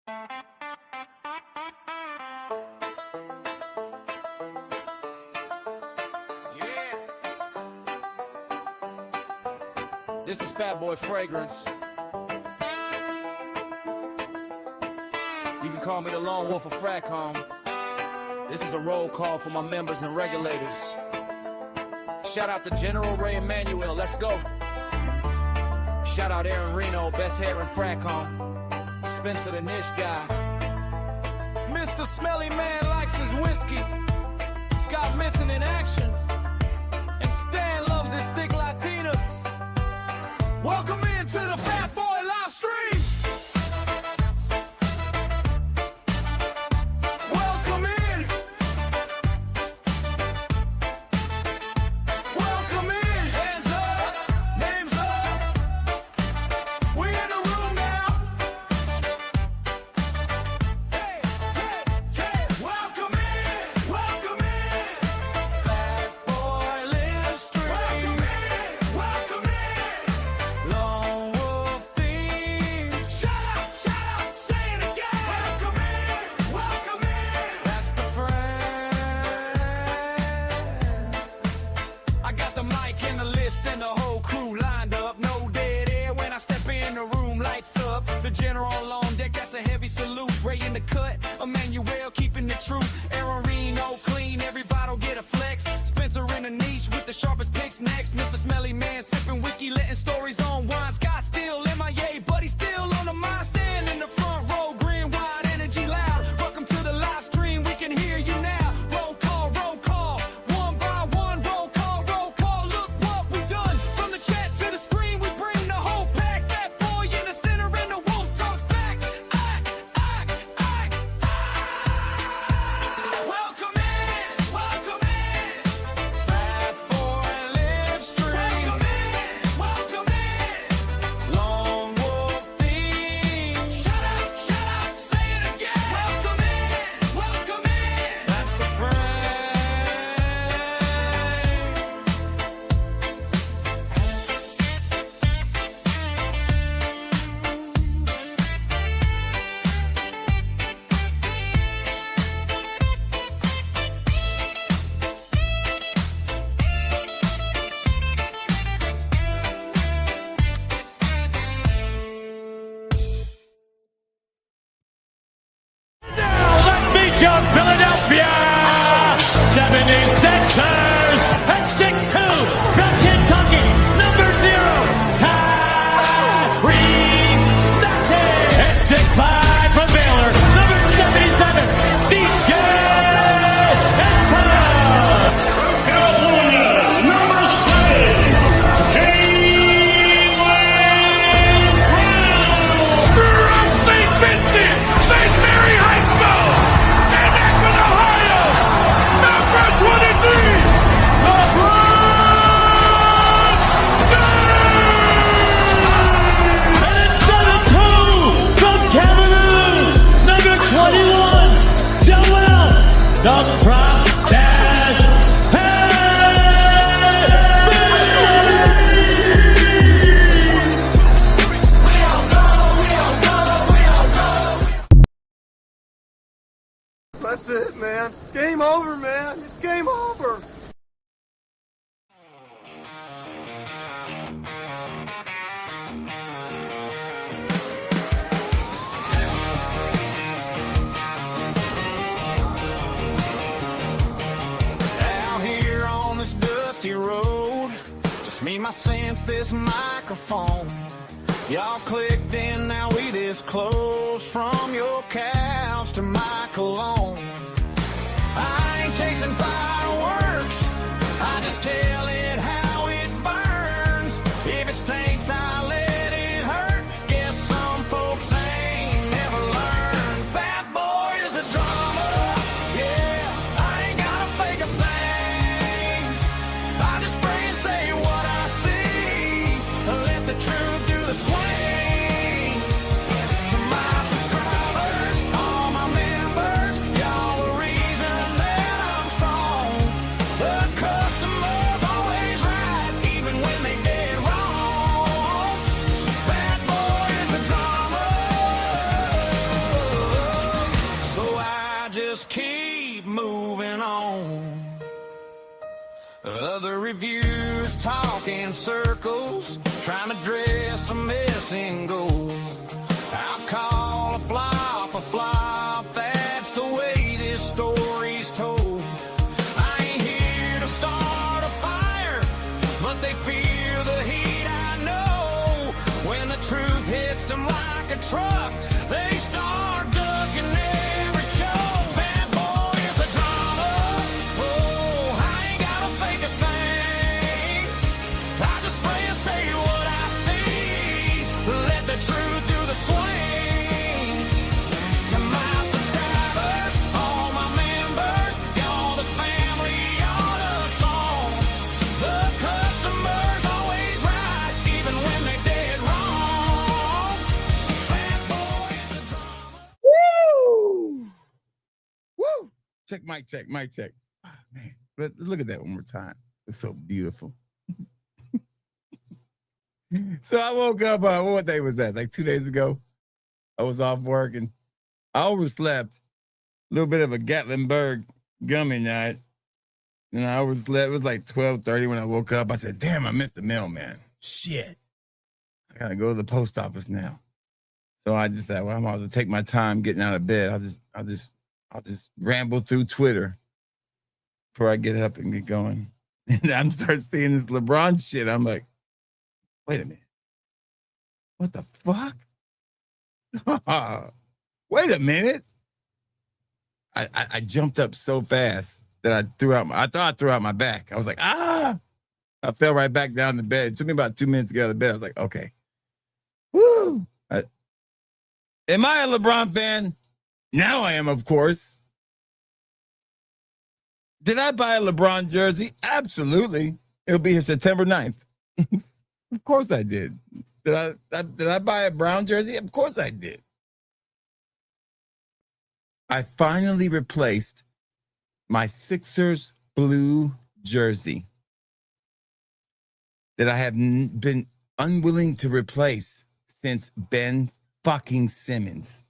This is Fat Boy Fragrance. You can call me the Lone Wolf of Fracom. This is a roll call for my members and regulators. Shout out to General Ray Emanuel, let's go. Shout out Aaron Reno, best hair in Fracom. Spencer the Niche guy. Mr. Smelly Man likes his whiskey. Scott missing in action. And Stan loves his thick Latinas. Welcome into the Fat Boy live stream. Welcome in. Welcome in. Hands up, names up. We in the room now. Hey, hey, hey. Welcome in. Welcome in. Fat Boy live stream. Welcome in. Welcome in. Lone Wolf theme. Shut up, say it again. Welcome in, welcome in. That's the friend. I got the mic and the list and the whole crew lined up. No dead air when I step in the room, lights up. The general on deck, that's a heavy salute. Ray in the cut, Emmanuel keeping it true. Aaron Reno clean, every bottle get a flex. Spencer in a niche with the sharpest picks next. Mr. Smelly Man sipping whiskey, letting stories on wine. Scott still MIA, but he's still on the mind. Stand in the front row, green, wide, energy loud. Welcome to the live stream, we can hear you now. Roll call, one by one, roll call. Look what we done. From the chat to the screen, we bring the whole pack. That boy in the center and the wolf talks back. Welcome in, welcome in. Fat Boy live stream. Welcome in, Lone Wolf theme. Shut up, say it again. Welcome in. That's the friend. Now let's meet your Philadelphia 76ers at 6'2" from Kentucky, number 0, Kyrie Irving. At 6'5" from Baylor, number 77, DJ California, number 7, Jaylen Brown. From St. Vincent, St. Mary High School, in Akron, Ohio, number 23, LeBron James. And 7'2" from Cameroon, number 21, Joel, the Prop Dash That's it, man. Game over, man. It's game over. Out here on this dusty road, just me, my sense, this microphone. Y'all clicked in, now we this close. From your couch to my cologne. I ain't chasing fireworks, I just tell it how it burns. If it stinks, I let it hurt. Guess some folks ain't never learned. Fat Boy is the drama, yeah, I ain't gotta fake a thing. I just pray and say what I see, let the truth do the swing. To my subscribers, all my members, y'all just keep moving on. Other reviewers talk in circles, trying to dress a mess in gold. I'll call a flop a flop, that's the way this story's told. I ain't here to start a fire, but they fear the heat. I know when the truth hits them like a truck, they start ducking every show. Bad boy is a drama. Oh, I ain't gotta fake a thing. I just spray and say what I see. Let the truth do the swing. To my subscribers, all my members, y'all the family, y'all the song. The customers always right, even when they dead wrong. Bad boy is a drama. Woo! Woo! Check, mic check, mic check. Oh, man, but look at that one more time. It's so beautiful. So I woke up, what day was that? Like 2 days ago. I was off work and I overslept. A little bit of a Gatlinburg gummy night. And I overslept. It was like 12:30 when I woke up. I said, damn, I missed the mailman. Shit. I gotta go to the post office now. So I just said, well, I'm about to take my time getting out of bed. I'll just ramble through Twitter before I get up and get going. And I'm start seeing this LeBron shit. I'm like, wait a minute. What the fuck? Wait a minute. I jumped up so fast that I thought I threw out my back. I was like, ah. I fell right back down to bed. It took me about 2 minutes to get out of bed. I was like, okay. Woo. Am I a LeBron fan? Now I am, of course. Did I buy a LeBron jersey? Absolutely. It'll be here September 9th. Of course I did. Did I buy a Brown jersey? Of course I did. I finally replaced my Sixers blue jersey that I have been unwilling to replace since Ben fucking Simmons.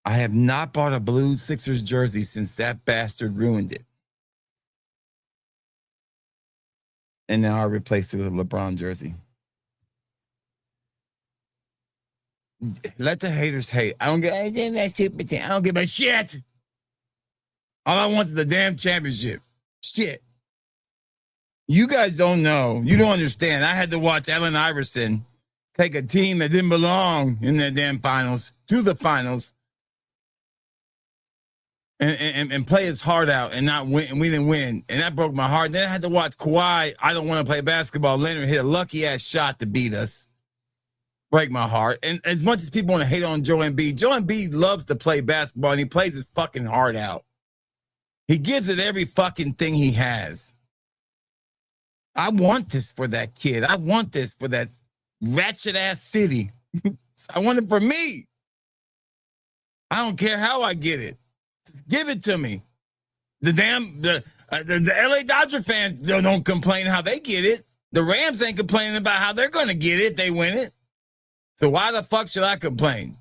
I have not bought a blue Sixers jersey since that bastard ruined it. And now I replaced it with a LeBron jersey. Let the haters hate. I don't give a shit. All I want is the damn championship. Shit. You guys don't know. You don't understand. I had to watch Allen Iverson take a team that didn't belong in their damn finals to the finals and play his heart out and not win. And we didn't win. And that broke my heart. Then I had to watch Kawhi. I don't want to play basketball. Leonard hit a lucky ass shot to beat us. Break my heart. And as much as people want to hate on Joe Embiid loves to play basketball and he plays his fucking heart out. He gives it every fucking thing he has. I want this for that kid. I want this for that ratchet ass city. I want it for me. I don't care how I get it. Just give it to me. The LA Dodger fans don't complain how they get it. The Rams ain't complaining about how they're going to get it. They win it. So why the fuck should I complain?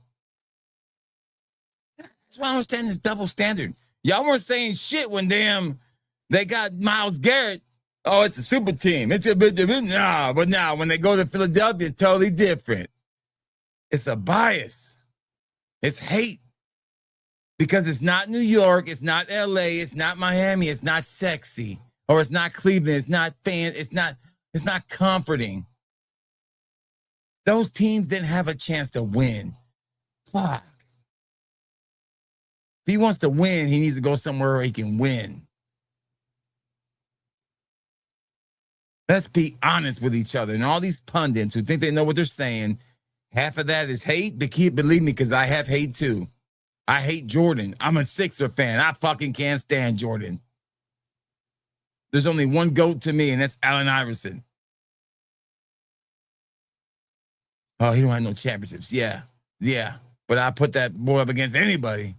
That's why I don't understand this double standard. Y'all weren't saying shit when they got Myles Garrett. Oh, it's a super team. It's a bit different. Nah, but now when they go to Philadelphia, it's totally different. It's a bias. It's hate. Because it's not New York, it's not LA, it's not Miami, it's not sexy, or it's not Cleveland, it's not it's not comforting. Those teams didn't have a chance to win. Fuck. If he wants to win, he needs to go somewhere where he can win. Let's be honest with each other. And all these pundits who think they know what they're saying, half of that is hate, but believe me, because I have hate too. I hate Jordan. I'm a Sixer fan. I fucking can't stand Jordan. There's only one GOAT to me, and that's Allen Iverson. Oh, he don't have no championships. Yeah. But I put that boy up against anybody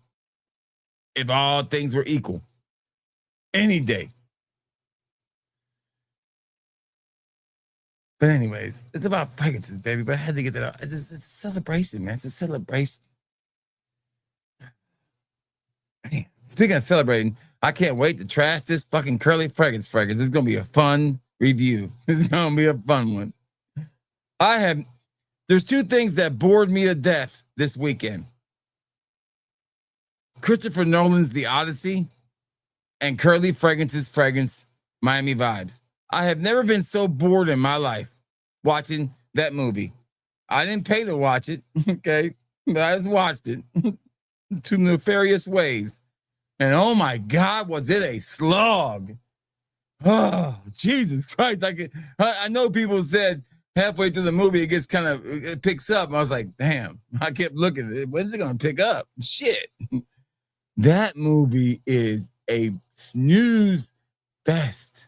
if all things were equal. Any day. But anyways, it's about fragrances, baby. But I had to get that out. It's a celebration, man. It's a celebration. Man, Speaking of celebrating, I can't wait to trash this fucking curly fragrance. It's gonna be a fun review. It's gonna be a fun one. There's two things that bored me to death this weekend. Christopher Nolan's The Odyssey and Curly Fragrance's Fragrance Miami Vibes. I have never been so bored in my life watching that movie. I didn't pay to watch it, okay? But I just watched it two nefarious ways. And oh my God, was it a slog? Oh, Jesus Christ. I know people said halfway through the movie, it picks up. And I was like, damn, I kept looking at it. When's it going to pick up? Shit. That movie is a snooze fest.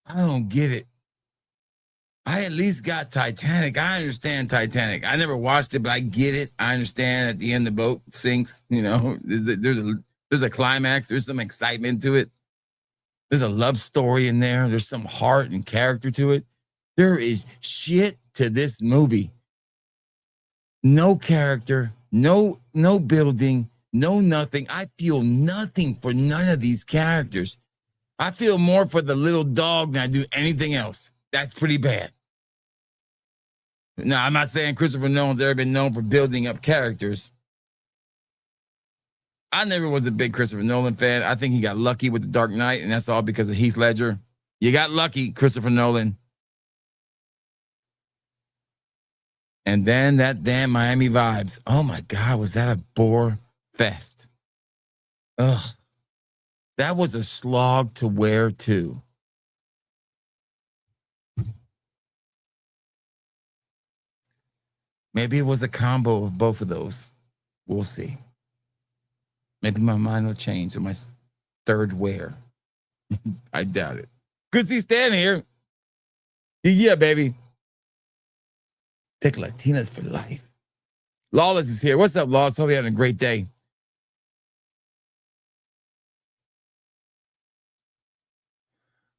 I don't get it. I at least got Titanic. I understand Titanic. I never watched it, but I get it. I understand at the end the boat sinks. You know, there's a climax. There's some excitement to it. There's a love story in there. There's some heart and character to it. There is shit to this movie. No character, no building, no nothing. I feel nothing for none of these characters. I feel more for the little dog than I do anything else. That's pretty bad. Now, I'm not saying Christopher Nolan's ever been known for building up characters. I never was a big Christopher Nolan fan. I think he got lucky with The Dark Knight, and that's all because of Heath Ledger. You got lucky, Christopher Nolan. And then that damn Miami Vibes. Oh my God, was that a bore fest? Ugh. That was a slog to wear too. Maybe it was a combo of both of those. We'll see. Maybe my mind will change on my third wear. I doubt it. Good to see Stan here. Yeah, baby. Take Latinas for life. Lawless is here. What's up, Lawless? Hope you're having a great day.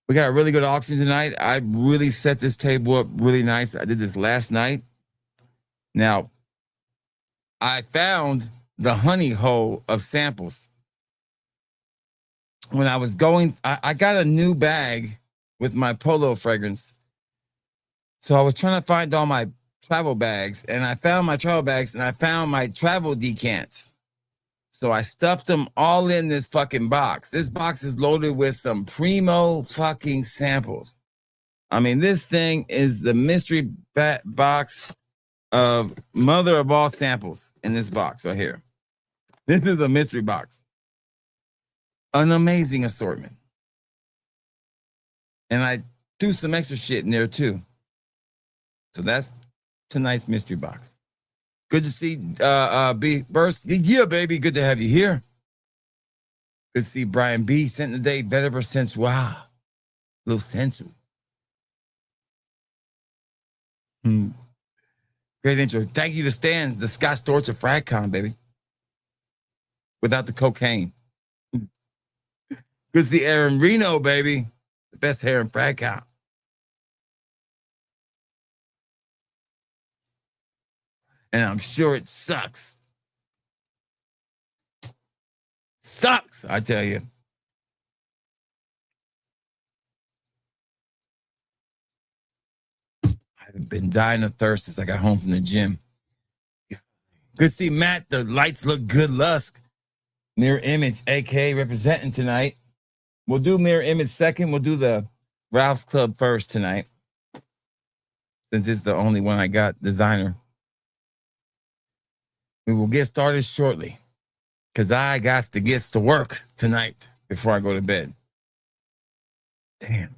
We got a really good auction tonight. I really set this table up really nice. I did this last night. Now, I found the honey hole of samples. When I was going, I got a new bag with my Polo fragrance. So I was trying to find all my travel bags, and I found my travel bags, and I found my travel decants. So I stuffed them all in this fucking box. This box is loaded with some primo fucking samples. I mean, this thing is the mystery box of mother of all samples in this box right here. This is a mystery box. An amazing assortment. And I threw some extra shit in there too. So that's tonight's mystery box. Good to see B Burst. Yeah, baby. Good to have you here. Good to see Brian B. Sent today. Better since wow. A little sensual. Great intro. Thank you to Stan, the Scott Storch of FragCon, baby. Without the cocaine. Good to see Aaron Reno, baby. The best hair in FragCon. And I'm sure it sucks. Sucks, I tell you. I've been dying of thirst since I got home from the gym. Good to see Matt. The lights look good, Lusk. Mirror Image, aka representing tonight. We'll do Mirror Image second. We'll do the Ralph's Club first tonight. Since it's the only one I got, designer. We will get started shortly because I got to get to work tonight before I go to bed. Damn.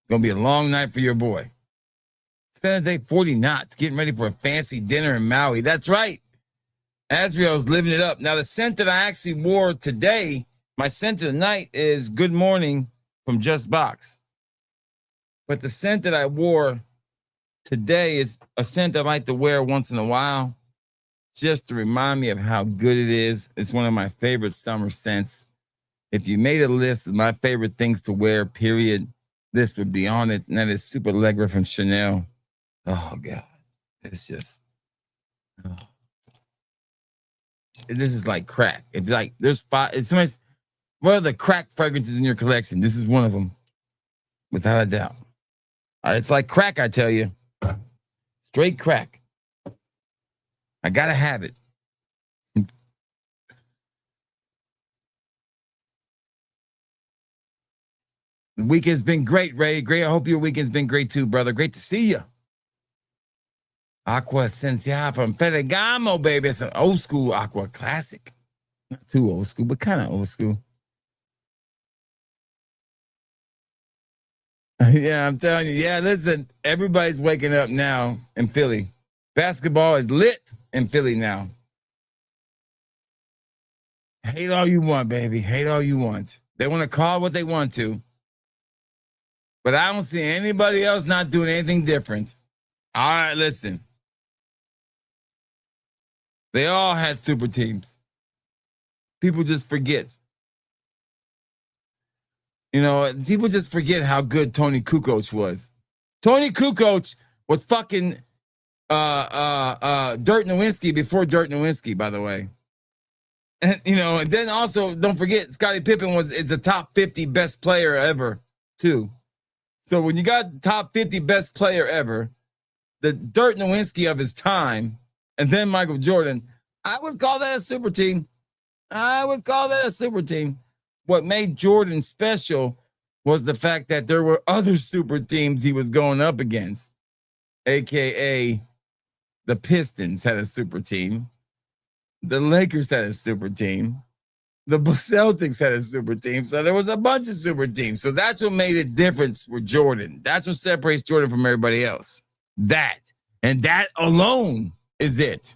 Gonna be a long night for your boy. Saturday, 40 knots, getting ready for a fancy dinner in Maui. That's right. Azriel's living it up. Now, the scent that I actually wore today, my scent of the night is Good Morning from Just Box. But the scent that I wore today is a scent I like to wear once in a while, just to remind me of how good it is. It's one of my favorite summer scents. If you made a list of my favorite things to wear, period, this would be on it. And that is Super Allegra from Chanel. Oh, God. It's just... Oh. This is like crack. It's like there's five. It's What are the crack fragrances in your collection? This is one of them, without a doubt. It's like crack, I tell you. Straight crack. I gotta have it. The weekend's been great, Ray. Great. I hope your weekend's been great too, brother. Great to see you. Aqua Esencial from Ferragamo, baby. It's an old school Aqua classic. Not too old school, but kind of old school. Yeah, I'm telling you. Yeah, listen, everybody's waking up now in Philly. Basketball is lit in Philly now. Hate all you want, baby. Hate all you want. They want to call what they want to. But I don't see anybody else not doing anything different. All right, listen. They all had super teams. People just forget. You know, people just forget how good Tony Kukoc was. Tony Kukoc was fucking Dirk Nowitzki before Dirk Nowitzki, by the way. And you know, and then also don't forget Scottie Pippen is the top 50 best player ever, too. So when you got top 50 best player ever, the Dirk Nowitzki of his time, and then Michael Jordan, I would call that a super team. I would call that a super team. What made Jordan special was the fact that there were other super teams he was going up against, a.k.a. the Pistons had a super team. The Lakers had a super team. The Celtics had a super team. So there was a bunch of super teams. So that's what made a difference with Jordan. That's what separates Jordan from everybody else. That. And that alone is it.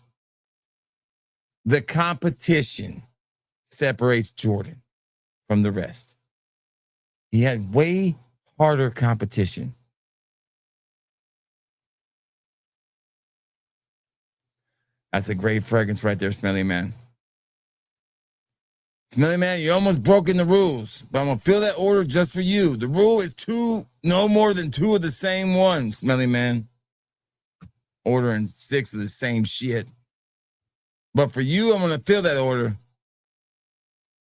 The competition separates Jordan from the rest. He had way harder competition. That's a great fragrance right there, Smelly Man. Smelly Man, you almost broken the rules, but I'm going to fill that order just for you. The rule is no more than 2 of the same ones, Smelly Man. Ordering 6 of the same shit. But for you, I'm going to fill that order.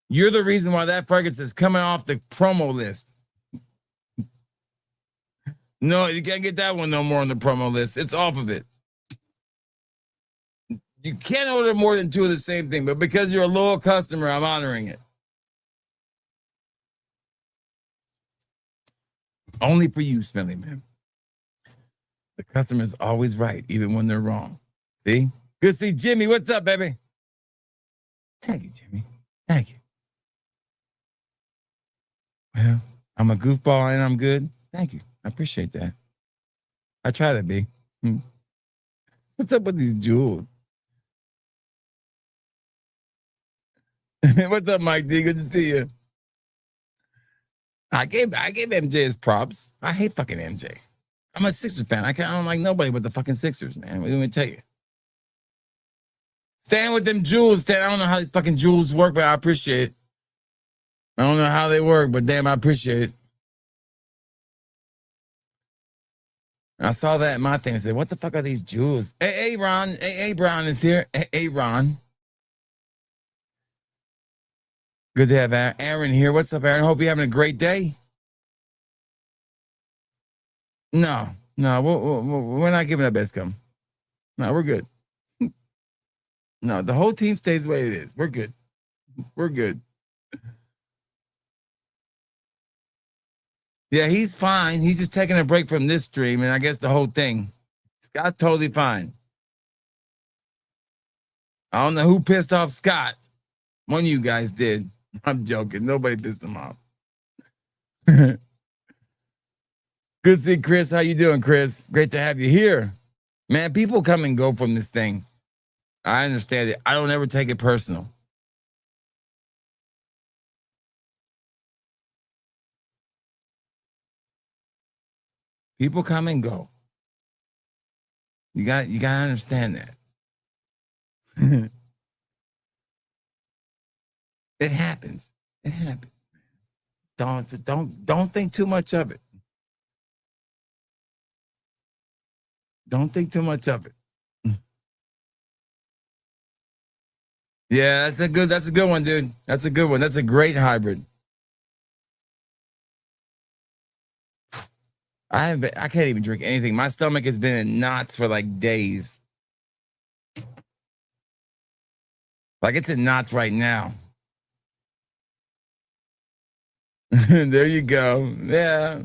You're the reason why that fragrance is coming off the promo list. No, you can't get that one no more on the promo list. It's off of it. You can't order more than 2 of the same thing, but because you're a loyal customer, I'm honoring it. Only for you, Smelly Man. The customer's always right, even when they're wrong. See? Good to see Jimmy. What's up, baby? Thank you, Jimmy. Thank you. Well, I'm a goofball and I'm good. Thank you. I appreciate that. I try to be. What's up with these jewels? What's up, Mike D? Good to see you. I gave MJ his props. I hate fucking MJ. I'm a Sixers fan. I don't like nobody but the fucking Sixers, man. What do I tell you? Stand with them jewels, Stan. I don't know how these fucking jewels work, but I appreciate it. I don't know how they work, but damn, I appreciate it. I saw that in my thing and said, what the fuck are these jewels? Hey, Ron. Hey, Brown is here. Hey, Ron. Good to have Aaron here. What's up, Aaron? Hope you're having a great day. No, we're not giving our best come. No, we're good. No, the whole team stays the way it is. We're good. We're good. Yeah, he's fine. He's just taking a break from this stream, and I guess the whole thing. Scott totally fine. I don't know who pissed off Scott. One of you guys did. I'm joking. Nobody pissed him off. Good to see Chris. How you doing, Chris? Great to have you here. Man, people come and go from this thing. I understand it. I don't ever take it personal. People come and go. You got to understand that. It happens. It happens. Don't think too much of it. Don't think too much of it. Yeah, that's a good one, dude. That's a good one. That's a great hybrid. I can't even drink anything. My stomach has been in knots for like days. Like it's in knots right now. There you go. Yeah.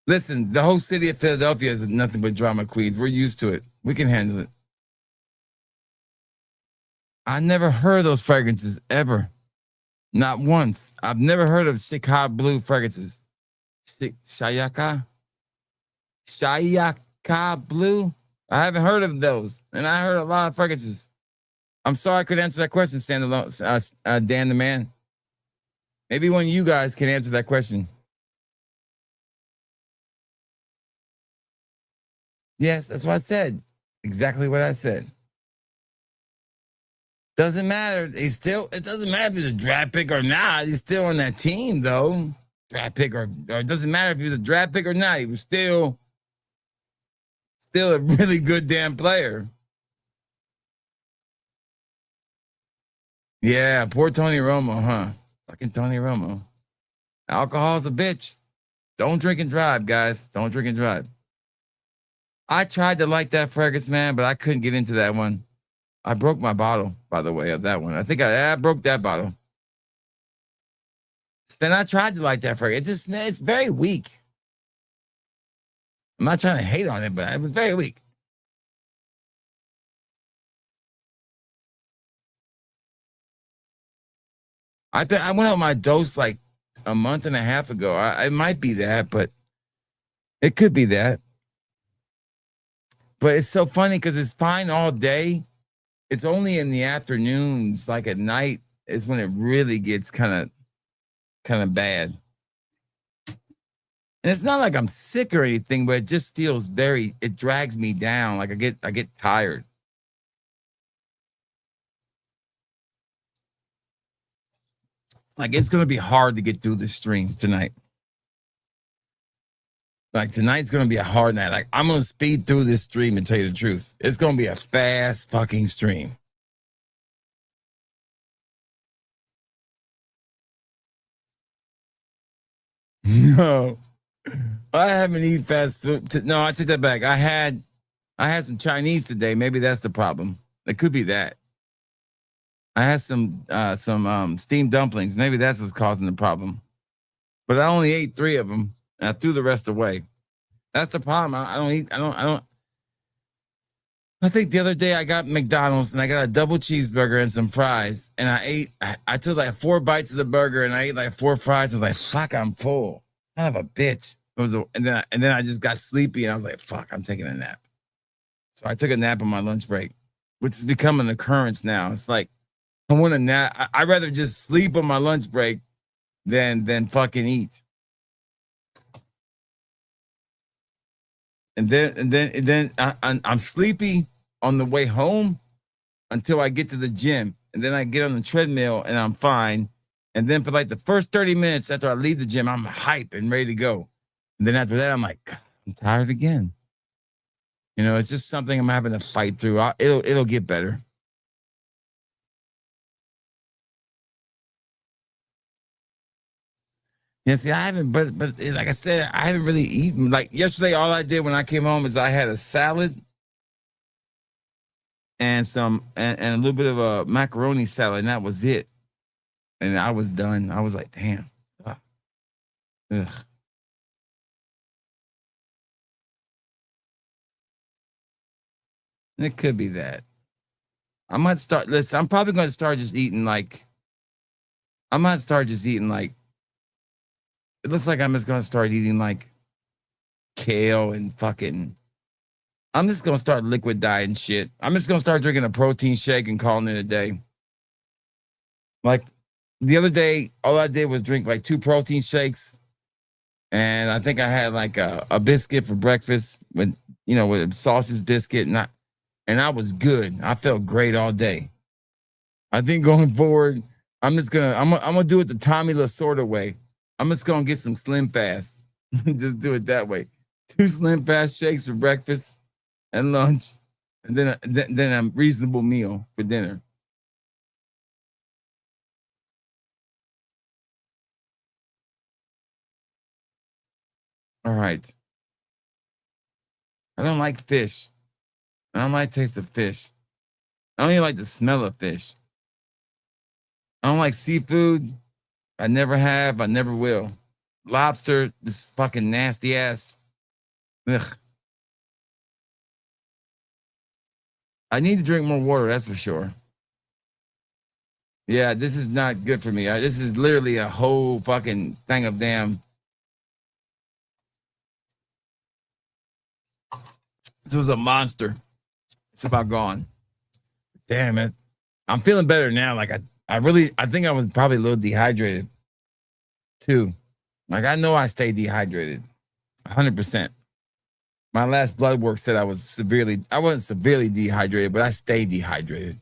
Listen, the whole city of Philadelphia is nothing but drama queens. We're used to it. We can handle it. I never heard of those fragrances ever. Not once. I've never heard of Chicago blue fragrances. Shayaka? Shayaka blue? I haven't heard of those. And I heard a lot of fragrances. I'm sorry I couldn't answer that question, Dan the man. Maybe one of you guys can answer that question. Yes, that's what I said. Exactly what I said. Doesn't matter. It doesn't matter if he's a draft pick or not. He's still on that team, though. Draft pick or it doesn't matter if he was a draft pick or not. He was still a really good damn player. Yeah, poor Tony Romo, huh? Fucking Tony Romo. Alcohol's a bitch. Don't drink and drive, guys. Don't drink and drive. I tried to like that fragrance, man, but I couldn't get into that one. I broke my bottle, by the way, of that one. I think I broke that bottle. Then I tried to like that fragrance. It's very weak. I'm not trying to hate on it, but it was very weak. I went out my dose like a month and a half ago. It might be that, but it could be that. But it's so funny because it's fine all day. It's only in the afternoons, like at night, is when it really gets kind of bad. And it's not like I'm sick or anything, but it just feels it drags me down. Like I get tired. Like it's gonna be hard to get through this stream tonight. Like tonight's gonna be a hard night. Like I'm gonna speed through this stream and tell you the truth. It's gonna be a fast fucking stream. No, I haven't eaten fast food. No, I take that back. I had some Chinese today. Maybe that's the problem. It could be that. I had some steamed dumplings. Maybe that's what's causing the problem. But I only ate 3 of them, and I threw the rest away. That's the problem. I think the other day I got McDonald's and I got a double cheeseburger and some fries, and I took like 4 bites of the burger and I ate like 4 fries. I was like, fuck, I'm full. Son of a bitch. And then I just got sleepy and I was like, fuck, I'm taking a nap. So I took a nap on my lunch break, which has become an occurrence now. It's like I want to nap. I'd rather just sleep on my lunch break than fucking eat. And then I'm sleepy on the way home until I get to the gym. And then I get on the treadmill and I'm fine. And then for like the first 30 minutes after I leave the gym, I'm hype and ready to go. And then after that, I'm like, God, I'm tired again. You know, it's just something I'm having to fight through. It'll get better. Yeah, see, I haven't, but like I said, I haven't really eaten. Like yesterday, all I did when I came home is I had a salad and and a little bit of a macaroni salad, and that was it. And I was done. I was like, damn. Ugh. It could be that. I might start. Listen, I'm probably going to start just eating like. I might start just eating like. It looks like I'm just going to start eating like kale and fucking. I'm just going to start liquid diet and shit. I'm just going to start drinking a protein shake and calling it a day. Like the other day, all I did was drink like 2 protein shakes. And I think I had like a biscuit for breakfast with a sausage biscuit. And I was good. I felt great all day. I think going forward, I'm gonna do it the Tommy Lasorda way. I'm just gonna get some Slim Fast. Just do it that way. 2 Slim Fast shakes for breakfast and lunch, and then a reasonable meal for dinner. All right. I don't like fish. I don't like the taste of fish. I don't even like the smell of fish. I don't like seafood. I never have. I never will. Lobster, this fucking nasty ass. Ugh. I need to drink more water, that's for sure. Yeah, this is not good for me. This is literally a whole fucking thing of damn. This was a monster. It's about gone. Damn it. I'm feeling better now. Like I think I was probably a little dehydrated too. Like I know I stay dehydrated 100%. My last blood work said I wasn't severely dehydrated, but I stayed dehydrated.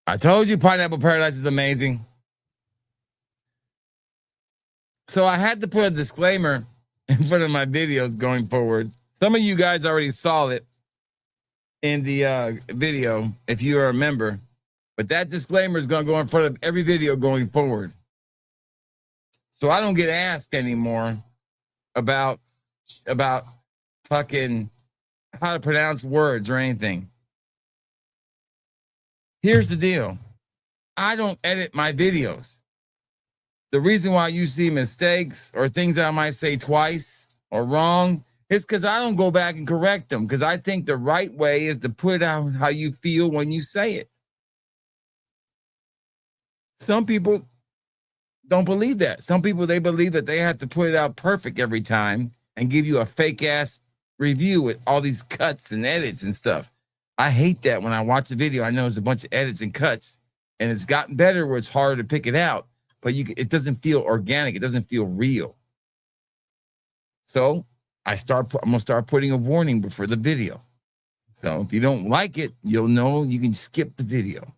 I told you Pineapple Paradise is amazing. So I had to put a disclaimer in front of my videos going forward. Some of you guys already saw it in the video, if you remember. But that disclaimer is going to go in front of every video going forward. So I don't get asked anymore about fucking how to pronounce words or anything. Here's the deal. I don't edit my videos. The reason why you see mistakes or things that I might say twice or wrong is because I don't go back and correct them, because I think the right way is to put out how you feel when you say it. Some people don't believe that. Some people, they believe that they have to put it out perfect every time and give you a fake ass review with all these cuts and edits and stuff. I hate that. When I watch the video, I know there's a bunch of edits and cuts, and it's gotten better where it's harder to pick it out, but it doesn't feel organic. It doesn't feel real. So I'm going to start putting a warning before the video. So if you don't like it, you'll know you can skip the video.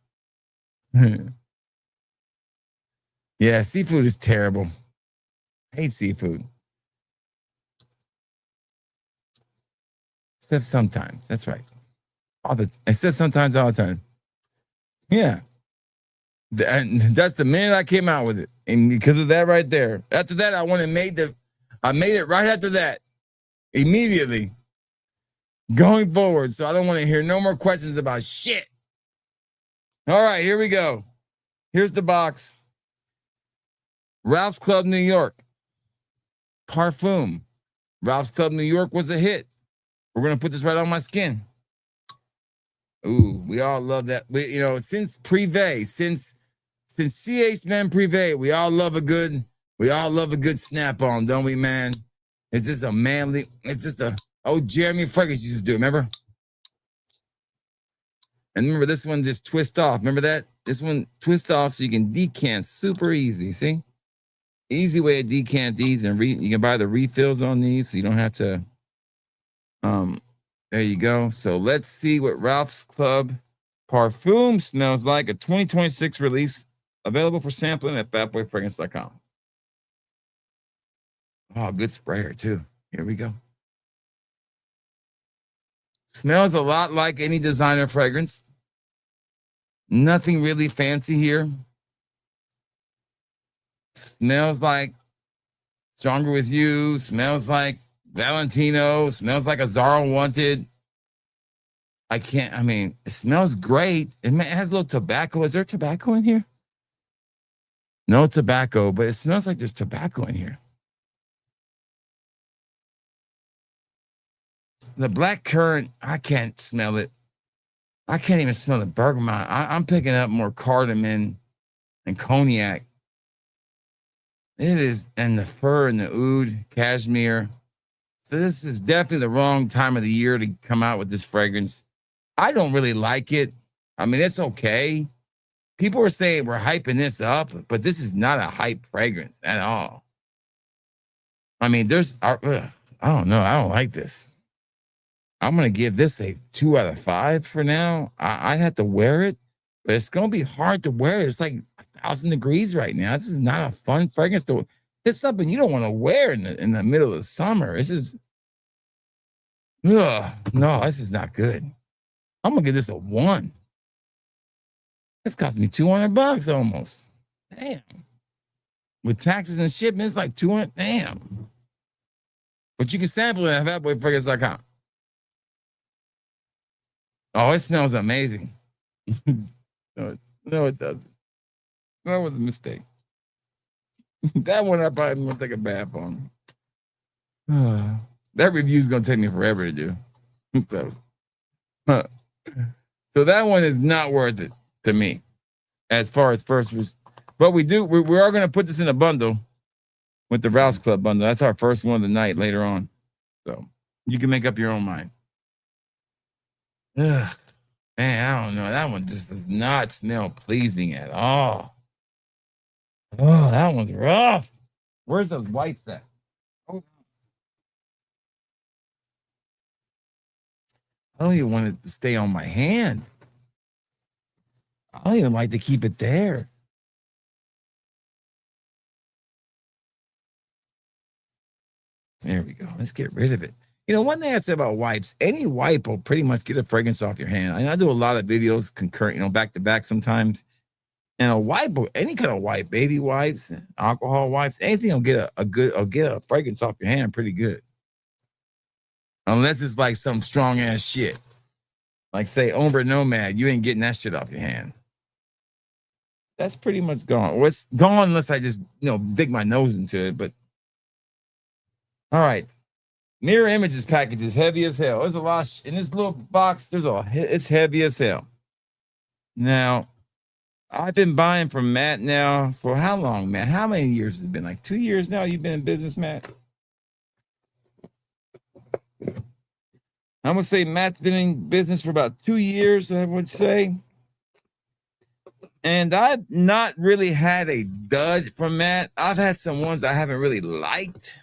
Yeah, seafood is terrible. I hate seafood. Except sometimes. That's right. Except sometimes, all the time. Yeah. That's the minute I came out with it. And because of that right there. After that, I made it right after that. Immediately. Going forward. So I don't want to hear no more questions about shit. All right, here we go. Here's the box. Ralph's Club New York. Parfum. Ralph's Club New York was a hit. We're going to put this right on my skin. Ooh, we all love that. Since Privé, since CH Men Privé, we all love a good snap-on, don't we, man? It's just a manly, Jeremy Fragrance used to do, remember? And remember, this one just twist off. Remember that? This one twist off so you can decant super easy, see? Easy way to decant these, and you can buy the refills on these so you don't have to, there you go. So let's see what Ralph's Club Parfum smells like. A 2026 release, available for sampling at fatboyfragrance.com. Oh, good sprayer too. Here we go. Smells a lot like any designer fragrance. Nothing really fancy here. Smells like Stronger With You. Smells like Valentino. Smells like a Zara Wanted. It smells great. It has a little tobacco. Is there tobacco in here? No tobacco, but it smells like there's tobacco in here. The black currant, I can't smell it. I can't even smell the bergamot. I'm picking up more cardamom and cognac. It is, and the fir and the oud, cashmere. So this is definitely the wrong time of the year to come out with this fragrance. I don't really like it. It's okay. People are saying we're hyping this up, but this is not a hype fragrance at all. I don't know. I don't like this. I'm going to give this a 2 out of 5 for now. I'd have to wear it, but it's going to be hard to wear. It's like 1,000 degrees right now. This is not a fun fragrance. It's something you don't want to wear in the middle of summer. This is, no, this is not good. I'm going to give this a 1. This cost me $200 almost. Damn. With taxes and shipping, it's like 200. Damn. But you can sample it at fatboyfragrance.com. Oh, it smells amazing. No, it doesn't. That was a mistake. That one I probably won't take a bath on. That review is going to take me forever to do. So that one is not worth it to me as far as first. But we are going to put this in a bundle with the Rouse Club bundle. That's our first one of the night later on. So you can make up your own mind. Ugh. Man, I don't know. That one just does not smell pleasing at all. Oh, that one's rough. Where's those wipes at? Oh. I don't even want it to stay on my hand. I don't even like to keep it there. There we go. Let's get rid of it. You know, one thing I said about wipes, any wipe will pretty much get a fragrance off your hand. I do a lot of videos concurrent, back to back sometimes. And a wipe, any kind of wipe, baby wipes, alcohol wipes, anything will get a fragrance off your hand pretty good. Unless it's like some strong ass shit. Like say Ombre Nomad, you ain't getting that shit off your hand. That's pretty much gone. Well, it's gone unless I just, dig my nose into it. But all right. Mirror Images package is heavy as hell. There's a lot in this little box. It's heavy as hell. Now, I've been buying from Matt now for how long, Matt? How many years has it been? Like 2 years now you've been in business, Matt? I'm going to say Matt's been in business for about 2 years, I would say. And I've not really had a dud from Matt. I've had some ones I haven't really liked.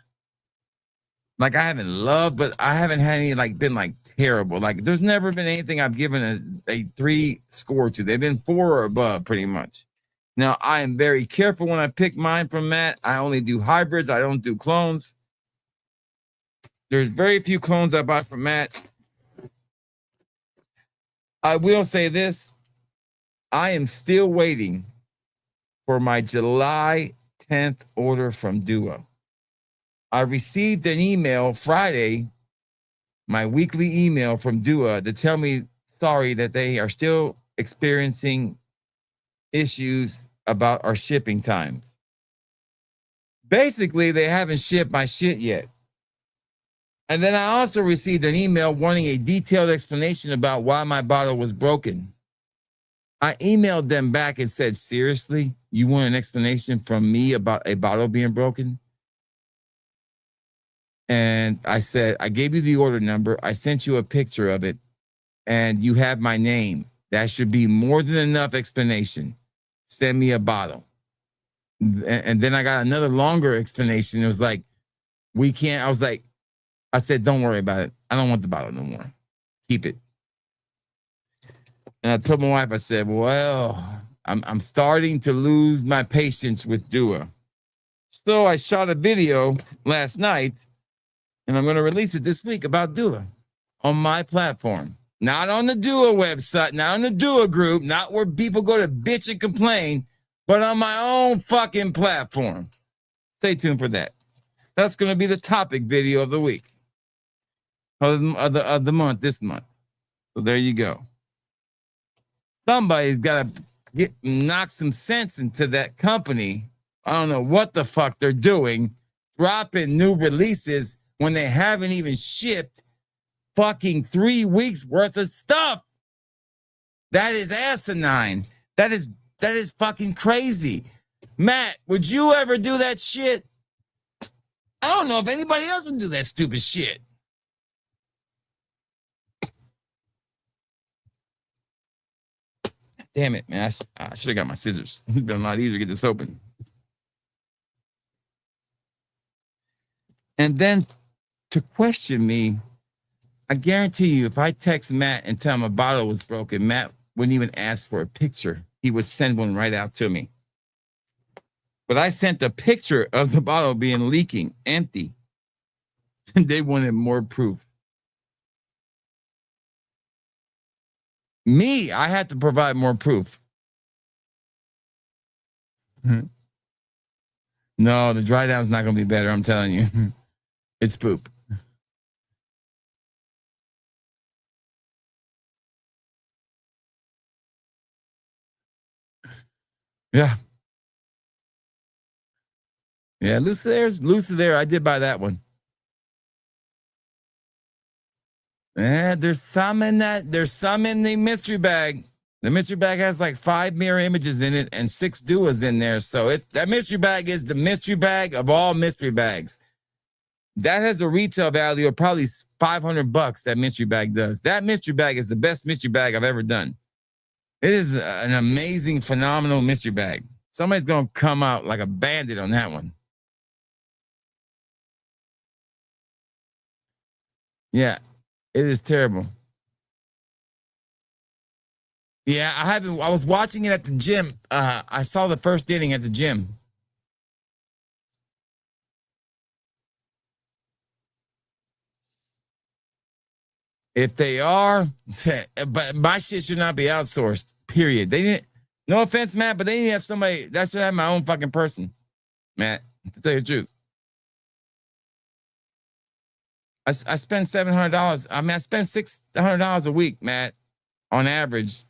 Like I haven't loved, but I haven't had any been terrible. Like there's never been anything I've given a 3 score to. They've been 4 or above pretty much. Now I am very careful when I pick mine from Matt. I only do hybrids. I don't do clones. There's very few clones I buy from Matt. I will say this. I am still waiting for my July 10th order from Duo. I received an email Friday, my weekly email from Dua to tell me sorry that they are still experiencing issues about our shipping times. Basically, they haven't shipped my shit yet. And then I also received an email wanting a detailed explanation about why my bottle was broken. I emailed them back and said, seriously, you want an explanation from me about a bottle being broken? And I said, I gave you the order number. I sent you a picture of it and you have my name. That should be more than enough explanation. Send me a bottle. And then I got another longer explanation. It was like, we can't. I said, don't worry about it. I don't want the bottle no more. Keep it. And I told my wife, I said, well, I'm starting to lose my patience with Dua. So I shot a video last night. And I'm going to release it this week about Dua on my platform. Not on the Dua website, not on the Dua group, not where people go to bitch and complain, but on my own fucking platform. Stay tuned for that. That's going to be the topic video of the week. Of the month, this month. So there you go. Somebody's got to knock some sense into that company. I don't know what the fuck they're doing, dropping new releases when they haven't even shipped fucking 3 weeks worth of stuff. That is asinine. That is fucking crazy. Matt, would you ever do that shit? I don't know if anybody else would do that stupid shit. Damn it, man. I should have got my scissors. It's been a lot easier to get this open. And then to question me, I guarantee you, if I text Matt and tell him a bottle was broken, Matt wouldn't even ask for a picture. He would send one right out to me. But I sent a picture of the bottle being leaking, empty. And they wanted more proof. Me, I had to provide more proof. No, the dry down's not gonna be better. I'm telling you, it's poop. Yeah, yeah. Lucid. I did buy that one. Yeah, there's some in that. There's some in the mystery bag. The mystery bag has like 5 mirror images in it and 6 duas in there. So that mystery bag is the mystery bag of all mystery bags. That has a retail value of probably $500. That mystery bag does. That mystery bag is the best mystery bag I've ever done. It is an amazing, phenomenal mystery bag. Somebody's gonna come out like a bandit on that one. Yeah, it is terrible. Yeah, I haven't. I was watching it at the gym. I saw the first inning at the gym. If they are, but my shit should not be outsourced. Period. They didn't. No offense, Matt, but they didn't have somebody. That should have my own fucking person, Matt. To tell you the truth, I spend $700. I mean, I spend $600 a week, Matt, on average.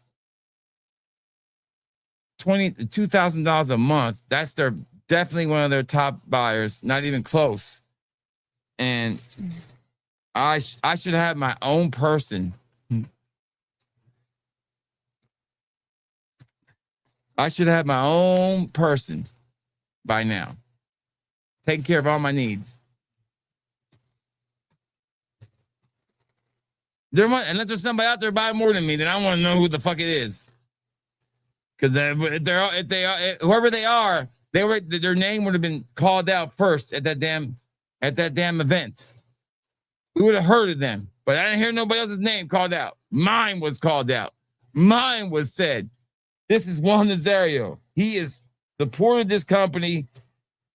$2,000 a month. That's definitely one of their top buyers. Not even close. And I should have my own person. I should have my own person by now, taking care of all my needs. Unless there's somebody out there buying more than me, then I want to know who the fuck it is. Because if they are, whoever they are, their name would have been called out first at that damn event. We would have heard of them, but I didn't hear nobody else's name called out. Mine was called out. Mine was said. This is Juan Nazario. He has supported this company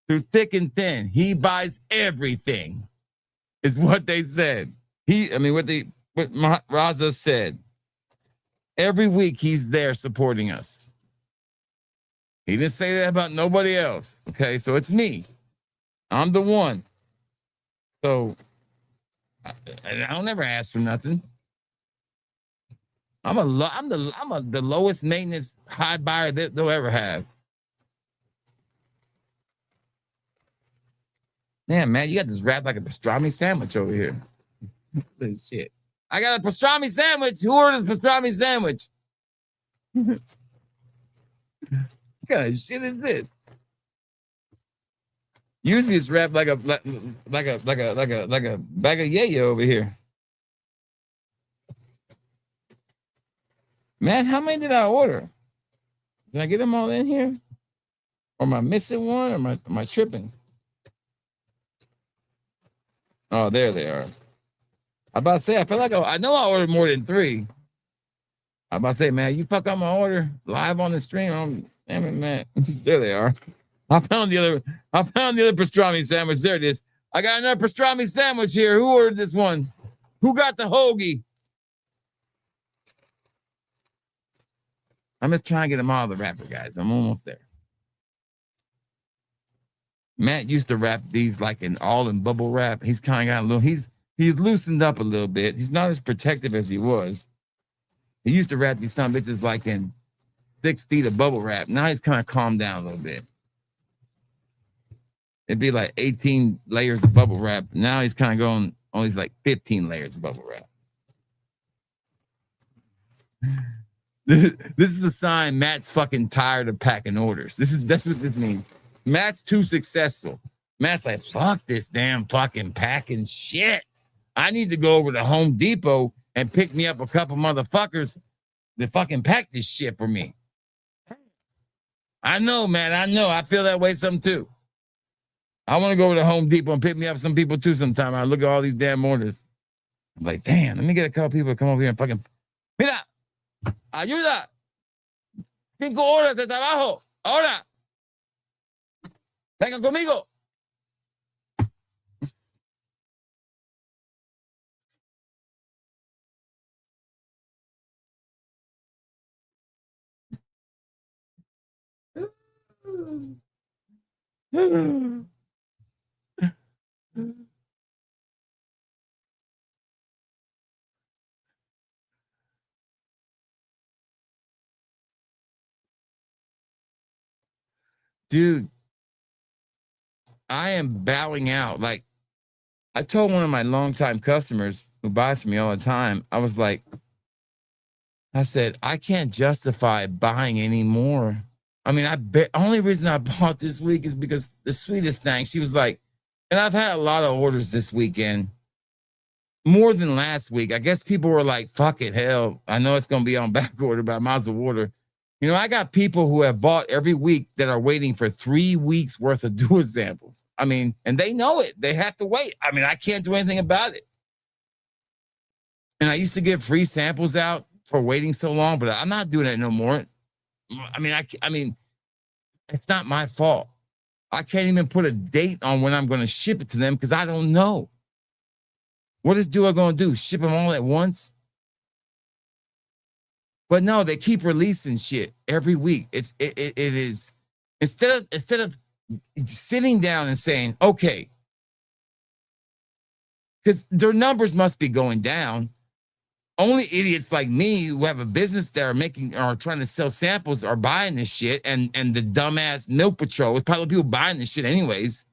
through thick and thin. He buys everything, is what they said. What Raza said. Every week he's there supporting us. He didn't say that about nobody else. Okay, so it's me. I'm the one. So I don't ever ask for nothing. I'm the lowest maintenance high buyer that they'll ever have. Damn, man, you got this wrapped like a pastrami sandwich over here. This shit. I got a pastrami sandwich. Who ordered a pastrami sandwich? What kind of shit is this? Usually it's wrapped like a bag of yayo over here. Man, how many did I order? Did I get them all in here? Or am I missing one? Or am I tripping? Oh, there they are. I about to say, I feel like I know I ordered more than 3. I about to say, man, you fuck up my order live on the stream. Damn it, man. There they are. I found the other pastrami sandwich. There it is. I got another pastrami sandwich here. Who ordered this one? Who got the hoagie? I'm just trying to get them all the wrapper, guys. I'm almost there. Matt used to wrap these like in bubble wrap. He's kind of got a little. He's loosened up a little bit. He's not as protective as he was. He used to wrap these some bitches like in 6 feet of bubble wrap. Now he's kind of calmed down a little bit. It'd be like 18 layers of bubble wrap. Now he's kind of going only like 15 layers of bubble wrap. This is a sign Matt's fucking tired of packing orders. That's what this means. Matt's too successful. Matt's like, fuck this damn fucking packing shit. I need to go over to Home Depot and pick me up a couple motherfuckers that fucking pack this shit for me. I know, man. I know. I feel that way some too. I want to go over to Home Depot and pick me up some people too sometime. I look at all these damn orders. I'm like, damn, let me get a couple people to come over here and fucking. Mira, ayuda. 5 horas de trabajo. Ahora. Venga conmigo. Dude, I am bowing out. Like, I told one of my longtime customers who buys from me all the time, I said, I can't justify buying anymore. I mean, only reason I bought this week is because the sweetest thing. She was like, and I've had a lot of orders this weekend, more than last week. I guess people were like, fuck it, hell, I know it's going to be on back order, but I might as well order. You know, I got people who have bought every week that are waiting for 3 weeks worth of dual samples. I mean, and they know it. They have to wait. I mean, I can't do anything about it. And I used to give free samples out for waiting so long, but I'm not doing it no more. I mean, it's not my fault. I can't even put a date on when I'm going to ship it to them because I don't know. What is Dua going to do? Ship them all at once? But no, they keep releasing shit every week. It is instead of sitting down and saying, okay, because their numbers must be going down. Only idiots like me who have a business that are trying to sell samples are buying this shit, and the dumbass Milk Patrol is probably people buying this shit anyways.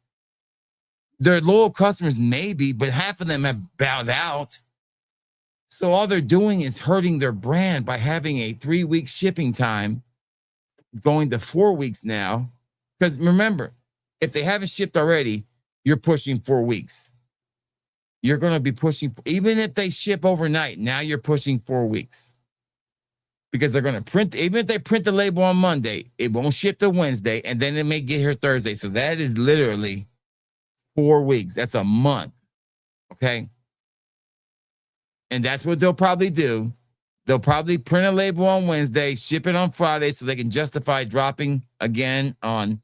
Their loyal customers maybe, but half of them have bowed out. So all they're doing is hurting their brand by having a 3-week shipping time going to 4 weeks now. Because remember, if they haven't shipped already, you're pushing 4 weeks. You're going to be pushing, even if they ship overnight, now you're pushing 4 weeks. Because they're going to print, even if they print the label on Monday, it won't ship till Wednesday, and then it may get here Thursday. So that is literally 4 weeks. That's a month. Okay. And that's what they'll probably do. They'll probably print a label on Wednesday, ship it on Friday so they can justify dropping again on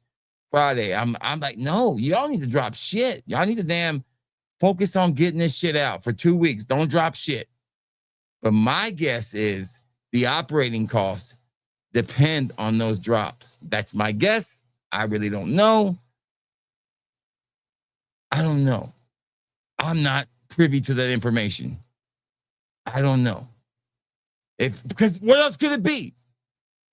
Friday. I'm like, no, y'all need to drop shit. Y'all need to damn focus on getting this shit out for 2 weeks. Don't drop shit. But my guess is the operating costs depend on those drops. That's my guess. I really don't know. I don't know. I'm not privy to that information. I don't know. Because what else could it be?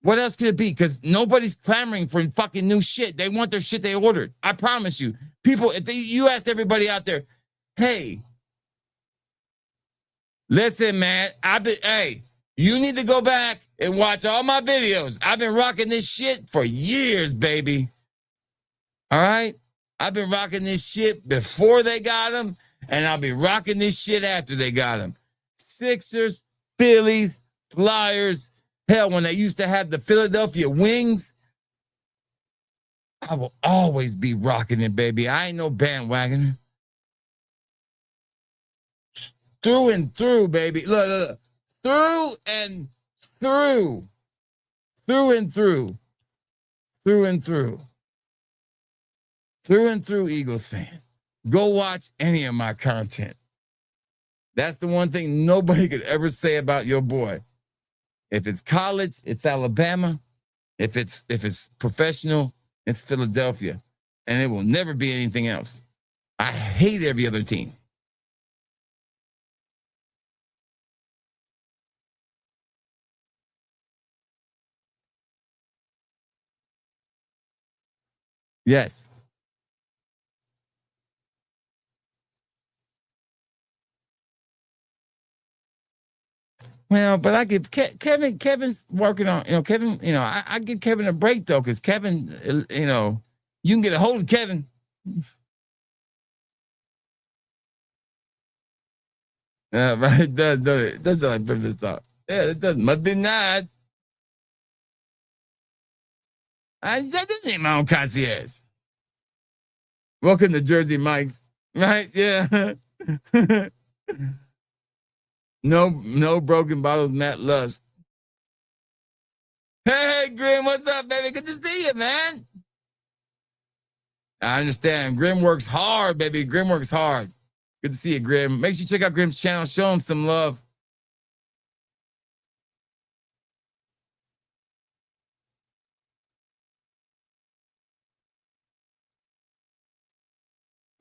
What else could it be? Because nobody's clamoring for fucking new shit. They want their shit they ordered. I promise you. People, you asked everybody out there, hey, listen, man, you need to go back and watch all my videos. I've been rocking this shit for years, baby. All right? I've been rocking this shit before they got them, and I'll be rocking this shit after they got them. Sixers, Phillies, Flyers. Hell, when they used to have the Philadelphia Wings, I will always be rocking it, baby. I ain't no bandwagoner. Through and through, baby. Look. Through and through. Through and through. Through and through. Through and through, Eagles fan. Go watch any of my content. That's the one thing nobody could ever say about your boy. If it's college, it's Alabama. If it's professional, it's Philadelphia. And it will never be anything else. I hate every other team. Yes. Well, but I give Kevin's working on, Kevin, I give Kevin a break though, because Kevin, you can get a hold of Kevin. Right, it does, doesn't it? Does like privilege talk. Yeah, it does. Must be nice. That doesn't need my own concierge. Welcome to Jersey Mike. Right? Yeah. No broken bottles, Matt Lust. Hey, Grim, what's up, baby? Good to see you, man. I understand. Grim works hard, baby. Grim works hard. Good to see you, Grim. Make sure you check out Grim's channel. Show him some love.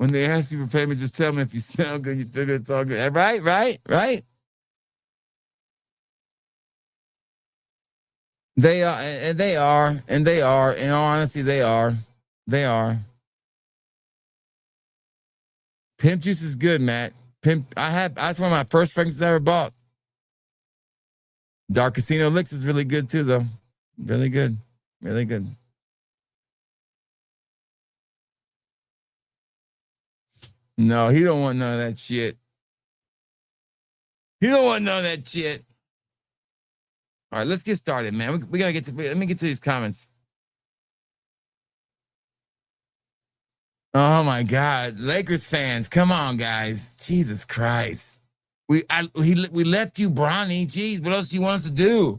When they ask you for payment, just tell them if you smell good, you feel good, it's all good. Right. They are, and they are, and they are. In all honesty, they are. They are. Pimp juice is good, Matt. That's one of my first fragrances I ever bought. Dark Casino Licks was really good too, though. Really good. Really good. No, he don't want none of that shit. He don't want none of that shit. All right, let's get started, man. We gotta let me get to these comments. Oh my God, Lakers fans, come on, guys. Jesus Christ. We left you, Bronny. Jeez, what else do you want us to do?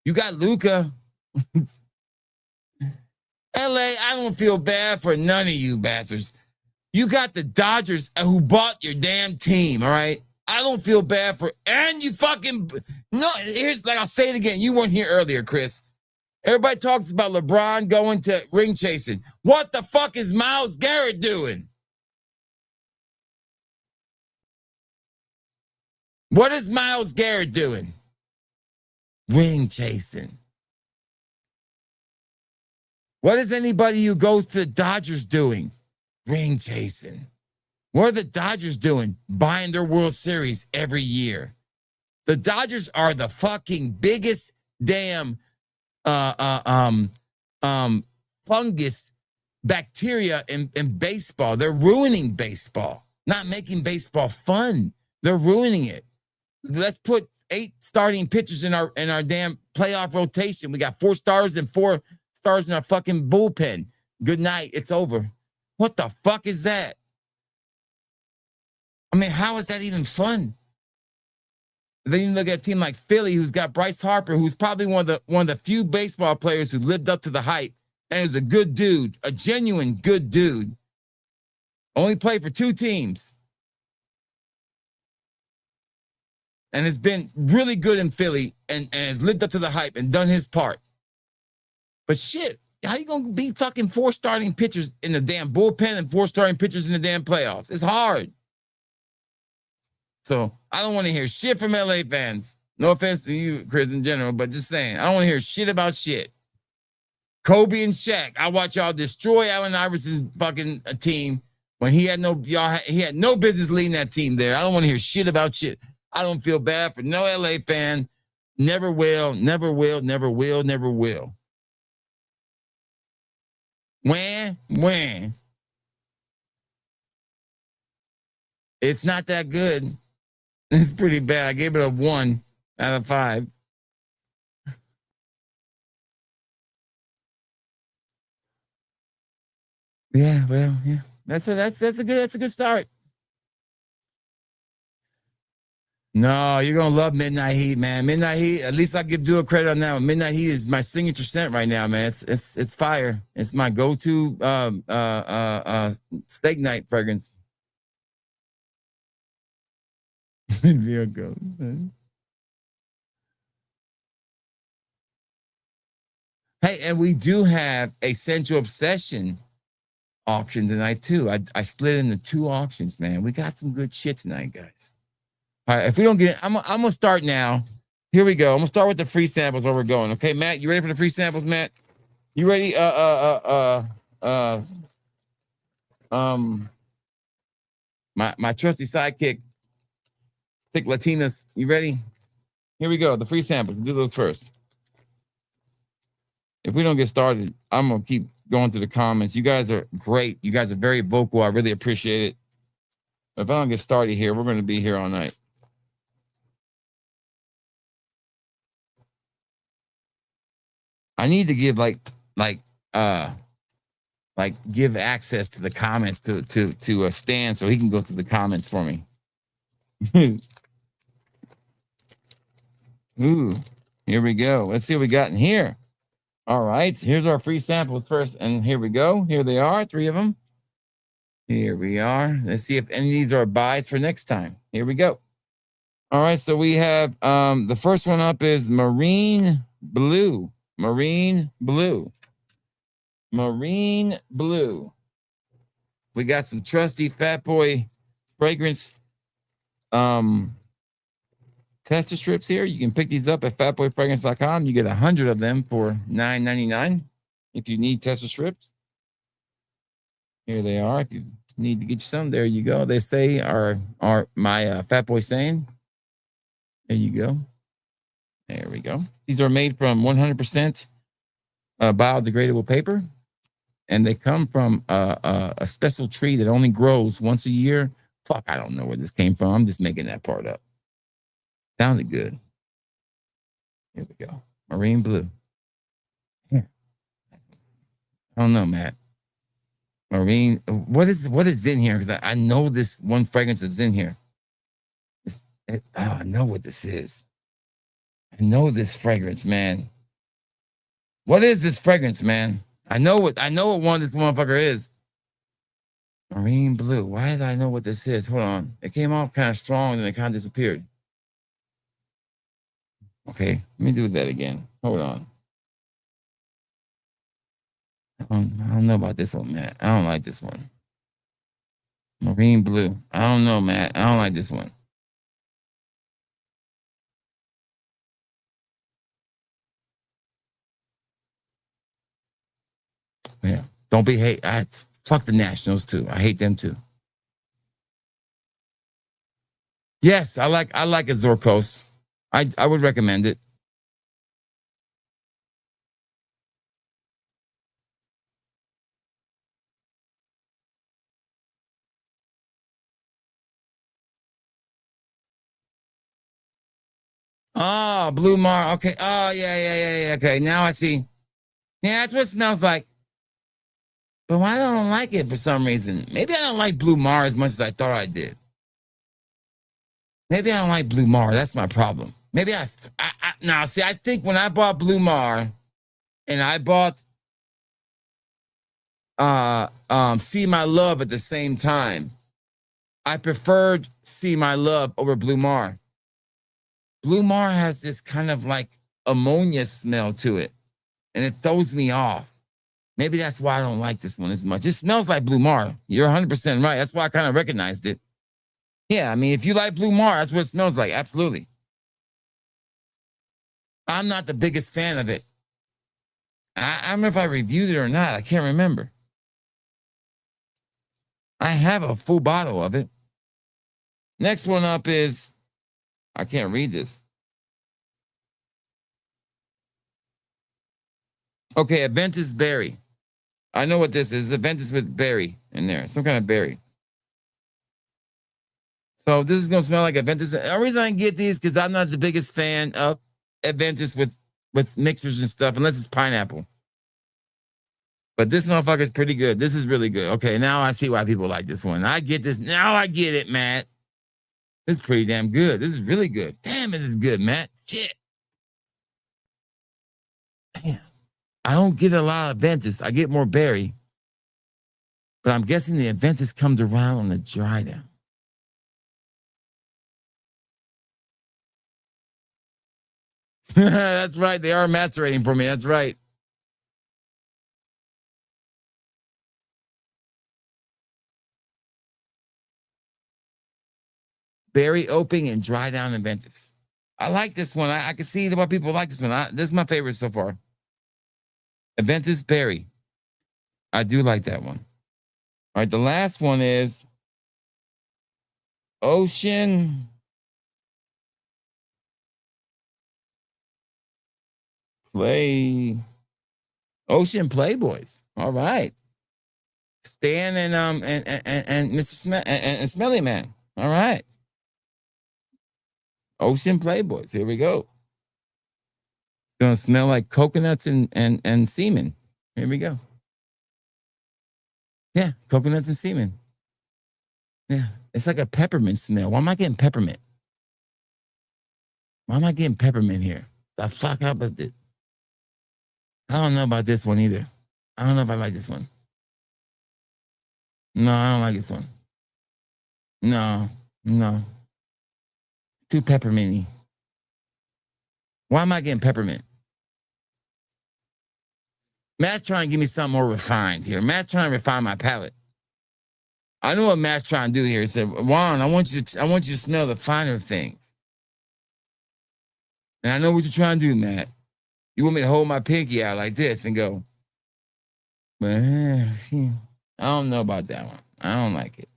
You got Luka. LA, I don't feel bad for none of you bastards. You got the Dodgers who bought your damn team, all right? I don't feel bad for, and you fucking, no, here's, like, I'll say it again. You weren't here earlier, Chris. Everybody talks about LeBron going to ring chasing. What the fuck is Myles Garrett doing? What is Myles Garrett doing? Ring chasing. What is anybody who goes to the Dodgers doing? Ring chasing. What are the Dodgers doing? Buying their World Series every year. The Dodgers are the fucking biggest damn fungus bacteria in baseball. They're ruining baseball, not making baseball fun. They're ruining it. Let's put 8 starting pitchers in our damn playoff rotation. We got 4 stars and 4 stars in our fucking bullpen. Good night. It's over. What the fuck is that? I mean, how is that even fun? Then you look at a team like Philly, who's got Bryce Harper, who's probably one of the few baseball players who lived up to the hype and is a good dude, a genuine good dude. Only played for 2 teams. And has been really good in Philly and has lived up to the hype and done his part. But shit, how you gonna be fucking 4 starting pitchers in the damn bullpen and 4 starting pitchers in the damn playoffs? It's hard. So I don't want to hear shit from LA fans. No offense to you, Chris, in general, but just saying, I don't want to hear shit about shit. Kobe and Shaq, I watch y'all destroy Allen Iverson's fucking team when he had no business leading that team there. I don't want to hear shit about shit. I don't feel bad for no LA fan. Never will, never will, never will, never will. When? It's not that good. It's pretty bad. I gave it a 1 out of 5. Yeah, well, yeah. That's a good start. No, you're gonna love Midnight Heat, man. Midnight Heat, at least I give Duo credit on that one. Midnight Heat is my signature scent right now, man. It's fire. It's my go-to steak night fragrance. Vehicle. Hey, and we do have a Sensual Obsession auction tonight too. I split into 2 auctions, man. We got some good shit tonight, guys. All right, if we don't get it, I'm gonna start now. Here we go. I'm gonna start with the free samples where we're going. Okay, Matt, you ready for the free samples, Matt? You ready? My trusty sidekick, Thick Latinas. You ready? Here we go. The free samples. We'll do those first. If we don't get started, I'm gonna keep going through the comments. You guys are great. You guys are very vocal. I really appreciate it. If I don't get started here, we're gonna be here all night. I need to give give access to the comments to Stan so he can go through the comments for me. Ooh, here we go. Let's see what we got in here. All right, here's our free samples first, and here we go. Here they are, 3 of them. Here we are. Let's see if any of these are buys for next time. Here we go. All right, so we have the first one up is Marine Blue. Marine Blue. Marine Blue. We got some trusty Fat Boy fragrance tester strips here. You can pick these up at fatboyfragrance.com. You get 100 of them for $9.99 if you need tester strips. Here they are. If you need to get you some, there you go. They say are my Fat Boy saying. There you go. There we go. These are made from 100% biodegradable paper, and they come from a special tree that only grows once a year. Fuck, I don't know where this came from. I'm just making that part up. Sounded good. Here we go. Marine blue. Yeah. I don't know, Matt. Marine. What is in here? Because I know this one fragrance is in here. I know what this is. I know this fragrance, man. What is this fragrance, man? I know what one this motherfucker is. Marine blue. Why did I know what this is? Hold on. It came off kind of strong, and it kind of disappeared. Okay, let me do that again. Hold on. I don't know about this one, Matt. I don't like this one. Marine blue. I don't know, Matt. I don't like this one. Yeah. Don't be hate. Fuck the Nationals too. I hate them too. Yes, I like Azorcos. I would recommend it. Oh, Blue Mar. Okay. Oh, yeah. Okay, now I see. Yeah, that's what it smells like. But why don't I like it for some reason? Maybe I don't like Blue Mar as much as I thought I did. Maybe I don't like Blue Mar. That's my problem. Maybe I think when I bought Blue Mar and I bought See My Love at the same time, I preferred See My Love over Blue Mar. Blue Mar has this kind of like ammonia smell to it, and it throws me off. Maybe that's why I don't like this one as much. It smells like Blue Mar. You're 100% right. That's why I kind of recognized it. Yeah, I mean, if you like Blue Mar, that's what it smells like. Absolutely. I'm not the biggest fan of it. I don't know if I reviewed it or not. I can't remember. I have a full bottle of it. Next one up is, I can't read this. Okay, Aventus berry. I know what this is. Aventus with berry in there. Some kind of berry. So this is going to smell like Aventus. The reason I get these because I'm not the biggest fan of Aventus with mixers and stuff, unless it's pineapple. But this motherfucker is pretty good. This is really good. Okay, now I see why people like this one. I get this. Now I get it, Matt. This is pretty damn good. This is really good. Damn, it is good, Matt. Shit. Damn. I don't get a lot of Aventus. I get more berry. But I'm guessing the Aventus comes around on the dry down. That's right. They are macerating for me. That's right. Berry opening and dry down Aventus. I like this one. I can see why people like this one. This is my favorite so far. Aventus berry. I do like that one. All right, the last one is Ocean Playboys. All right. Stan and Mr. and Smelly Man. All right. Ocean Playboys. Here we go. It's gonna smell like coconuts and semen. Here we go. Yeah, coconuts and semen. Yeah, it's like a peppermint smell. Why am I getting peppermint? Why am I getting peppermint here? The fuck up with it. I don't know about this one either. I don't know if I like this one. No, I don't like this one. No. It's too pepperminty. Why am I getting peppermint? Matt's trying to give me something more refined here. Matt's trying to refine my palate. I know what Matt's trying to do here. He said, Juan, I want you to smell the finer things. And I know what you're trying to do, Matt. You want me to hold my pinky out like this and go, man, I don't know about that one. I don't like it.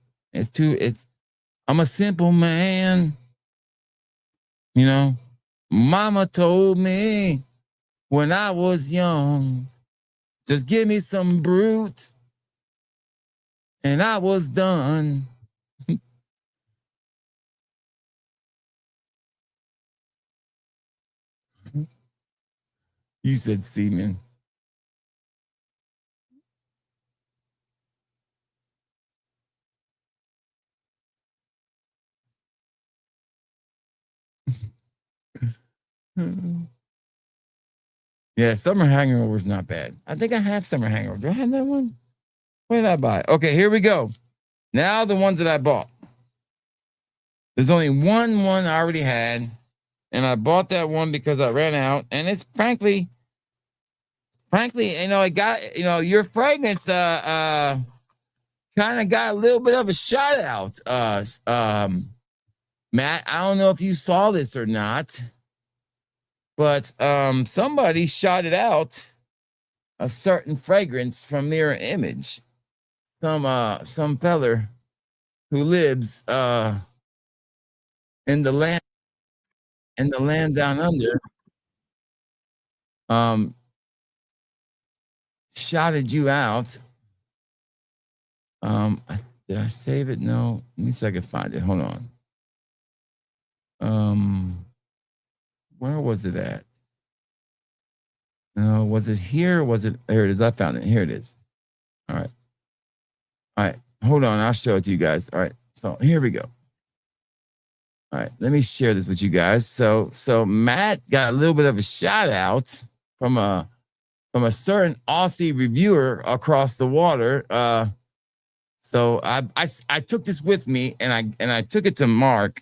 I'm a simple man. You know, mama told me when I was young, just give me some brute and I was done. You said semen. Yeah, Summer Hangover is not bad. I think I have Summer Hangover. Do I have that one? What did I buy? Okay, here we go. Now the ones that I bought. There's only one I already had, and I bought that one because I ran out. And it's frankly, it got, your fragrance kind of got a little bit of a shout out. Matt, I don't know if you saw this or not, but somebody shouted out a certain fragrance from Mirror Image. Some feller who lives in the land down under shouted you out. Did I save it? No. Let me see if I can find it. Hold on. Where was it at? No, was it here? Was it here? It is. I found it. Here it is. All right. Hold on. I'll show it to you guys. All right. So here we go. All right. Let me share this with you guys. So Matt got a little bit of a shout out from a certain Aussie reviewer across the water. So I took this with me and I took it to Mark.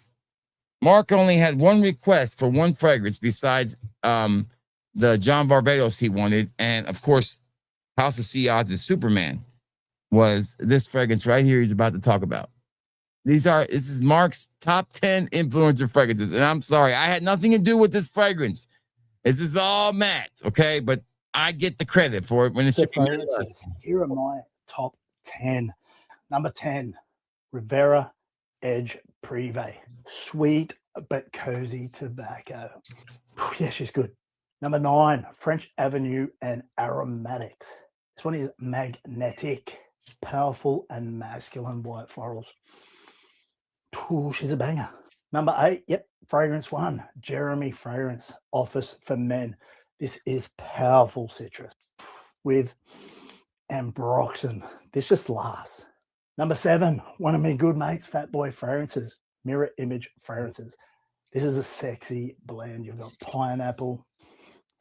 Mark only had one request for one fragrance besides the John Barbados he wanted, and of course, House of Sea Odds' Superman was this fragrance right here he's about to talk about. This is Mark's top 10 influencer fragrances, and I'm sorry, I had nothing to do with this fragrance. This is all Matt, okay? But I get the credit for it when it's Here are my top 10. Number 10, Rivera Edge Privé. Sweet but cozy tobacco. Yeah, she's good. Number 9, French Avenue and Aromatics. This one is magnetic, powerful and masculine white florals. Ooh, she's a banger. Number 8, yep, Fragrance One, Jeremy Fragrance, Office for Men. This is powerful citrus with ambroxan. This just lasts. Number 7, one of my good mates, Fat Boy Fragrances, Mirror Image Fragrances. This is a sexy blend. You've got pineapple,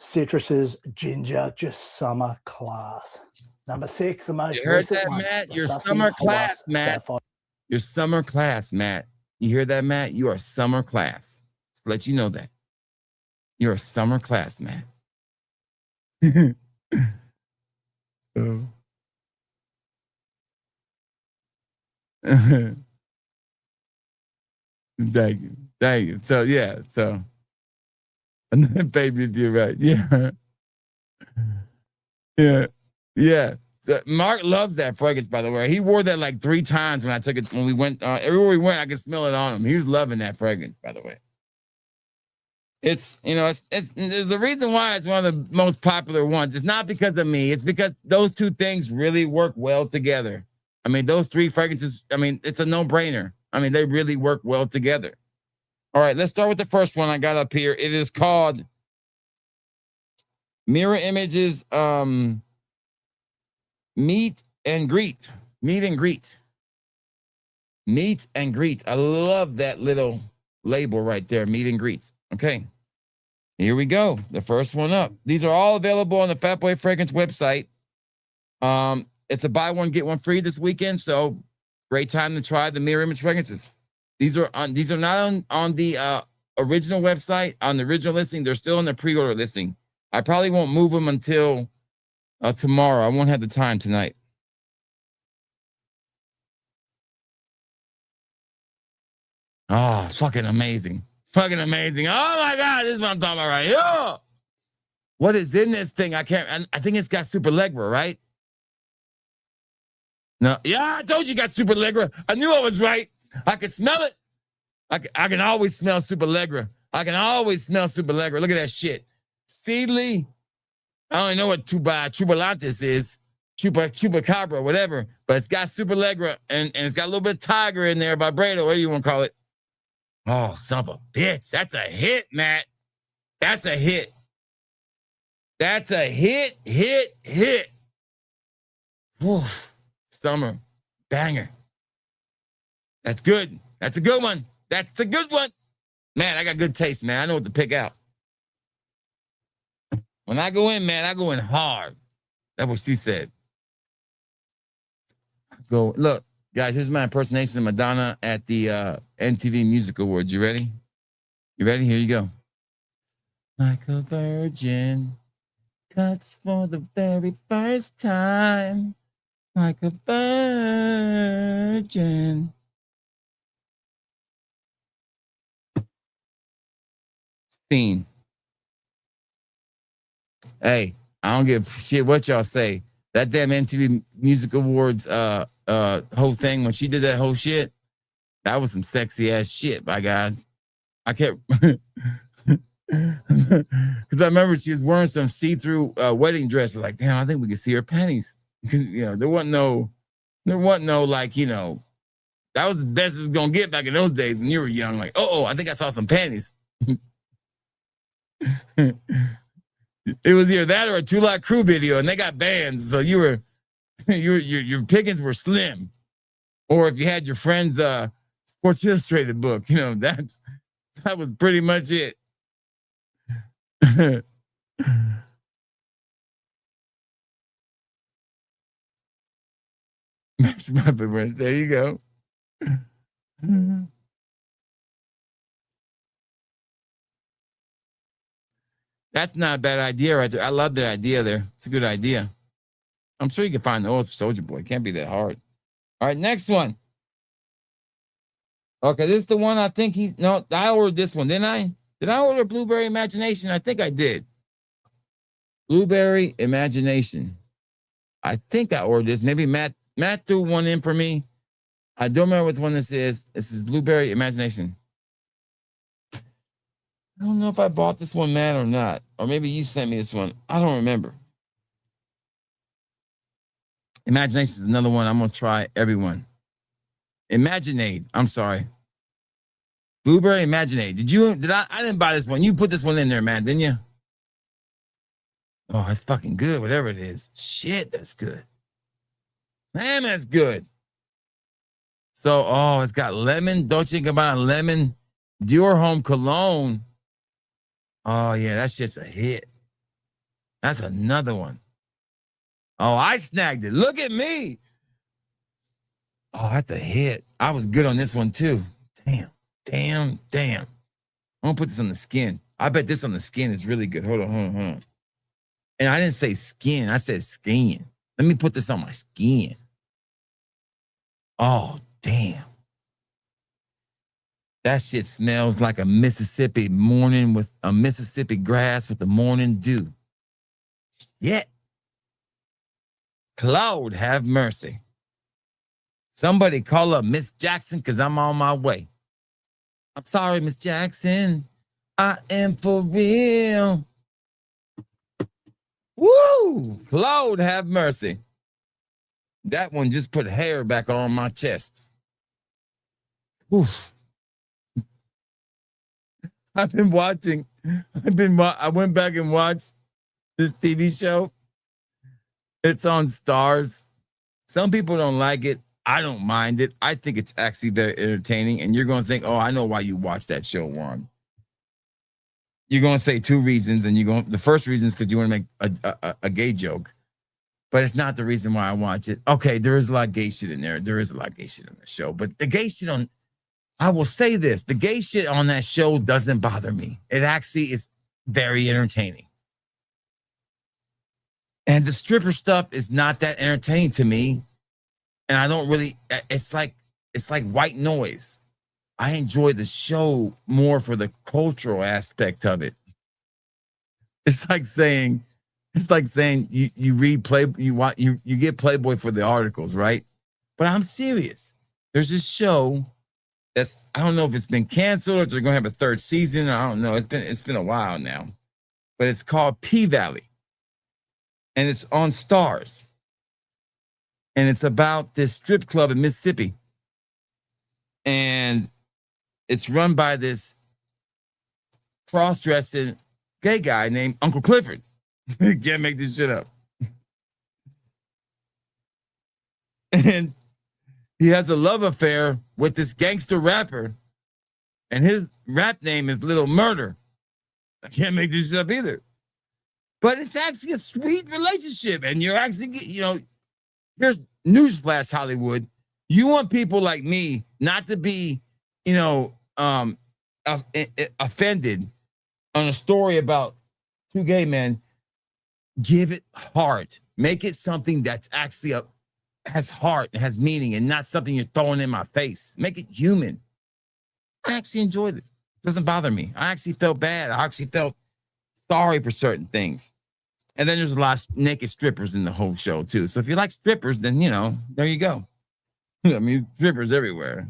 citruses, ginger, just summer class. Number 6, the most. You heard that, Matt? Your summer class, Matt. Your summer class, Matt. You hear that, Matt? You are summer class. Just to let you know that. You're a summer class, Matt. So. Thank you. So yeah, and then baby, you're right. Yeah. So Mark loves that fragrance, by the way. He wore that like 3 times when I took it when we went everywhere we went. I could smell it on him. He was loving that fragrance, by the way. It's there's a reason why it's one of the most popular ones. It's not because of me. It's because those two things really work well together. I mean, those 3 fragrances, I mean, it's a no-brainer. I mean, they really work well together. All right, let's start with the first one I got up here. It is called Mirror Images Meet and Greet. Meet and Greet. Meet and Greet. I love that little label right there, Meet and Greet. Okay, here we go. The first one up. These are all available on the Fatboy Fragrance website. It's a buy one, get one free this weekend, so great time to try the Mirror Image fragrances. These are not on the original website, on the original listing. They're still on the pre-order listing. I probably won't move them until tomorrow. I won't have the time tonight. Oh, fucking amazing. Fucking amazing. Oh my God, this is what I'm talking about right here. What is in this thing? I think it's got Superlegra, right? No. Yeah, I told you got Superlegra. I knew I was right. I can smell it. I can always smell Superlegra. I can always smell Superlegra. Look at that shit. Seedly. I don't know what Tubalantis is. Chupacabra, whatever. But it's got Superlegra and it's got a little bit of Tiger in there, vibrato, whatever you want to call it. Oh, son of a bitch. That's a hit, Matt. That's a hit. That's a hit. Woof. Summer. Banger. That's good. That's a good one. That's a good one. Man, I got good taste, man. I know what to pick out. When I go in, man, I go in hard. That's what she said. Go, look, guys, here's my impersonation of Madonna at the MTV Music Awards. You ready? You ready? Here you go. Like a virgin, touched for the very first time. Like a virgin. Scene. Hey, I don't give a shit what y'all say. That damn MTV Music Awards whole thing, when she did that whole shit, that was some sexy ass shit, my guys. I kept because I remember she was wearing some see-through wedding dress. Like, damn, I think we could see her panties. Because there wasn't no like, that was the best it was gonna get back in those days when you were young. Like, oh, I think I saw some panties. It was either that or a 2 Lot Crew video, and they got banned. So your pickings were slim. Or if you had your friend's Sports Illustrated book, that was pretty much it. There you go. That's not a bad idea right there. I love that idea there. It's a good idea. I'm sure you can find the oils for Soulja Boy. It can't be that hard. All right, next one. Okay, this is the one I think I ordered this one, didn't I? Did I order Blueberry Imagination? I think I did. Blueberry Imagination. I think I ordered this. Maybe Matt threw one in for me. I don't remember which one this is. This is Blueberry Imagination. I don't know if I bought this one, Matt, or not. Or maybe you sent me this one. I don't remember. Imagination is another one. I'm going to try everyone. Imaginate. I'm sorry. Blueberry Imaginate. I didn't buy this one. You put this one in there, man, didn't you? Oh, it's fucking good, whatever it is. Shit, that's good. Man, that's good. So, it's got lemon. Dolce & Gabbana lemon. Dior Home Cologne. Oh, yeah, that shit's a hit. That's another one. Oh, I snagged it. Look at me. Oh, that's a hit. I was good on this one, too. Damn. I'm going to put this on the skin. I bet this on the skin is really good. Hold on. And I didn't say skin. I said skin. Let me put this on my skin. Oh, damn. That shit smells like a Mississippi morning with a Mississippi grass with the morning dew. Yeah. Claude, have mercy. Somebody call up Miss Jackson because I'm on my way. I'm sorry, Miss Jackson. I am for real. Woo! Claude, have mercy. That one just put hair back on my chest. Oof. I went back and watched this TV show. It's on Stars. Some people don't like it. I don't mind it. I think it's actually very entertaining. And you're going to think, oh, I know why you watch that show, Juan. You're going to say 2 reasons. And the first reason is because you want to make a gay joke. But it's not the reason why I watch it. Okay, there is a lot of gay shit in there. There is a lot of gay shit in the show. But the gay shit I will say this. The gay shit on that show doesn't bother me. It actually is very entertaining. And the stripper stuff is not that entertaining to me. And I don't really, it's like white noise. I enjoy the show more for the cultural aspect of it. It's like saying you read you get Playboy for the articles, right? But I'm serious. There's this show that's, I don't know if it's been canceled or if they're gonna have a third season. I don't know. It's been a while now. But it's called P Valley. And it's on Stars. And it's about this strip club in Mississippi. And it's run by this cross-dressing gay guy named Uncle Clifford. Can't make this shit up. And he has a love affair with this gangster rapper. And his rap name is Little Murder. I can't make this shit up either. But it's actually a sweet relationship. And you're actually, here's newsflash, Hollywood. You want people like me not to be, offended on a story about two gay men. Give it heart. Make it something that's actually has heart and has meaning and not something you're throwing in my face. Make it human. I actually enjoyed it. It doesn't bother me. I actually felt bad. I actually felt sorry for certain things. And then there's a lot of naked strippers in the whole show, too. So if you like strippers, then, there you go. I mean, strippers everywhere.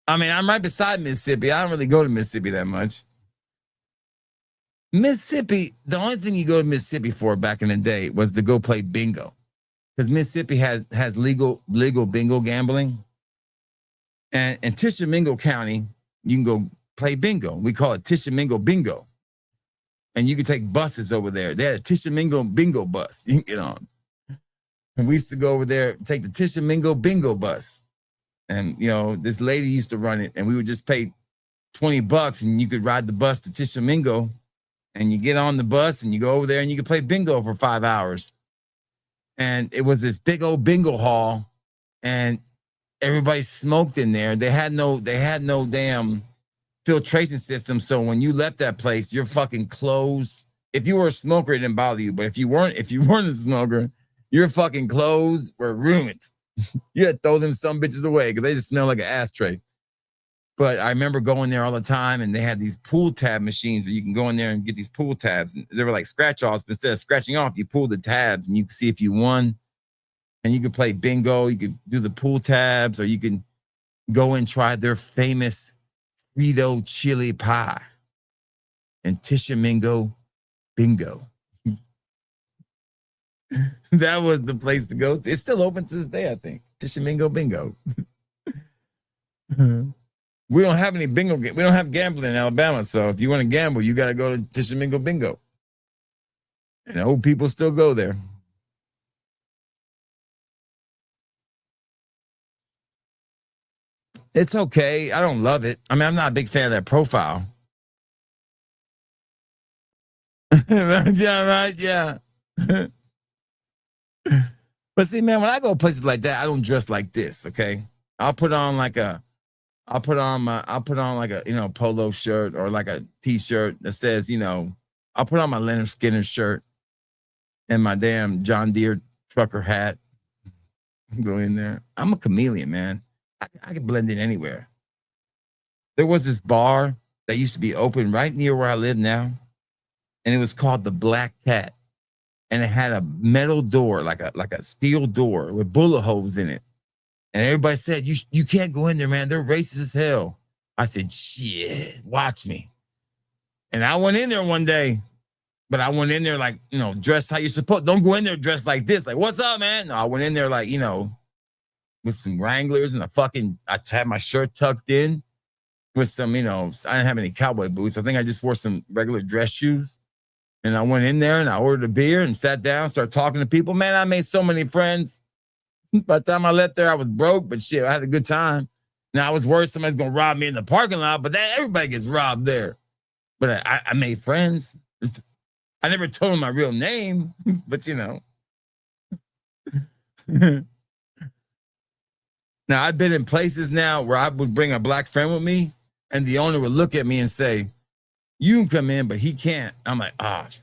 I mean, I'm right beside Mississippi. I don't really go to Mississippi that much. Mississippi, the only thing you go to Mississippi for back in the day was to go play bingo. Because Mississippi has legal bingo gambling. And in Tishomingo County, you can go play bingo. We call it Tishomingo Bingo. And you can take buses over there. They had a Tishomingo Bingo bus you can get on. And we used to go over there, take the Tishomingo Bingo bus. And, this lady used to run it. And we would just pay $20 and you could ride the bus to Tishomingo. And you get on the bus and you go over there and you can play bingo for 5 hours. And it was this big old bingo hall. And everybody smoked in there. They had no damn filtration system. So when you left that place, your fucking clothes, if you were a smoker, it didn't bother you. But if you weren't a smoker, your fucking clothes were ruined. You had to throw them some bitches away because they just smell like an ashtray. But I remember going there all the time, and they had these pool tab machines where you can go in there and get these pool tabs. And they were like scratch-offs, but instead of scratching off, you pull the tabs and you can see if you won. And you could play bingo, you could do the pool tabs, or you can go and try their famous Frito chili pie and Tishomingo Bingo. That was the place to go. It's still open to this day, I think. Tishomingo Bingo. We don't have any bingo. We don't have gambling in Alabama. So if you want to gamble, you got to go to Tishomingo Bingo. And old people still go there. It's okay. I don't love it. I mean, I'm not a big fan of that profile. Yeah, right. Yeah. But see, man, when I go places like that, I don't dress like this. Okay. I'll put on like a polo shirt or like a t-shirt that says, I'll put on my Leonard Skinner shirt and my damn John Deere trucker hat. Go in there. I'm a chameleon, man. I can blend in anywhere. There was this bar that used to be open right near where I live now, and it was called the Black Cat, and it had a metal door, like a steel door with bullet holes in it. And everybody said, you can't go in there, man. They're racist as hell. I said, shit, watch me. And I went in there one day, but I went in there like, dressed how you're supposed. Don't go in there dressed like this. Like, what's up, man? No, I went in there like, with some Wranglers and I had my shirt tucked in with some, I didn't have any cowboy boots. I think I just wore some regular dress shoes. And I went in there and I ordered a beer and sat down, started talking to people. Man, I made so many friends. By the time I left there, I was broke, but shit, I had a good time. Now, I was worried somebody's going to rob me in the parking lot, but everybody gets robbed there. But I made friends. I never told them my real name, but Now, I've been in places now where I would bring a black friend with me, and the owner would look at me and say, you can come in, but he can't. I'm like,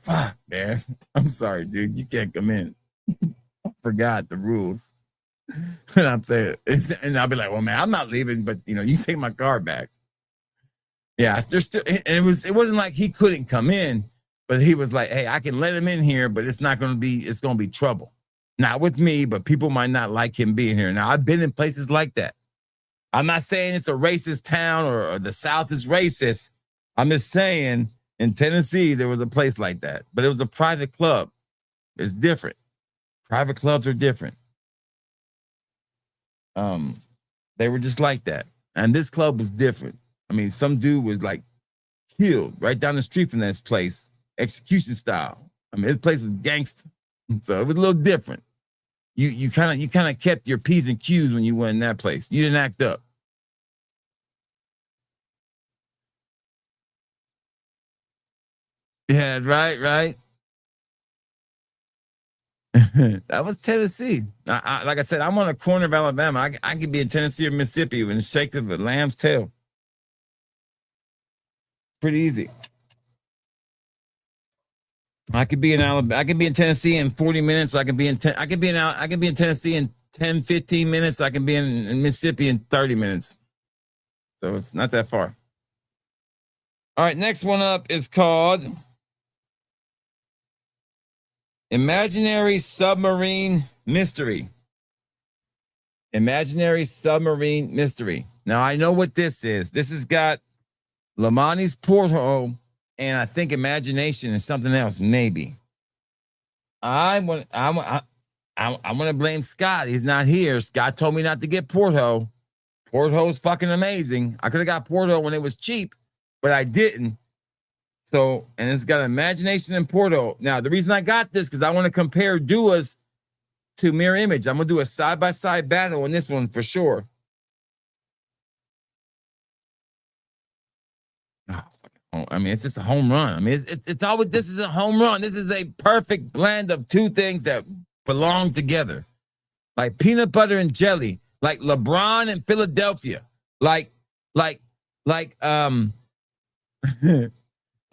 fuck, man. I'm sorry, dude. You can't come in. forgot the rules. And I'm saying, and I'll be like, well, man, I'm not leaving, but you know, you can take my car back. Yeah, there's still, and it wasn't like he couldn't come in, but he was like, hey, I can let him in here, but it's going to be trouble. Not with me, but people might not like him being here. Now, I've been in places like that. I'm not saying it's a racist town or the South is racist. I'm just saying in Tennessee, there was a place like that, but it was a private club. It's different. Private clubs are different. They were just like that. And this club was different. I mean, some dude was like killed right down the street from this place, execution style. I mean, this place was gangster. So it was a little different. You kind of kept your P's and Q's when you went in that place. You didn't act up. Yeah, right. That was Tennessee. Like I said, I'm on a corner of Alabama. I could be in Tennessee or Mississippi with a shake of a lamb's tail. Pretty easy. I could be in Alabama. I could be in Tennessee in 40 minutes. I could be in Tennessee in 10, 15 minutes. I can be in Mississippi in 30 minutes. So it's not that far. All right, next one up is called Imaginary Submarine Mystery. Imaginary Submarine Mystery. Now, I know what this is. This has got Lamani's Porthole, and I think Imagination and something else, maybe. I want to blame Scott. He's not here. Scott told me not to get Porthole. Porthole's fucking amazing. I could have got Porthole when it was cheap, but I didn't. So, and it's got Imagination and Porthole. Now, the reason I got this because I want to compare Duas to Mirror Image. I'm gonna do a side-by-side battle on this one for sure. I mean, it's just a home run. I mean, it's always, this is a home run. This is a perfect blend of two things that belong together. Like peanut butter and jelly, like LeBron and Philadelphia, like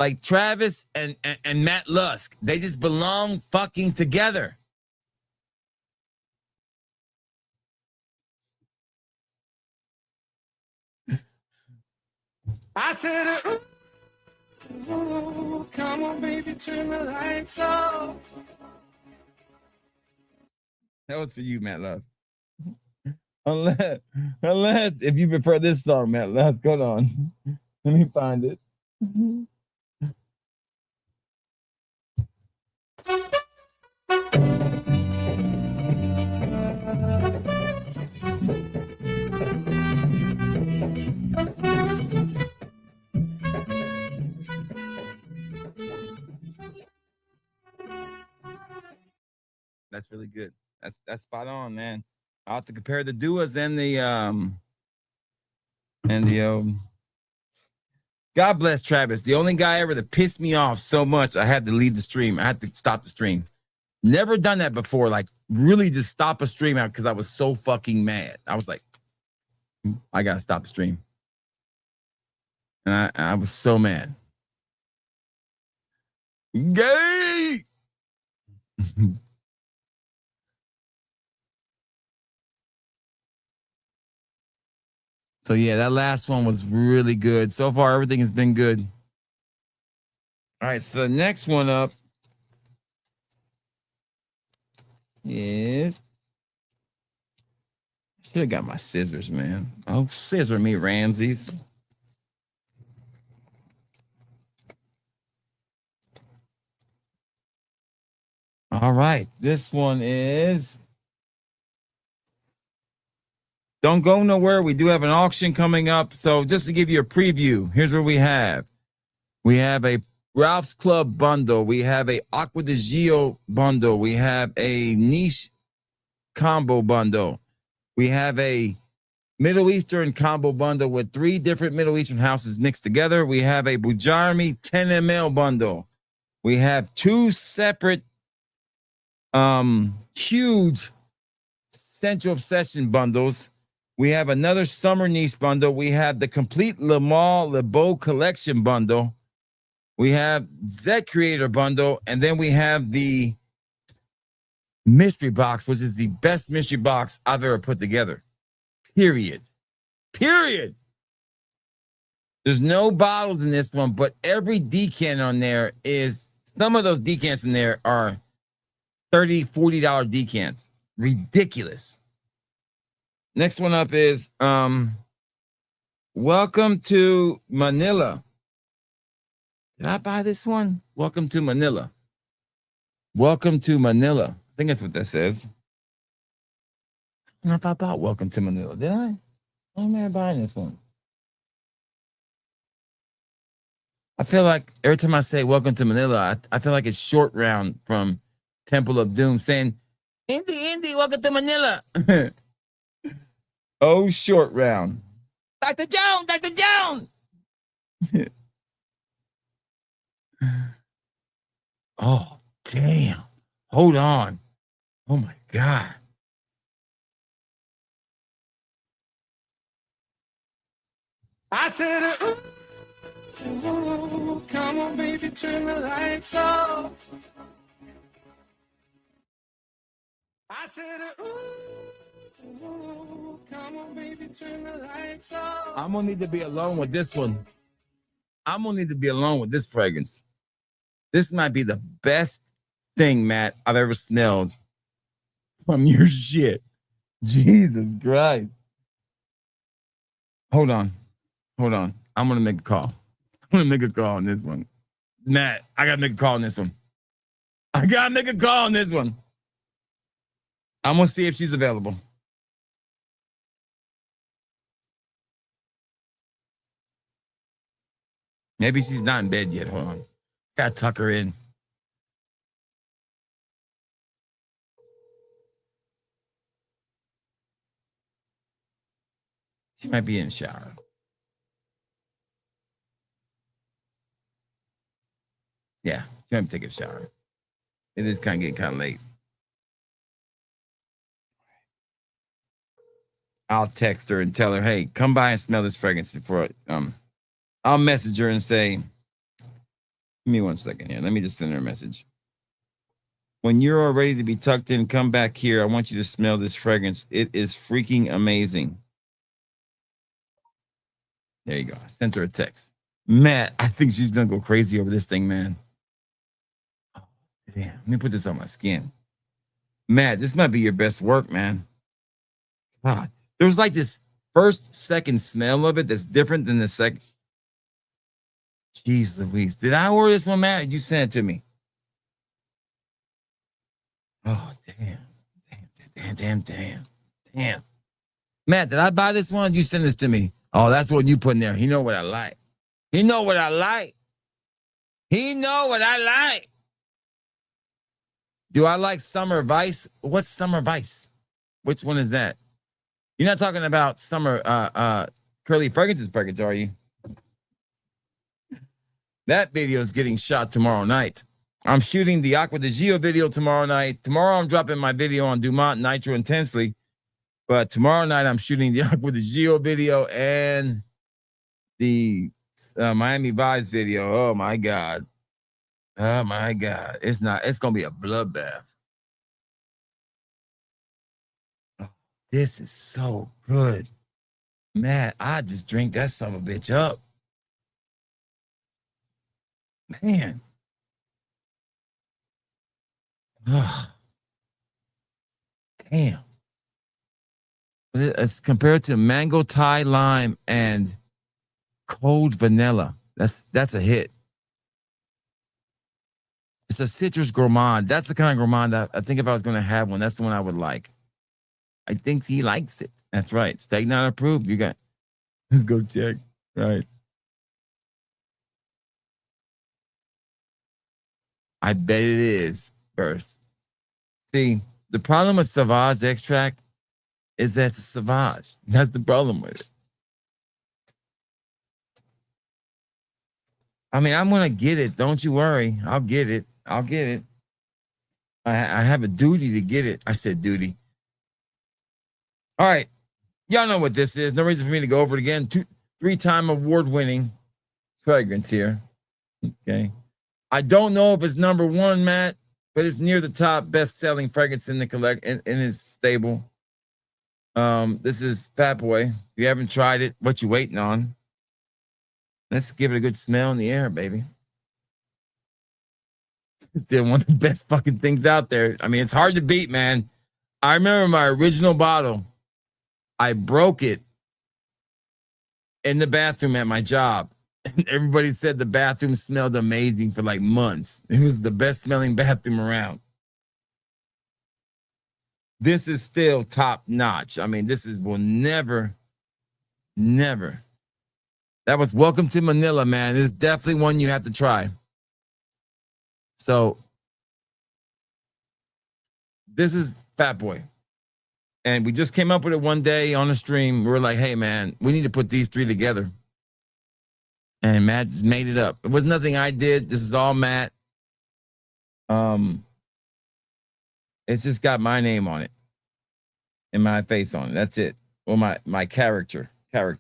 like Travis and Matt Lusk. They just belong fucking together. I said, ooh, come on, baby, turn the lights off. That was for you, Matt Love. Unless if you prefer this song, Matt Love, go on. Let me find it. That's really good. That's spot on, man. I'll have to compare the Duas and the God bless Travis. The only guy ever that pissed me off so much, I had to leave the stream. I had to stop the stream. Never done that before. Like, really just stop a stream out because I was so fucking mad. I was like, I gotta stop the stream. And I was so mad. Gay. So yeah, that last one was really good. So far, everything has been good. All right, so the next one up is, should have got my scissors, man. Oh, scissor me, Ramses. All right, this one is Don't Go Nowhere. We do have an auction coming up. So just to give you a preview, here's what we have. We have a Ralph's Club bundle. We have a Aqua de Gio bundle. We have a niche combo bundle. We have a Middle Eastern combo bundle with 3 different Middle Eastern houses mixed together. We have a Bujarmi 10 ml bundle. We have 2 separate huge Central Obsession bundles. We have another Summer Niche bundle. We have the complete Le Mans Le Beau collection bundle. We have Z Creator bundle. And then we have the mystery box, which is the best mystery box I've ever put together. Period. Period. There's no bottles in this one, but every decant on there is, some of those decants in there are $30, $40 decants. Ridiculous. Next one up is Welcome to Manila. Did I buy this one? Welcome to Manila. Welcome to Manila. I think that's what that says. I don't know if I bought Welcome to Manila. Did I? Why am I buying this one? I feel like every time I say Welcome to Manila, I feel like it's Short Round from Temple of Doom saying, Indy, welcome to Manila. Oh, Short Round. Dr. Jones. Oh, damn. Hold on. Oh, my God. I said, ooh, come on, baby, turn the lights off. I said, ooh, come on, baby, turn the lights off. I'm going to need to be alone with this one. I'm going to need to be alone with this fragrance. This might be the best thing, Matt, I've ever smelled from your shit. Jesus Christ. Hold on. I'm going to make a call. I'm going to make a call on this one. Matt, I got to make a call on this one. I'm going to see if she's available. Maybe she's not in bed yet. Hold on. Got to tuck her in. She might be in the shower. Yeah, she might be taking a shower. It is kind of getting kind of late. I'll text her and tell her, hey, come by and smell this fragrance before I'll message her and say, give me 1 second here. Let me just send her a message. When you're all ready to be tucked in, come back here. I want you to smell this fragrance. It is freaking amazing. There you go. I sent her a text. Matt, I think she's going to go crazy over this thing, man. Oh, damn. Let me put this on my skin. Matt, this might be your best work, man. God. There's like this second smell of it that's different than the second. Jeez Louise. Did I order this one, Matt? Did you send it to me? Oh, damn. Matt, did I buy this one? You send this to me. Oh, that's what you put in there. He know what I like. Do I like Summer Vice? What's Summer Vice? Which one is that? You're not talking about Summer Curly Ferguson's fragrance, are you? That video is getting shot tomorrow night. I'm shooting the Aqua de Gio video tomorrow night. Tomorrow I'm dropping my video on Dumont Nitro Intensely. But tomorrow night I'm shooting the Aqua de Gio video and the Miami Vice video. Oh my God. It's going to be a bloodbath. Oh, this is so good. Man, I just drink that son of a bitch up. Man. Oh, damn. It's compared to mango, Thai, lime, and cold vanilla. That's a hit. It's a citrus gourmand. That's the kind of gourmand I think if I was going to have one, that's the one I would like. I think he likes it. That's right. Steak not approved. You got. Let's go check. Right. I bet it is first. See, the problem with Sauvage extract is that it's a Sauvage. That's the problem with it. I mean, I'm going to get it. Don't you worry. I'll get it. I have a duty to get it. I said duty. All right. Y'all know what this is. No reason for me to go over it again. 3-time award-winning fragrance here. Okay. I don't know if it's number one, Matt, but it's near the top best-selling fragrance in the in his stable. This is Fat Boy. If you haven't tried it, what you waiting on? Let's give it a good smell in the air, baby. It's still one of the best fucking things out there. I mean, it's hard to beat, man. I remember my original bottle. I broke it in the bathroom at my job. And everybody said the bathroom smelled amazing for like months. It was the best smelling bathroom around. This is still top notch. I mean, will never. That was Welcome to Manila, man. It's definitely one you have to try. So, this is Fat Boy. And we just came up with it one day on the stream. We were like, hey, man, we need to put these three together. And Matt just made it up. It was nothing I did. This is all Matt. It's just got my name on it and my face on it. That's it. Or my character. I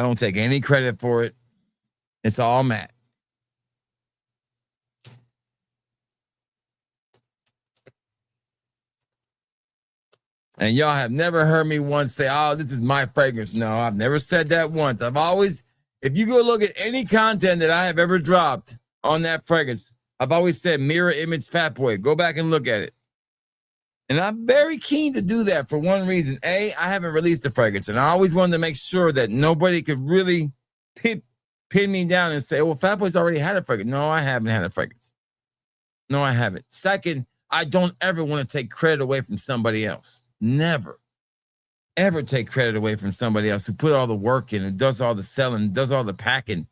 don't take any credit for it. It's all Matt. And y'all have never heard me once say, oh, this is my fragrance. No, I've never said that once. I've always, if you go look at any content that I have ever dropped on that fragrance, I've always said mirror image Fat Boy. Go back and look at it. And I'm very keen to do that for one reason. A, I haven't released the fragrance, and I always wanted to make sure that nobody could really pin me down and say, well, Fat Boy's already had a fragrance. No, I haven't had a fragrance. No, I haven't. Second, I don't ever want to take credit away from somebody else. Never, ever take credit away from somebody else who put all the work in and does all the selling, does all the packing.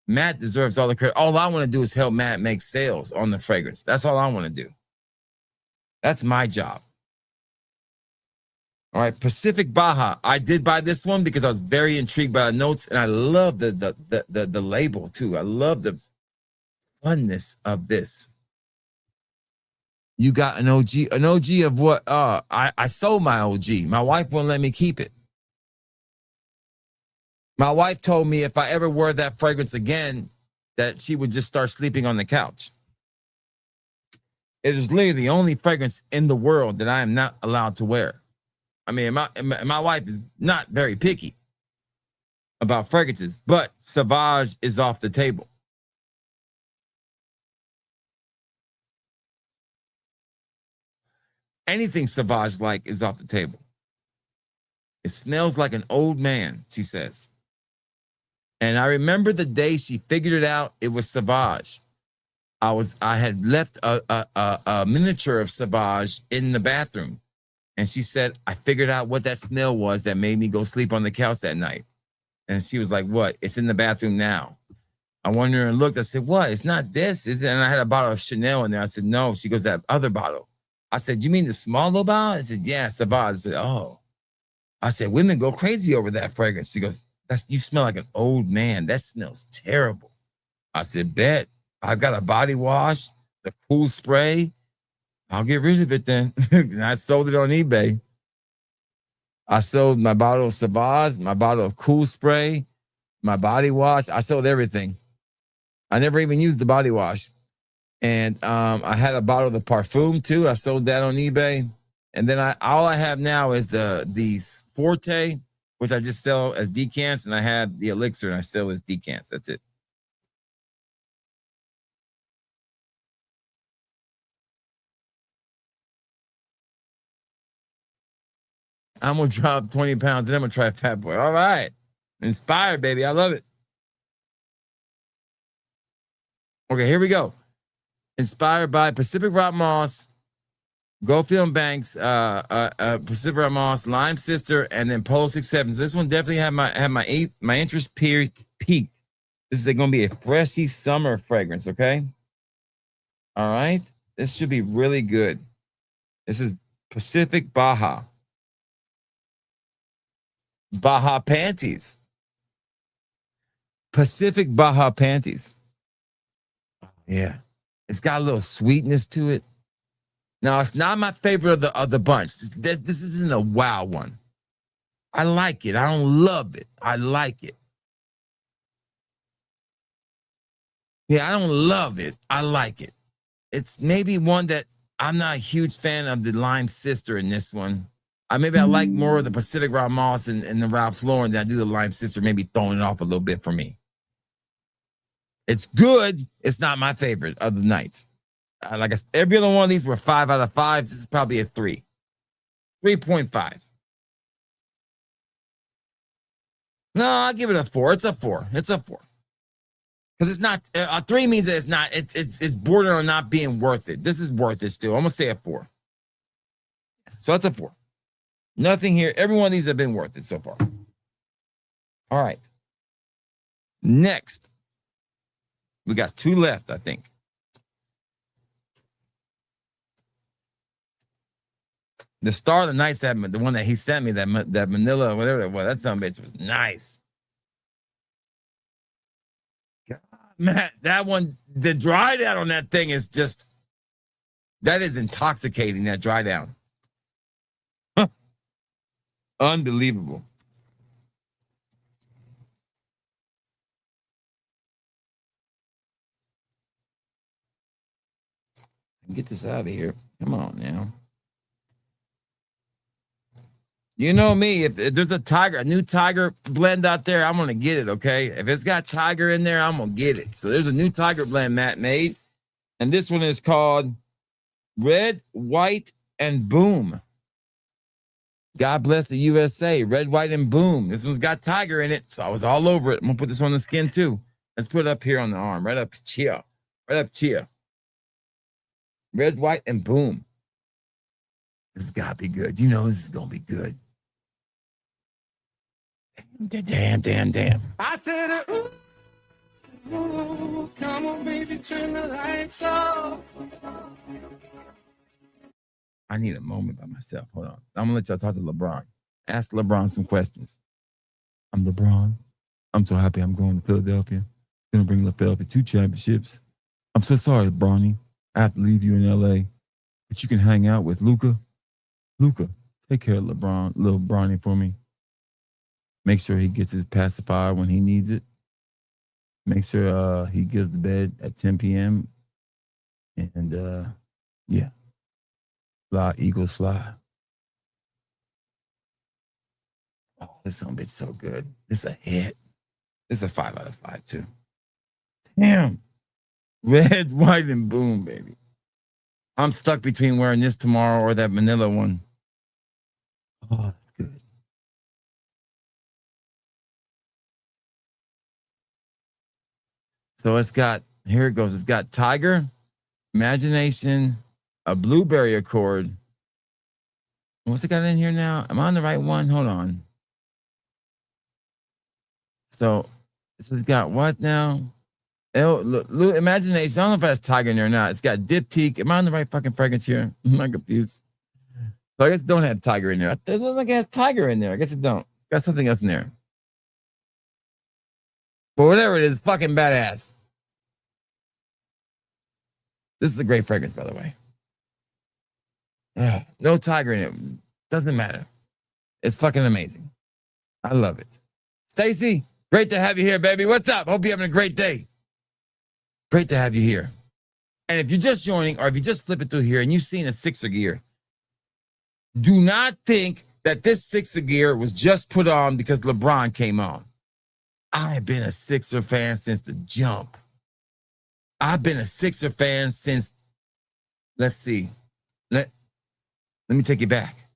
Matt deserves all the credit. All I want to do is help Matt make sales on the fragrance. That's all I want to do. That's my job. All right, Pacific Baja. I did buy this one because I was very intrigued by the notes, and I love the label too. I love the funness of this. You got an OG of what? I sold my OG. My wife wouldn't let me keep it. My wife told me if I ever wore that fragrance again, that she would just start sleeping on the couch. It is literally the only fragrance in the world that I am not allowed to wear. I mean, my wife is not very picky about fragrances, but Sauvage is off the table. Anything Sauvage-like is off the table. It smells like an old man, she says. And I remember the day she figured it out, it was Sauvage. I had left a miniature of Sauvage in the bathroom. And she said, I figured out what that smell was that made me go sleep on the couch that night. And she was like, what? It's in the bathroom now. I went in and looked. I said, what? It's not this, is it? And I had a bottle of Chanel in there. I said, no. She goes, that other bottle. I said, you mean the small little bottle? I said, yeah, Sauvage. I said, oh. I said, women go crazy over that fragrance. She goes, you smell like an old man. That smells terrible. I said, bet. I've got a body wash, the cool spray. I'll get rid of it then. And I sold it on eBay. I sold my bottle of Sauvage, my bottle of cool spray, my body wash. I sold everything. I never even used the body wash. And I had a bottle of the Parfum too. I sold that on eBay. And then all I have now is the Forte, which I just sell as decants, and I have the Elixir, and I sell as decants. That's it. I'm going to drop 20 pounds, then I'm going to try Fat Boy. All right. Inspired, baby. I love it. Okay, here we go. Inspired by Pacific Rock Moss, Goldfield Banks, Pacific Rock Moss, Lime Sister, and then Polo 67. So this one definitely had my interest peaked. This is going to be a freshy summer fragrance, okay? All right. This should be really good. This is Pacific Baja. Baja Panties. Pacific Baja Panties. Yeah. It's got a little sweetness to it. Now, it's not my favorite of the bunch. This isn't a wow one. I like it. I don't love it. I like it. Yeah, I don't love it. I like it. It's maybe one that I'm not a huge fan of the Lime Sister in this one. Maybe I like more of the Pacific Rum Moss and the Ralph Lauren than I do the Lime Sister, maybe throwing it off a little bit for me. It's good. It's not my favorite of the night. Like I said, every other one of these were 5 out of 5. This is probably a 3. 3.5. No, I'll give it a 4. It's a 4. It's a 4. Because it's not, a 3 means that it's not, it's bordering on not being worth it. This is worth it still. I'm going to say a 4. So that's a 4. Nothing here. Every one of these have been worth it so far. All right. Next. We got 2 left, I think. The Star of the Night, the one that he sent me, that Manila, whatever it was, that dumb bitch was nice. God, man, that one, the dry down on that thing is just, that is intoxicating, that dry down. Huh. Unbelievable. Get this out of here. Come on now. You know me, if there's a new Tiger blend out there, I'm going to get it, okay? If it's got Tiger in there, I'm going to get it. So there's a new Tiger blend Matt made. And this one is called Red, White, and Boom. God bless the USA. Red, White, and Boom. This one's got Tiger in it, so I was all over it. I'm going to put this on the skin too. Let's put it up here on the arm. Right up here. Right up here. Red, White, and Boom. This has got to be good. You know this is going to be good. Damn. I said, ooh, come on, baby, turn the lights off. I need a moment by myself. Hold on. I'm going to let y'all talk to LeBron. Ask LeBron some questions. I'm LeBron. I'm so happy I'm going to Philadelphia. Going to bring Philadelphia 2 championships. I'm so sorry, Bronny. I have to leave you in L.A. But you can hang out with Luka. Luka, take care of LeBron, little Bronny for me. Make sure he gets his pacifier when he needs it. Make sure he goes to bed at 10 p.m. And, yeah. Fly, Eagles, fly. Oh, this son bitch so good. This is a hit. This is a 5 out of 5, too. Damn. Red, White, and Boom, baby. I'm stuck between wearing this tomorrow or that Manila one. Oh, that's good. So it's got, here it goes. It's got Tiger, Imagination, a Blueberry Accord. What's it got in here now? Am I on the right one? Hold on. So it's got what now? Imagination. I don't know if it has Tiger in there or not. It's got Diptyque. Am I on the right fucking fragrance here? I'm not confused. So I guess it don't have Tiger in there. It doesn't look like it has Tiger in there. I guess it don't. It's got something else in there. But whatever it is, fucking badass. This is a great fragrance, by the way. No Tiger in it. Doesn't matter. It's fucking amazing. I love it. Stacy, great to have you here, baby. What's up? Hope you're having a great day. Great to have you here. And if you're just joining or if you just flip it through here and you've seen a Sixer gear, do not think that this Sixer gear was just put on because LeBron came on. I've been a Sixer fan since the jump. I've been a Sixer fan since, let's see. Let me take you back.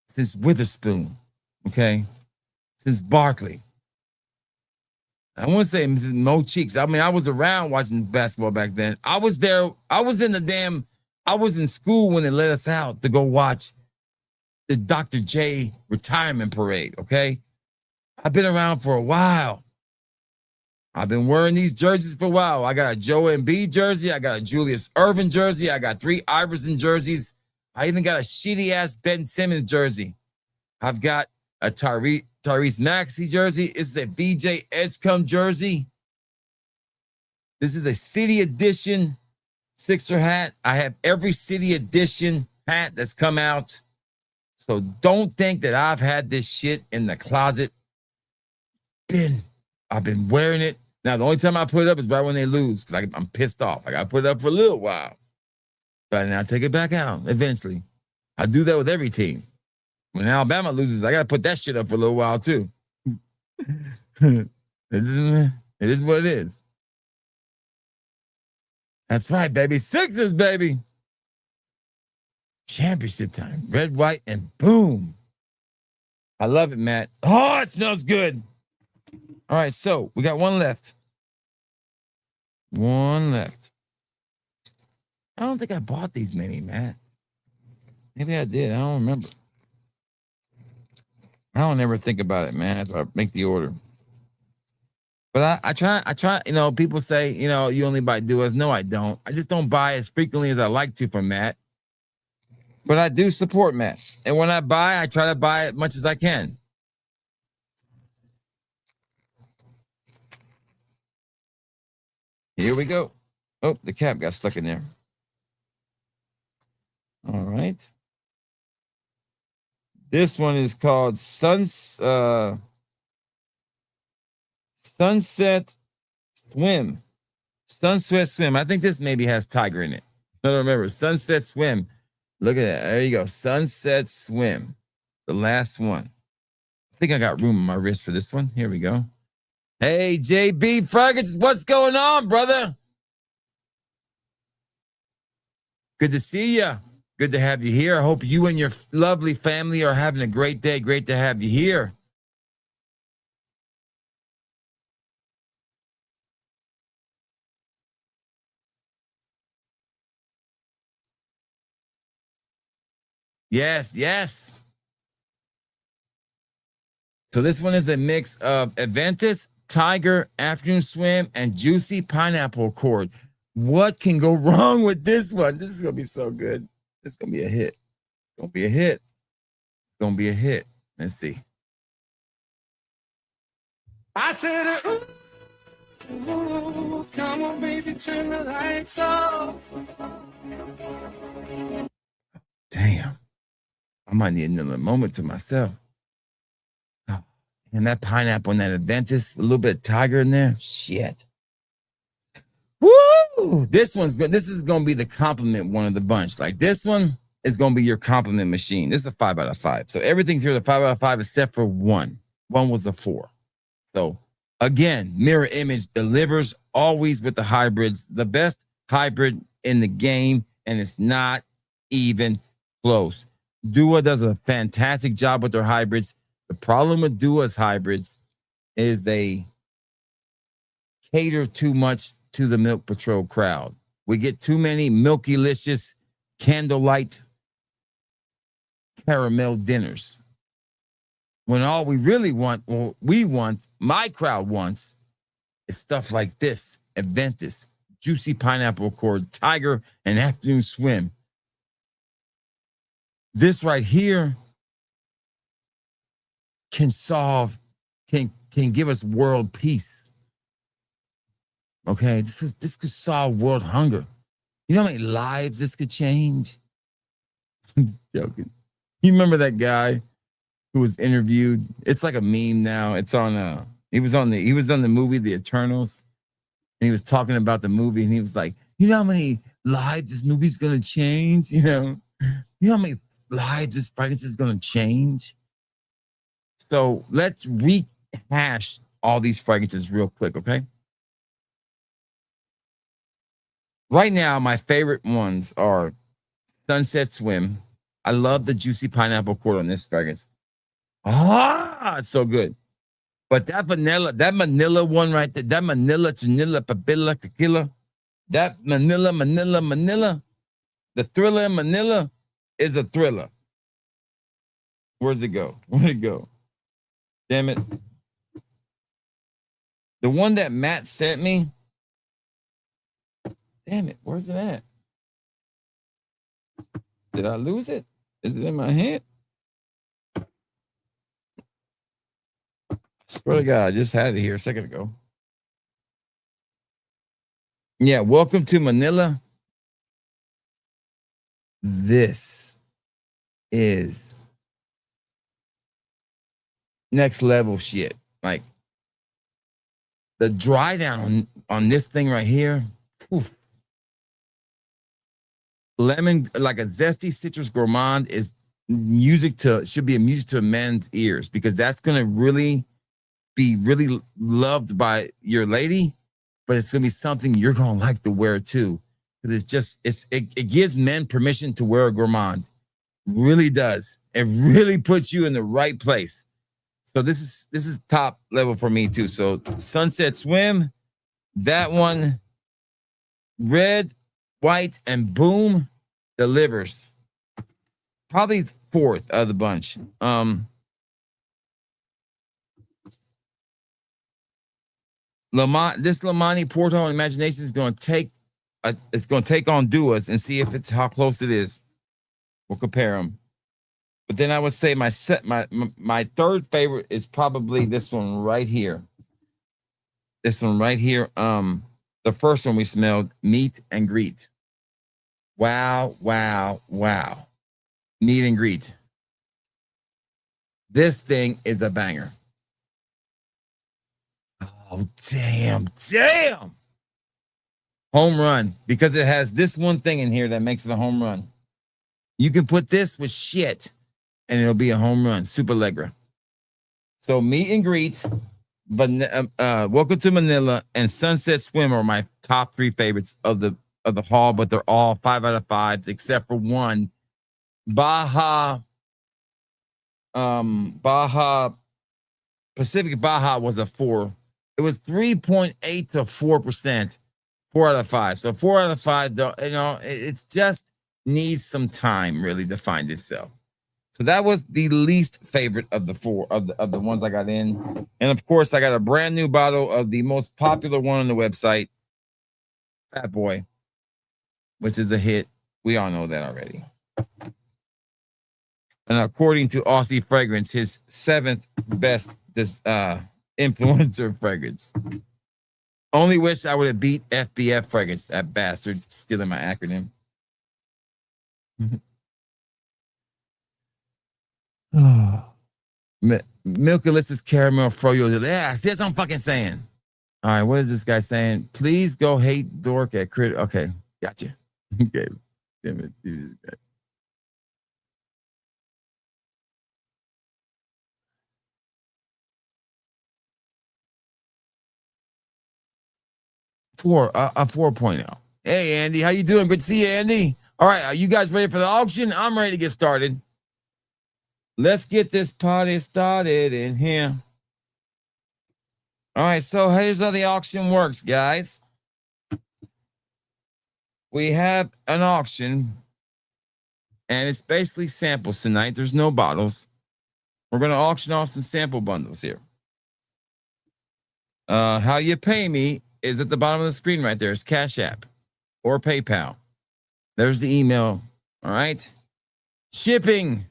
Since Witherspoon, okay? Since Barkley. I want to say Mrs. Mo Cheeks. I mean, I was around watching basketball back then. I was there. I was in school when they let us out to go watch the Dr. J retirement parade, okay? I've been around for a while. I've been wearing these jerseys for a while. I got a Joe Embiid jersey. I got a Julius Erving jersey. I got 3 Iverson jerseys. I even got a shitty-ass Ben Simmons jersey. I've got a Tyrese Maxey jersey. This is a VJ Edgecombe jersey. This is a City Edition Sixer hat. I have every City Edition hat that's come out. So don't think that I've had this shit in the closet. I've been wearing it Now, the only time I put it up is right when they lose because I'm pissed off. I got to put it up for a little while. But then I take it back out eventually. I do that with every team. When Alabama loses, I got to put that shit up for a little while too. It is what it is. That's right, baby. Sixers, baby. Championship time. Red, white, and boom. I love it, Matt. Oh, it smells good. All right, so we got one left. One left. I don't think I bought these many, Matt. Maybe I did. I don't remember. I don't ever think about it, man. That's why I make the order. But I try, you know, people say, you know, you only buy duos. No, I don't. I just don't buy as frequently as I like to from Matt. But I do support Matt. And when I buy, I try to buy as much as I can. Here we go. Oh, the cap got stuck in there. All right. This one is called Sunset Swim. Sunset Swim. I think this maybe has Tiger in it. I don't remember. Sunset Swim. Look at that. There you go. Sunset Swim. The last one. I think I got room on my wrist for this one. Here we go. Hey, JB Fragrance, what's going on, brother? Good to see you. Good to have you here. I hope you and your lovely family are having a great day. Great to have you here. Yes, yes. So this one is a mix of Aventus, Tiger, Afternoon Swim, and Juicy Pineapple Accord. What can go wrong with this one? This is going to be so good. It's going to be a hit. It's going to be a hit. It's going to be a hit. Let's see. I said, ooh, come on, baby, turn the lights off. Damn. I might need another moment to myself. Oh, and that pineapple and that Aventus, a little bit of Tiger in there. Shit. Woo! This one's good. This is going to be the compliment one of the bunch. Like this one is going to be your compliment machine. This is a 5 out of 5. So everything's here at a 5 out of 5 except for one. One was a 4. So again, Mirror Image delivers always with the hybrids, the best hybrid in the game, and it's not even close. Dua does a fantastic job with their hybrids. The problem with Dua's hybrids is they cater too much to the Milk Patrol crowd. We get too many milky-licious candlelight caramel dinners. When all we really want, or we want, my crowd wants, is stuff like this: Aventus, Juicy Pineapple Accord, Tiger, and Afternoon Swim. This right here can give us world peace. Okay, this could solve world hunger. You know how many lives this could change? I'm joking. You remember that guy who was interviewed? It's like a meme now. It's on he was on the movie The Eternals, and he was talking about the movie, and he was like, you know how many lives this movie's gonna change? You know how many lives this fragrance is gonna change? So let's rehash all these fragrances real quick, okay? Right now, my favorite ones are Sunset Swim. I love the Juicy Pineapple Accord on this fragrance. It's so good. But that Manila one right there, that Manila, Chanilla, Papilla, Tequila, that Manila, the thriller in Manila is a thriller. Where's it go? Where'd it go? Damn it. The one that Matt sent me. Damn it. Where's it at? Did I lose it? Is it in my hand? I swear to God, I just had it here a second ago. Yeah, welcome to Manila. This is next level shit. Like, The dry down on this thing right here. Oof. Lemon, like a zesty citrus gourmand, is should be a music to a man's ears, because that's gonna really be really loved by your lady, but it's gonna be something you're gonna like to wear too. Because it gives men permission to wear a gourmand. Really does. It really puts you in the right place. So this is top level for me too. So Sunset Swim, that one, red, white, and boom delivers. Probably fourth of the bunch. This Lamani Porto Imagination is going to take on Duas and see if it's how close it is. We'll compare them. But then I would say my third favorite is probably this one right here. This one right here. The first one we smelled, Meet and Greet. Wow, wow, wow. Meet and Greet. This thing is a banger. Oh, damn. Home run, because it has this one thing in here that makes it a home run. You can put this with shit and it'll be a home run. Super Allegra. So Meet and Greet, Welcome to Manila, and Sunset Swim are my top three favorites of the haul, but they're all 5 out of 5s except for one. Pacific Baja was a 4. It was 3.8 to 4%, 4 out of 5. So 4 out of 5, though, it's just needs some time really to find itself. So that was the least favorite of the 4 of the ones I got in. And of course, I got a brand new bottle of the most popular one on the website, Fat Boy, which is a hit. We all know that already. And according to Aussie Fragrance, his 7th best influencer fragrance. Only wish I would have beat FBF Fragrance, that bastard stealing my acronym. Milk Alyssa's caramel froyo. Yeah, that's what I'm fucking saying. All right, what is this guy saying? Please go hate dork at crit. Okay, gotcha. Okay, damn it. A 4.0. Hey, Andy, how you doing? Good to see you, Andy. All right, are you guys ready for the auction? I'm ready to get started. Let's get this party started in here. All right, so here's how the auction works, guys. We have an auction, and it's basically samples tonight. There's no bottles. We're going to auction off some sample bundles here. How you pay me is at the bottom of the screen right there. It's Cash App or PayPal. There's the email. All right. Shipping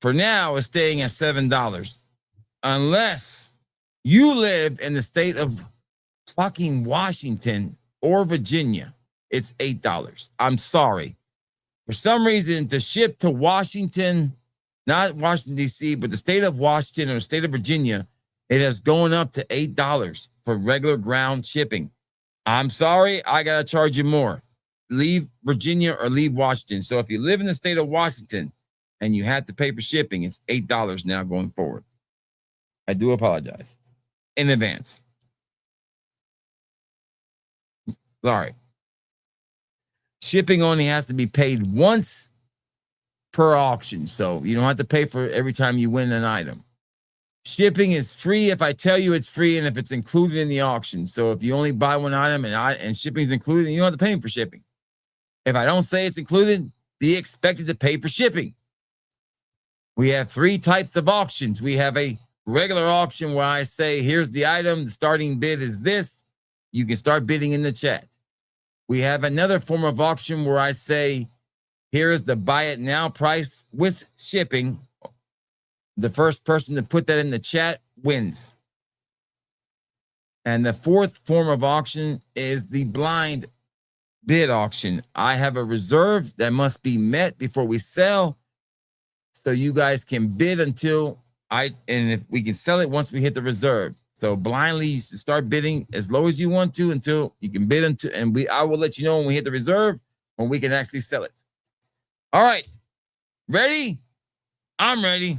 for now is staying at $7. Unless you live in the state of fucking Washington or Virginia, it's $8. I'm sorry. For some reason, to ship to Washington, not Washington, D.C., but the state of Washington or the state of Virginia, it has gone up to $8 for regular ground shipping. I'm sorry, I got to charge you more. Leave Virginia or leave Washington. So if you live in the state of Washington and you have to pay for shipping, it's $8 now going forward. I do apologize in advance. Sorry. Shipping only has to be paid once per auction. So you don't have to pay for it every time you win an item. Shipping is free if I tell you it's free and if it's included in the auction. So if you only buy one item and shipping is included, you don't have to pay for shipping. If I don't say it's included, be expected to pay for shipping. We have 3 types of auctions. We have a regular auction where I say, here's the item. The starting bid is this. You can start bidding in the chat. We have another form of auction where I say, here is the buy it now price with shipping. The first person to put that in the chat wins. And the 4th form of auction is the blind bid auction. I have a reserve that must be met before we sell. So you guys can bid until and if we can sell it once we hit the reserve. So blindly, you start bidding as low as you want to until you can bid until, and I will let you know when we hit the reserve when we can actually sell it. All right, ready? I'm ready.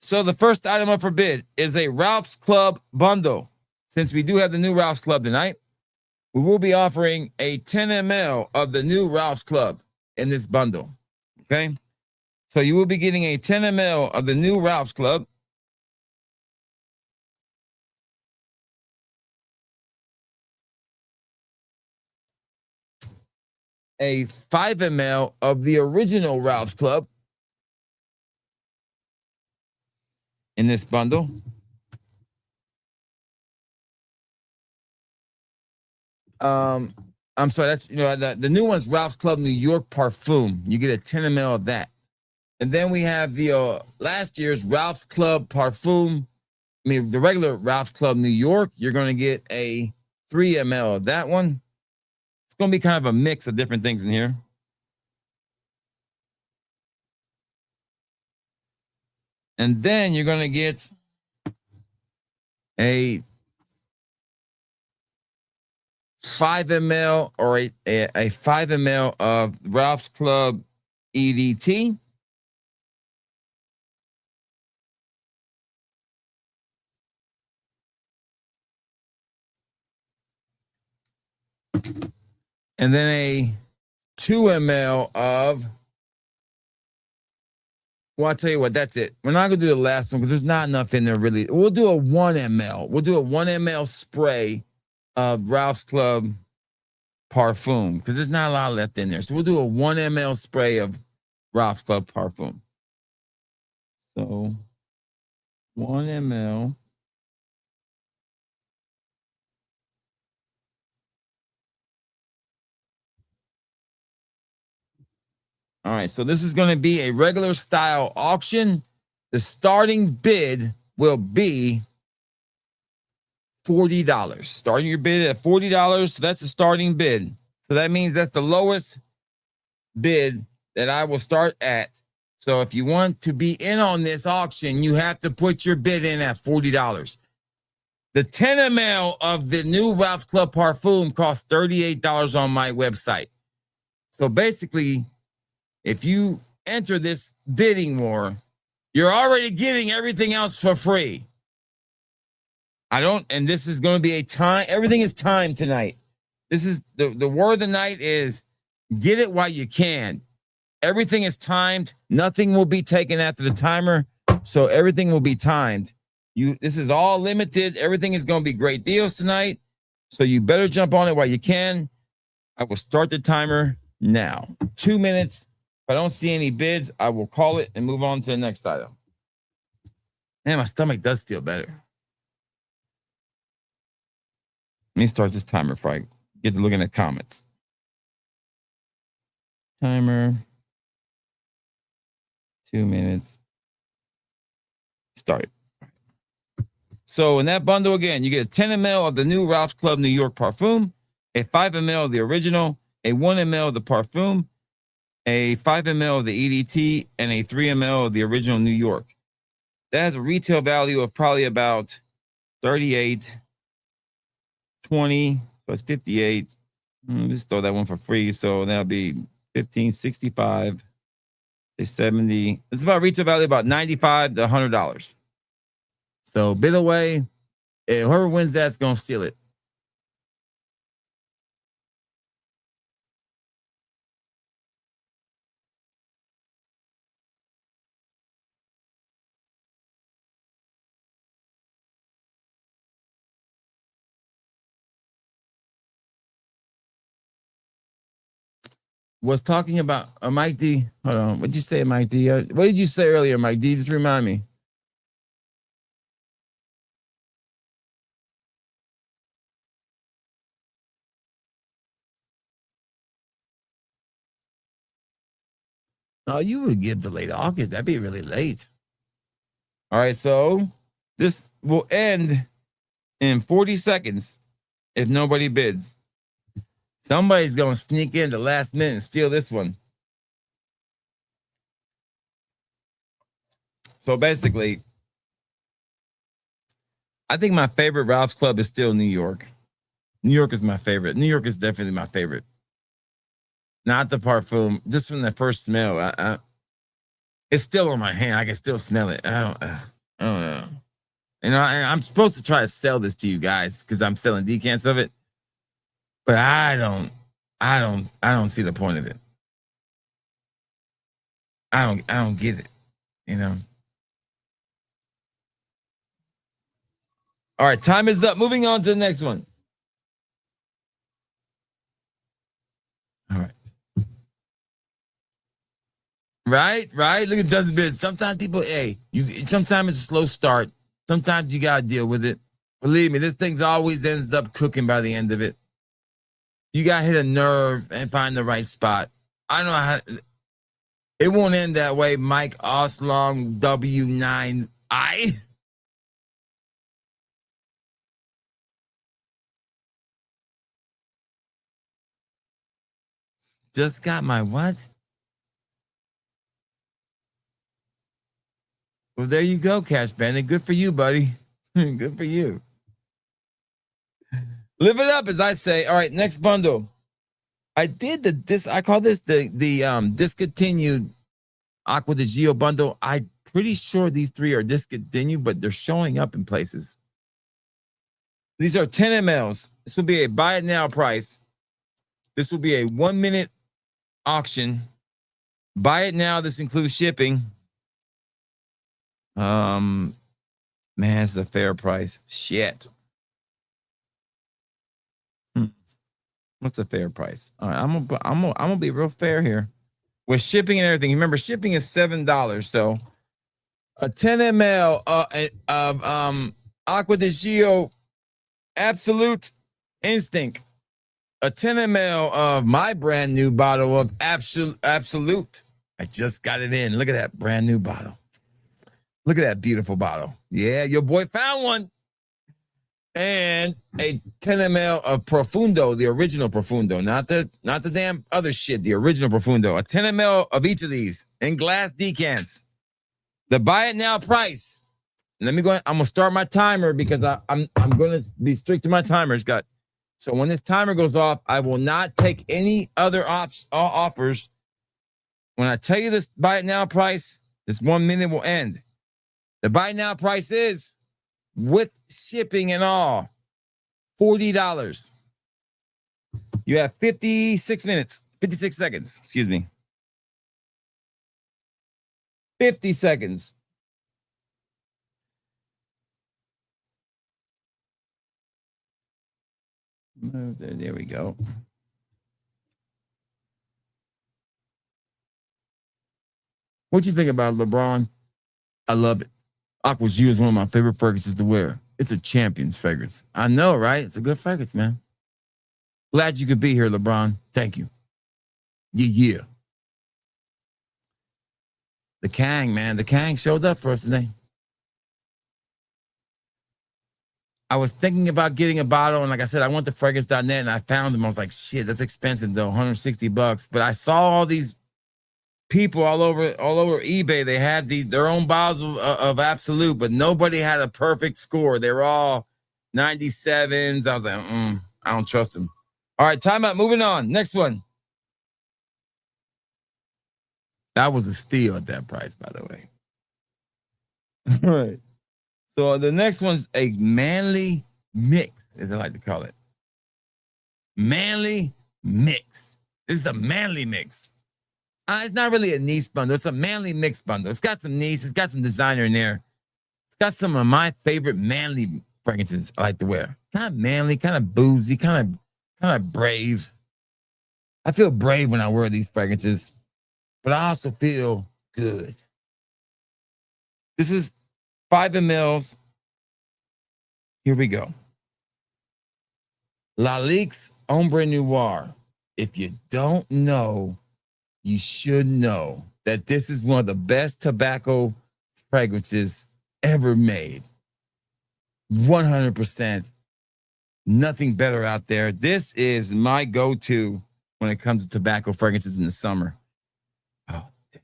So the first item up for bid is a Ralph's Club bundle. Since we do have the new Ralph's Club tonight, we will be offering a 10 ml of the new Ralph's Club in this bundle. Okay, so you will be getting a 10 ml of the new Ralph's Club. A 5 ml of the original Ralph's Club in this bundle. I'm sorry, that's the new one's Ralph's Club New York Parfum. You get a 10 ml of that. And then we have the last year's Ralph's Club Parfum. I mean, the regular Ralph's Club New York, you're going to get a 3 ml of that one. It's going to be kind of a mix of different things in here. And then you're going to get a 5 ml or a 5 ml of Ralph's Club EDT. And then a 2 ml of, well, I'll tell you what, that's it. We're not going to do the last one because there's not enough in there really. We'll do a 1 ml. We'll do a 1 ml spray of Ralph's Club Parfum because there's not a lot left in there. So we'll do a 1 ml spray of Ralph's Club Parfum. So 1 ml. All right, so this is going to be a regular style auction. The starting bid will be $40. Starting your bid at $40. So that's the starting bid. So that means that's the lowest bid that I will start at. So if you want to be in on this auction, you have to put your bid in at $40. The 10 ml of the new Ralph's Club Parfum costs $38 on my website. So basically, if you enter this bidding war, you're already getting everything else for free. And this is going to be a time, everything is timed tonight. This is the word of the night is get it while you can. Everything is timed. Nothing will be taken after the timer. So everything will be timed. This is all limited. Everything is going to be great deals tonight. So you better jump on it while you can. I will start the timer now. 2 minutes. If I don't see any bids, I will call it and move on to the next item. Man, my stomach does feel better. Let me start this timer before I get to looking at comments. Timer. 2 minutes. Started. So in that bundle again, you get a 10 ml of the new Ralph's Club New York Parfum, a 5 ml of the original, a 1 ml of the Parfum, a 5 ml of the EDT, and a 3 ml of the original New York. That has a retail value of probably about $38.20. So it's 58. Just throw that one for free. So that'll be 15, 65, 70. It's about retail value about $95 to $100. So bid away. Whoever wins that's gonna steal it. Was talking about Mike D. Hold on. What did you say, Mike D? What did you say earlier, Mike D? Just remind me. Oh, you would give the late August. That'd be really late. All right, so this will end in 40 seconds if nobody bids. Somebody's going to sneak in the last minute and steal this one. So basically, I think my favorite Ralph's Club is still New York. New York is my favorite. New York is definitely my favorite. Not the Parfum, just from the first smell. It's still on my hand. I can still smell it. I don't know. You know, I'm supposed to try to sell this to you guys because I'm selling decants of it, but I don't see the point of it. I don't get it. You know. All right, time is up. Moving on to the next one. All right. Right. Look at Dustin Biz. Sometimes people, sometimes it's a slow start. Sometimes you gotta deal with it. Believe me, this thing's always ends up cooking by the end of it. You gotta hit a nerve and find the right spot. I don't know how it won't end that way. Mike Oslong W9I. Just got my what? Well, there you go, Cash Bandit. Good for you, buddy. Good for you. Live it up, as I say. All right, next bundle. I did I call this the discontinued Aqua de Gio bundle. I'm pretty sure these three are discontinued, but they're showing up in places. These are 10 mLs. This will be a buy it now price. This will be a 1 minute auction. Buy it now. This includes shipping. Man, it's a fair price. Shit. What's a fair price? All right, I'm gonna be real fair here with shipping and everything. Remember, shipping is $7. So a 10 ml of Aqua de Gio Absolute Instinct. A 10 ml of my brand new bottle of Absolute. I just got it in. Look at that brand new bottle. Look at that beautiful bottle. Yeah, your boy found one. And a 10 ml of Profundo, the original Profundo, not the damn other shit, the original Profundo. A 10 ml of each of these in glass decants. The buy it now price. Let me go. I'm gonna start my timer because I'm gonna be strict to my timers. So when this timer goes off, I will not take any other offers. When I tell you this buy it now price, this 1 minute will end. The buy now price is, with shipping and all, $40. You have 56 seconds, excuse me. 50 seconds. There we go. What you think about LeBron? I love it. Aqua Gio is one of my favorite fragrances to wear. It's a champion's fragrance. I know, right? It's a good fragrance, man. Glad you could be here, LeBron. Thank you. Yeah. The Kang, man. The Kang showed up for us today. I was thinking about getting a bottle, and like I said, I went to fragrance.net and I found them. I was like, shit, that's expensive though, $160. But I saw all these people all over eBay. They had their own bottles of Absolute, but nobody had a perfect score. They were all 97s. I was like, I don't trust them. All right, time out. Moving on. Next one. That was a steal at that price, by the way. All right. So the next one's a manly mix, as I like to call it. Manly mix. This is a manly mix. It's not really a niche bundle. It's a manly mix bundle. It's got some niche. It's got some designer in there. It's got some of my favorite manly fragrances I like to wear. Kind of manly, kind of boozy, kind of brave. I feel brave when I wear these fragrances, but I also feel good. This is 5 mLs. Here we go. Lalique's Ombre Noir. If you don't know, you should know that this is one of the best tobacco fragrances ever made. 100%. Nothing better out there. This is my go-to when it comes to tobacco fragrances in the summer. Oh, damn.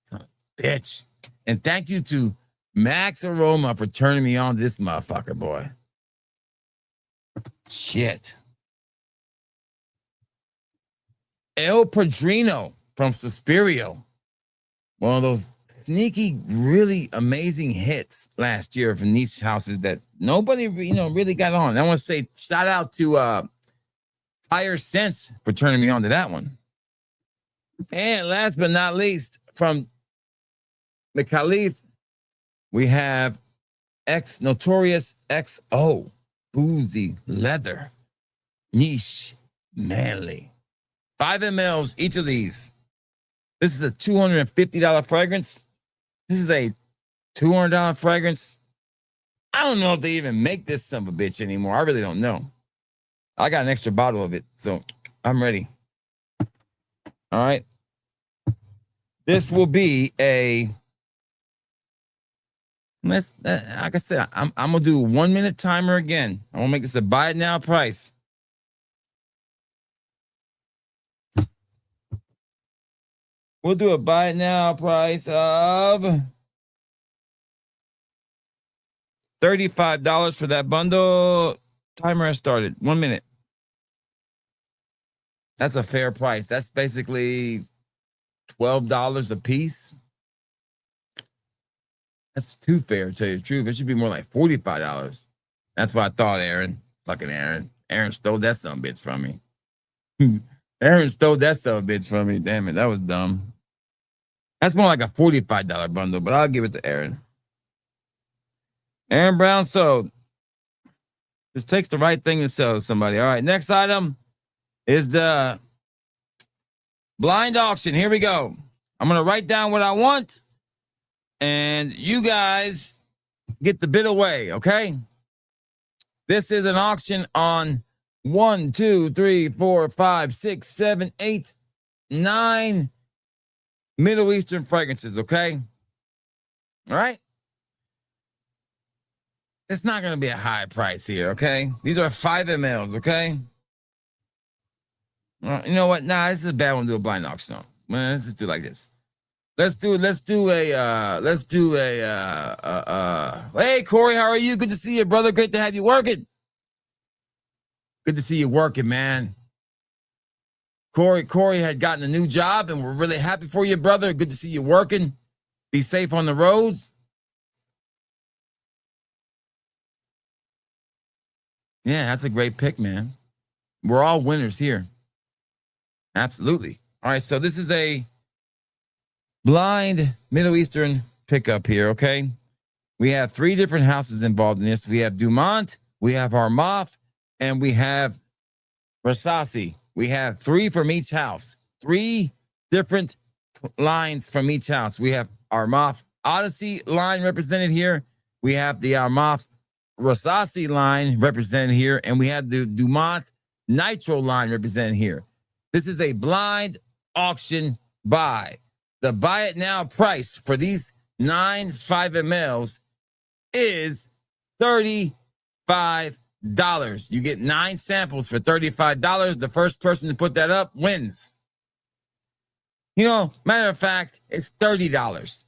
Son of a bitch. And thank you to Max Aroma for turning me on to this motherfucker, boy. Shit. El Padrino from Suspirio. One of those sneaky, really amazing hits last year from niche houses that nobody, really got on. I want to say shout out to Higher Sense for turning me on to that one. And last but not least, from the Caliph, we have Notorious XO, Boozy Leather, Niche Manly. 5 mLs, each of these. This is a $250 fragrance. This is a $200 fragrance. I don't know if they even make this son of a bitch anymore. I really don't know. I got an extra bottle of it, so I'm ready. All right. This will be a, like I said, I'm gonna do a 1 minute timer again. I'm gonna make this a buy it now price. We'll do a buy it now price of $35 for that bundle. Timer has started. 1 minute. That's a fair price. That's basically $12 a piece. That's too fair, to tell you the truth. It should be more like $45. That's what I thought, Aaron. Fucking Aaron. Aaron stole that son of a bitch from me. Aaron stole that son of a bitch from me. Damn it, that was dumb. That's more like a $45 bundle, but I'll give it to Aaron. Aaron Brown sold. Just takes the right thing to sell to somebody. All right, next item is the blind auction. Here we go. I'm going to write down what I want, and you guys get the bid away, okay? This is an auction on 1, 2, 3, 4, 5, 6, 7, 8, 9 Middle Eastern fragrances, okay? All right? It's not going to be a high price here, okay? These are 5 mLs, okay? You know what? Nah, this is a bad one to do a blind auction on. Man, let's just do it like this. Let's do a hey, Corey, how are you? Good to see you, brother. Great to have you working. Good to see you working, man. Corey had gotten a new job, and we're really happy for you, brother. Good to see you working. Be safe on the roads. Yeah, that's a great pick, man. We're all winners here. Absolutely. All right, so this is a blind Middle Eastern pickup here, okay? We have 3 different houses involved in this. We have Dumont, we have Armaf, and we have Versace. We have 3 from each house. 3 different lines from each house. We have Armaf Odyssey line represented here. We have the Armaf Versace line represented here. And we have the Dumont Nitro line represented here. This is a blind auction buy. The buy it now price for these 9 5 mLs is $35. You get 9 samples for $35. The first person to put that up wins. You know, matter of fact, it's $30.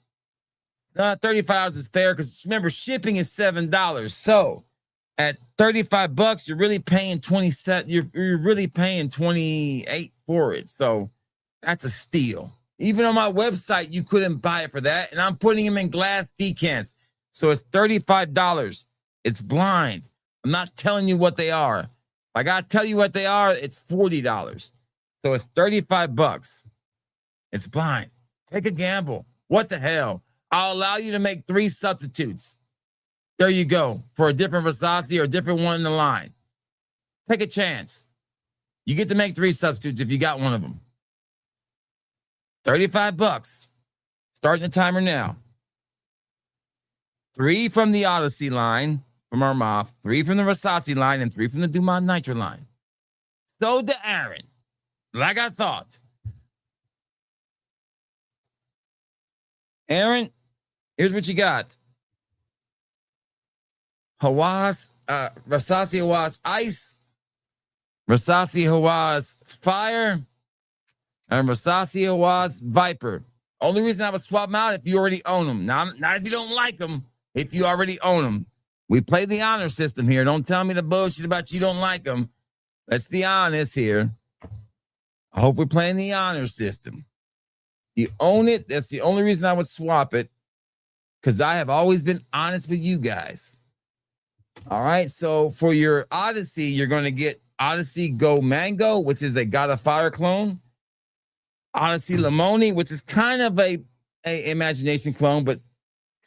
$35 is fair because remember, shipping is $7. So at $35, you're really paying 27. You're really paying 28 for it. So that's a steal. Even on my website, you couldn't buy it for that. And I'm putting them in glass decants. So it's $35. It's blind. I'm not telling you what they are. If I gotta tell you what they are, it's $40. So it's $35. It's blind. Take a gamble. What the hell? I'll allow you to make 3 substitutes. There you go. For a different Versace or a different one in the line. Take a chance. You get to make 3 substitutes if you got one of them. $35. Starting the timer now. 3 from the Odyssey line from Armaf, 3 from the Versace line, and 3 from the Dumont Nitro line. So to Aaron, like I thought. Aaron, here's what you got. Versace Hawass Ice, Versace Hawass Fire, and Versace Hawass Viper. Only reason I would swap them out if you already own them. Now, not if you don't like them. if you already own them. We play the honor system here. Don't tell me the bullshit about you don't like them. Let's be honest here. I hope we're playing the honor system. You own it. That's the only reason I would swap it, because I have always been honest with you guys. All right. So for your Odyssey, you're going to get Odyssey Go Mango, which is a God of Fire clone. Odyssey Limoni, which is kind of a imagination clone, but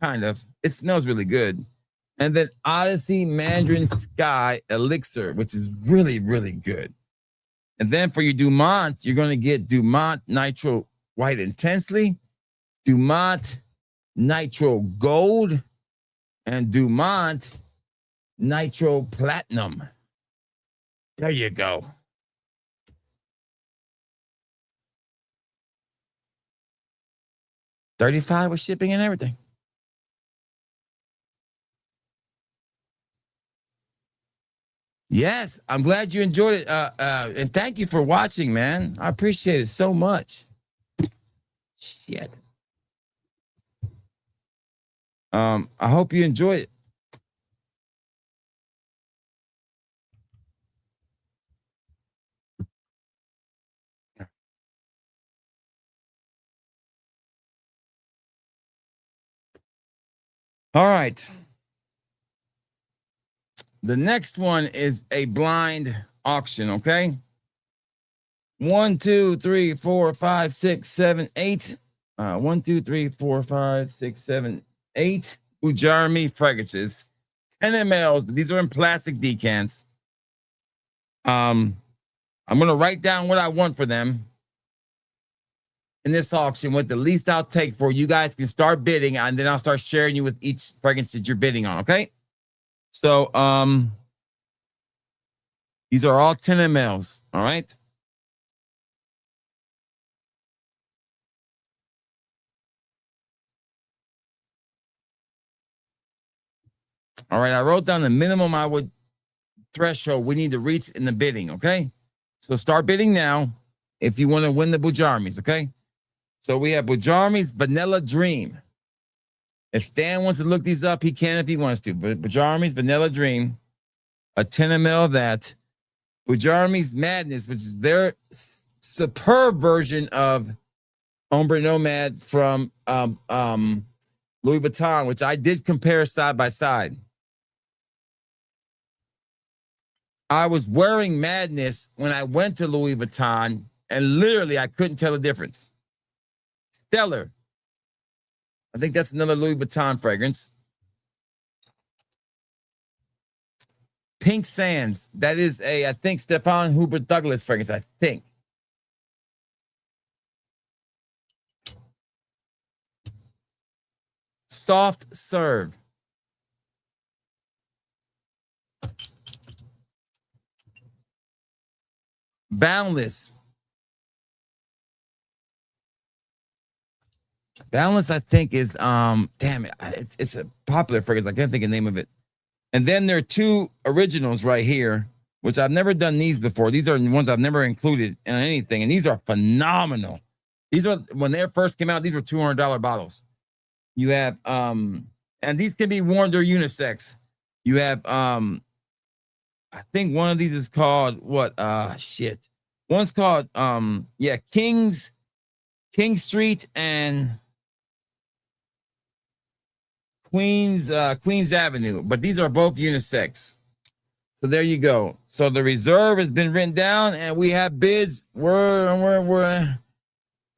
kind of. It smells really good. And then Odyssey Mandarin Sky Elixir, which is really, really good. And then for your Dumont, you're going to get Dumont Nitro White Intensely, Dumont Nitro Gold, and Dumont Nitro Platinum. There you go. $35 with shipping and everything. Yes, I'm glad you enjoyed it. And thank you for watching, man. I appreciate it so much. Shit. I hope you enjoyed it. All right. The next one is a blind auction, okay? 1, 2, 3, 4, 5, 6, 7, 8. 1, 2, 3, 4, 5, 6, 7, 8 Ujarmi fragrances. 10 mLs. These are in plastic decants. I'm gonna write down what I want for them in this auction. What the least I'll take for you guys can start bidding, and then I'll start sharing you with each fragrance that you're bidding on, okay? So these are all 10 mLs, all right? All right, I wrote down the minimum I would threshold we need to reach in the bidding, okay? So start bidding now if you want to win the Bujarmis, okay? So we have Bujarmi's Vanilla Dream. If Stan wants to look these up, he can if he wants to. But Bujarmi's Vanilla Dream, a 10 ml of that. Bujarmi's Madness, which is their superb version of Ombre Nomad from Louis Vuitton, which I did compare side by side. I was wearing Madness when I went to Louis Vuitton, and literally I couldn't tell the difference. Stellar. I think that's another Louis Vuitton fragrance. Pink Sands. That is I think, Stefan Hubert Douglas fragrance, I think. Soft Serve. Boundless. Boundless, I think, is damn it. It's a popular fragrance. I can't think of the name of it. And then there are two originals right here, which I've never done these before. These are the ones I've never included in anything, and these are phenomenal. These are, when they first came out, these were $200 bottles. You have and these can be worn, they're unisex. You have I think one of these is called what? Shit. One's called King Street and Queens Avenue, but these are both unisex. So there you go. So the reserve has been written down, and we have bids. We're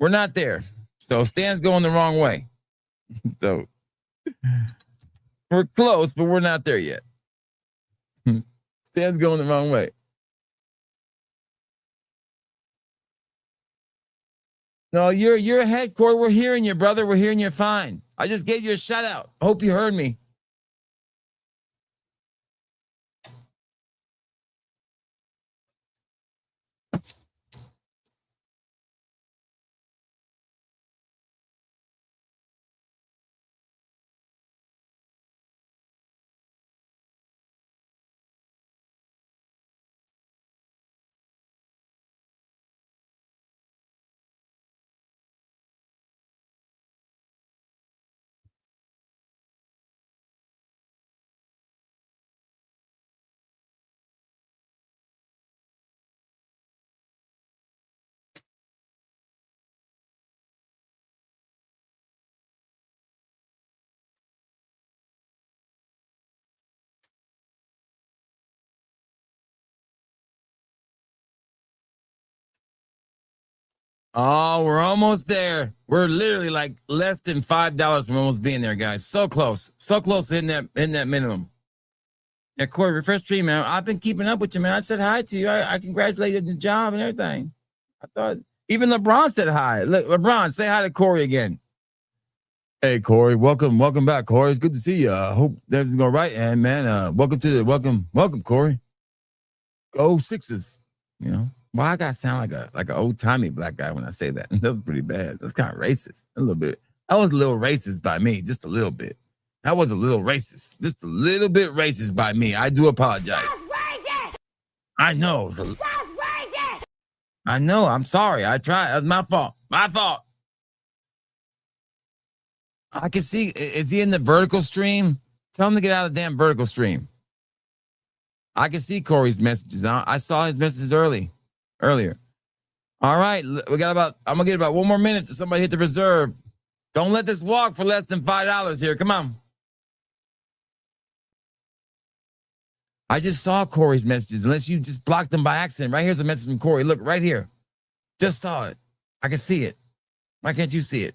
not there. So Stan's going the wrong way. So we're close, but we're not there yet. Stan's going the wrong way. No, you're ahead, Corey. We're hearing you, brother. We're hearing you fine. I just gave you a shout out. Hope you heard me. Oh, we're almost there. We're literally like less than $5 from almost being there, guys. So close. So close to in that minimum. Yeah, Corey, refresh stream, man. I've been keeping up with you, man. I said hi to you. I congratulate you on the job and everything. I thought even LeBron said hi. Look, LeBron, say hi to Corey again. Hey Corey, welcome back, Corey. It's good to see you. I hope everything's going right. And man, welcome, Corey. Go Sixers. You know, well, I gotta sound like an old timey black guy when I say that. That was pretty bad. That's kind of racist. A little bit. That was a little racist by me, just a little bit. That was a little racist, just a little bit racist by me. I do apologize. I know. I know. I'm sorry. I tried. That was my fault. My fault. I can see. Is he in the vertical stream? Tell him to get out of the damn vertical stream. I can see Corey's messages. I saw his messages earlier. All right. We got I'm going to get about 1 more minute to somebody hit the reserve. Don't let this walk for less than $5 here. Come on. I just saw Corey's messages. Unless you just blocked them by accident. Right here's a message from Corey. Look, right here. Just saw it. I can see it. Why can't you see it?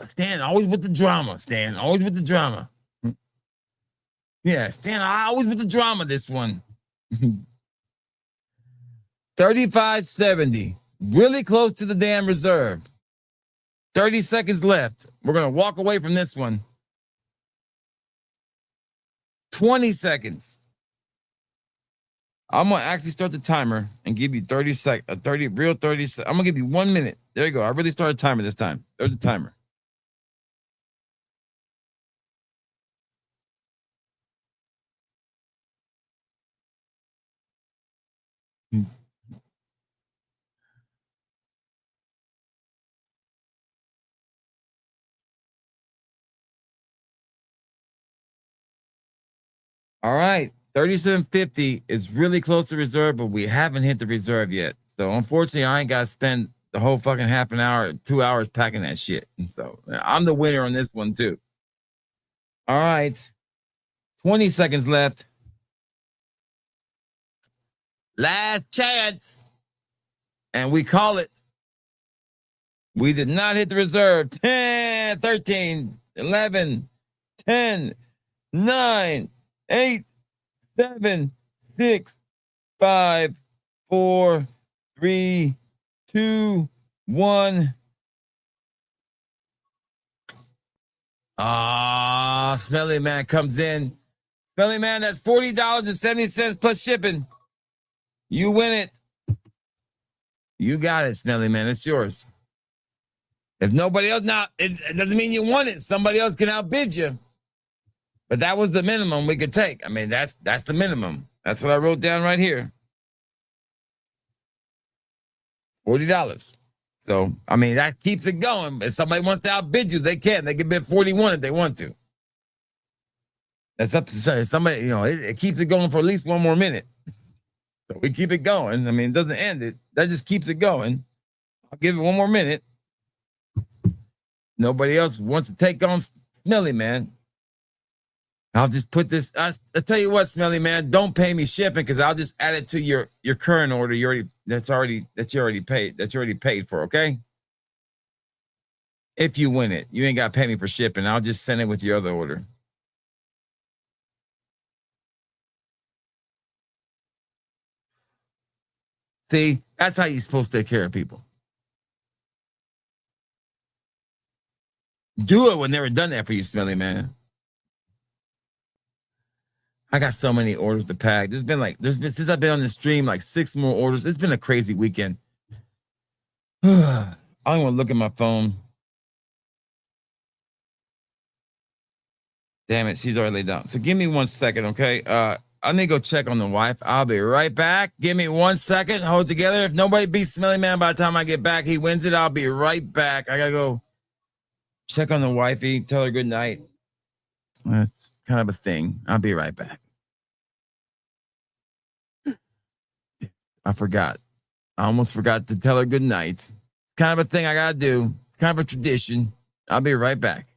Stan, always with the drama. Stan, always with the drama. Yeah, Stan, always with the drama this one. 35.70. Really close to the damn reserve. 30 seconds left. We're going to walk away from this one. 20 seconds. I'm going to actually start the timer and give you 30 seconds. 30 real 30 seconds. I'm going to give you 1 minute. There you go. I really started a timer this time. There's a timer. All right. 37.50 is really close to reserve, but we haven't hit the reserve yet. So unfortunately, I ain't got to spend the whole fucking half an hour, 2 hours packing that shit. So I'm the winner on this one too. All right. 20 seconds left. Last chance. And we call it. We did not hit the reserve. 10, 13, 11, 10, 9, 8, 7, 6, 5, 4, 3, 2, 1. Smelly Man comes in. Smelly Man, that's $40.70 plus shipping. You win it. You got it, Smelly Man. It's yours. If nobody else, now it doesn't mean you won it. Somebody else can outbid you. But that was the minimum we could take. I mean, that's the minimum. That's what I wrote down right here. $40. So, I mean, that keeps it going. If somebody wants to outbid you, they can. They can bid 41 if they want to. That's up to somebody, you know, it keeps it going for at least 1 more minute. So we keep it going. I mean, it doesn't end it. That just keeps it going. I'll give it 1 more minute. Nobody else wants to take on Smelly Man. I'll just put this. I'll tell you what, Smelly Man, don't pay me shipping because I'll just add it to your current order. You already paid for. Okay. If you win it, you ain't got to pay me for shipping. I'll just send it with your other order. See, that's how you're supposed to take care of people. Do it when they were done that for you, Smelly Man. I got so many orders to pack. There's been since I've been on the stream, like 6 more orders. It's been a crazy weekend. I don't want to look at my phone. Damn it, she's already laid down. So give me 1 second, okay? I need to go check on the wife. I'll be right back. Give me 1 second. Hold together. If nobody beats Smelly Man by the time I get back, he wins it. I'll be right back. I gotta go check on the wifey. Tell her good night. That's kind of a thing. I'll be right back. I forgot. I almost forgot to tell her good night. It's kind of a thing I gotta do. It's kind of a tradition. I'll be right back.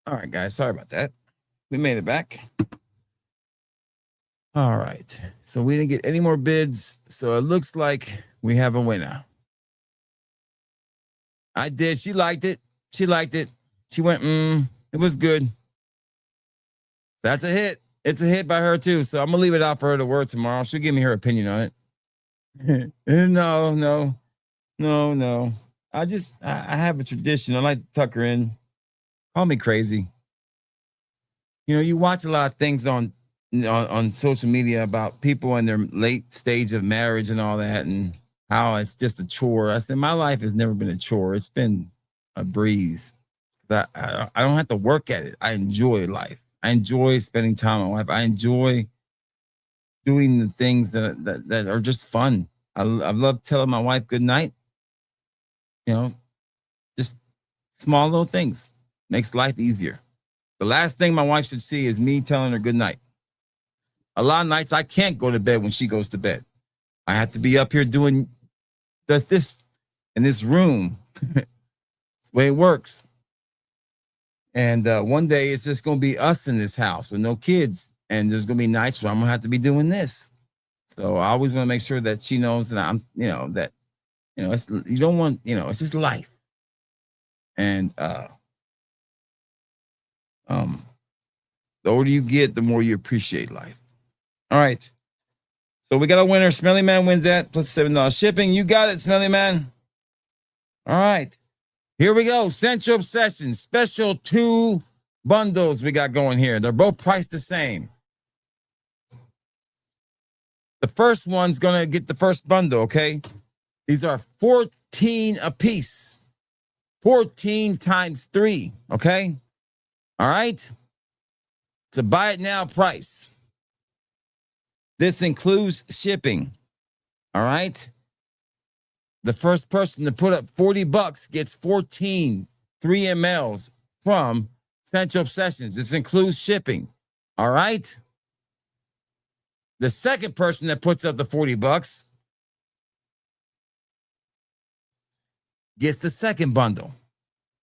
All right, guys. Sorry about that. We made it back. All right. So we didn't get any more bids. So it looks like we have a winner. I did. She liked it. She liked it. She went, it was good. That's a hit. It's a hit by her too. So I'm gonna leave it out for her to work tomorrow. She'll give me her opinion on it. No. I have a tradition. I like to tuck her in. Call me crazy. You know, you watch a lot of things on social media about people in their late stage of marriage and all that, and how it's just a chore. I said, my life has never been a chore. It's been a breeze. I don't have to work at it. I enjoy life. I enjoy spending time with my wife. I enjoy doing the things that are just fun. I love telling my wife good night. You know, just small little things makes life easier. The last thing my wife should see is me telling her good night. A lot of nights I can't go to bed when she goes to bed. I have to be up here doing this in this room. It's the way it works. And one day it's just going to be us in this house with no kids. And there's going to be nights where I'm going to have to be doing this. So I always want to make sure that she knows that I'm, it's, you don't want, it's just life. And the older you get, the more you appreciate life. All right. So we got a winner. Smelly Man wins that plus $7 shipping. You got it, Smelly Man. All right. Here we go. Sensual Obsession. Special 2 bundles we got going here. They're both priced the same. The first one's going to get the first bundle, okay? These are 14 a piece. 14 times 3, okay? All right? It's a buy it now price. This includes shipping. All right? The first person to put up $40 gets 14 3 mLs from Sensual Obsessions. This includes shipping. All right? The second person that puts up the $40 gets the second bundle.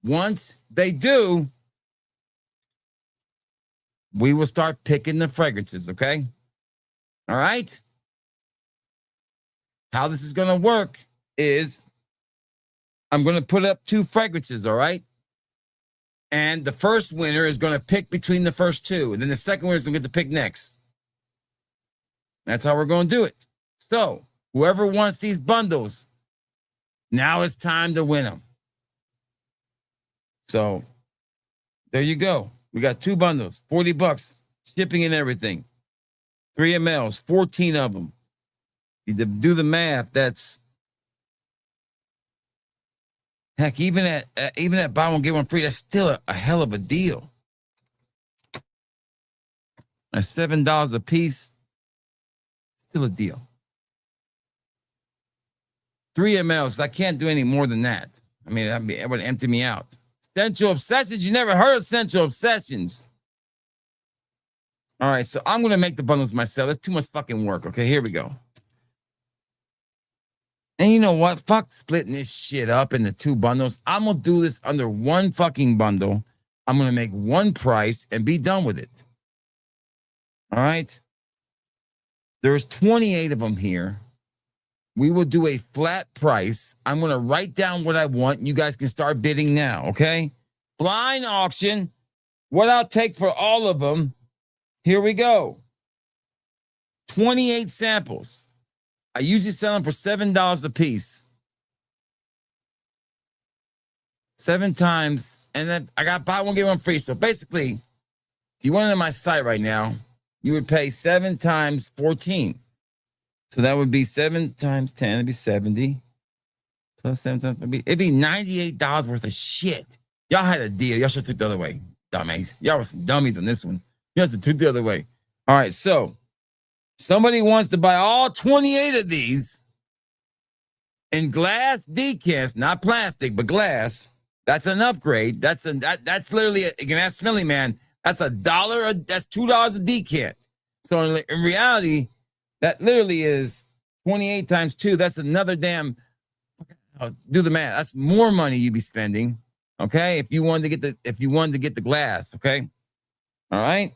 Once they do, we will start picking the fragrances, okay? All right? How this is going to work is I'm going to put up 2 fragrances, all right? And the first winner is going to pick between the first 2. And then the second winner is going to get to pick next. That's how we're going to do it. So whoever wants these bundles, now it's time to win them. So there you go. We got 2 bundles, $40, shipping and everything. 3 mLs, 14 of them. You do the math. That's heck. Even at buy one get one free, that's still a hell of a deal. At $7 a piece, still a deal. 3 mLs. I can't do any more than that. I mean, it would empty me out. Sensual Obsessions. You never heard of Sensual Obsessions. All right, so I'm going to make the bundles myself. That's too much fucking work. Okay, here we go. And you know what? Fuck splitting this shit up into 2 bundles. I'm going to do this under 1 fucking bundle. I'm going to make 1 price and be done with it. All right? There's 28 of them here. We will do a flat price. I'm going to write down what I want. You guys can start bidding now, okay? Blind auction. What I'll take for all of them. Here we go. 28 samples. I usually sell them for $7 a piece. 7 times. And then I got buy one, get one free. So basically, if you went on my site right now, you would pay 7 times 14. So that would be 7 times 10. It'd be 70. Plus 7 times, it'd be $98 worth of shit. Y'all had a deal. Y'all should have took the other way. Dummies. Y'all were some dummies on this one. You have to took the other way. All right, so somebody wants to buy all 28 of these in glass decants, not plastic, but glass. That's an upgrade. That's literally, you can ask Smelly Man, that's $1. That's $2 a decant. So in reality, that literally is 28 times 2. That's another damn, do the math. That's more money you'd be spending. Okay, if you wanted to get the glass, okay? All right.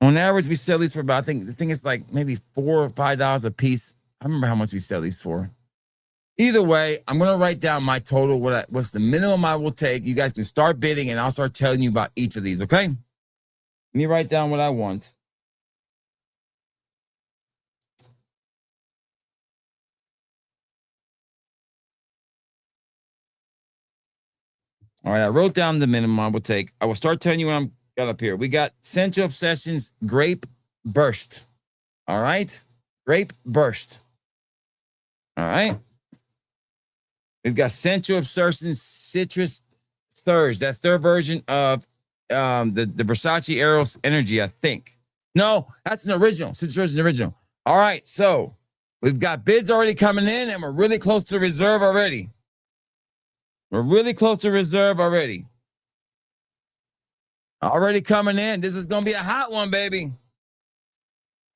On average, we sell these for about, I think the thing is like maybe $4 or $5 a piece. I remember how much we sell these for. Either way, I'm gonna write down my total. What's the minimum I will take? You guys can start bidding, and I'll start telling you about each of these. Okay? Let me write down what I want. All right, I wrote down the minimum I will take. I will start telling you what I'm got up here. We got Sensual Obsessions Grape Burst. All right, Grape Burst. All right. We've got Sensual Obsessions Citrus Surge. That's their version of the Versace Eros Energy, I think. No, that's an original. Citrus Surge is an original. All right, so we've got bids already coming in, and we're really close to reserve already. We're really close to reserve already. Already coming in. This is going to be a hot one, baby.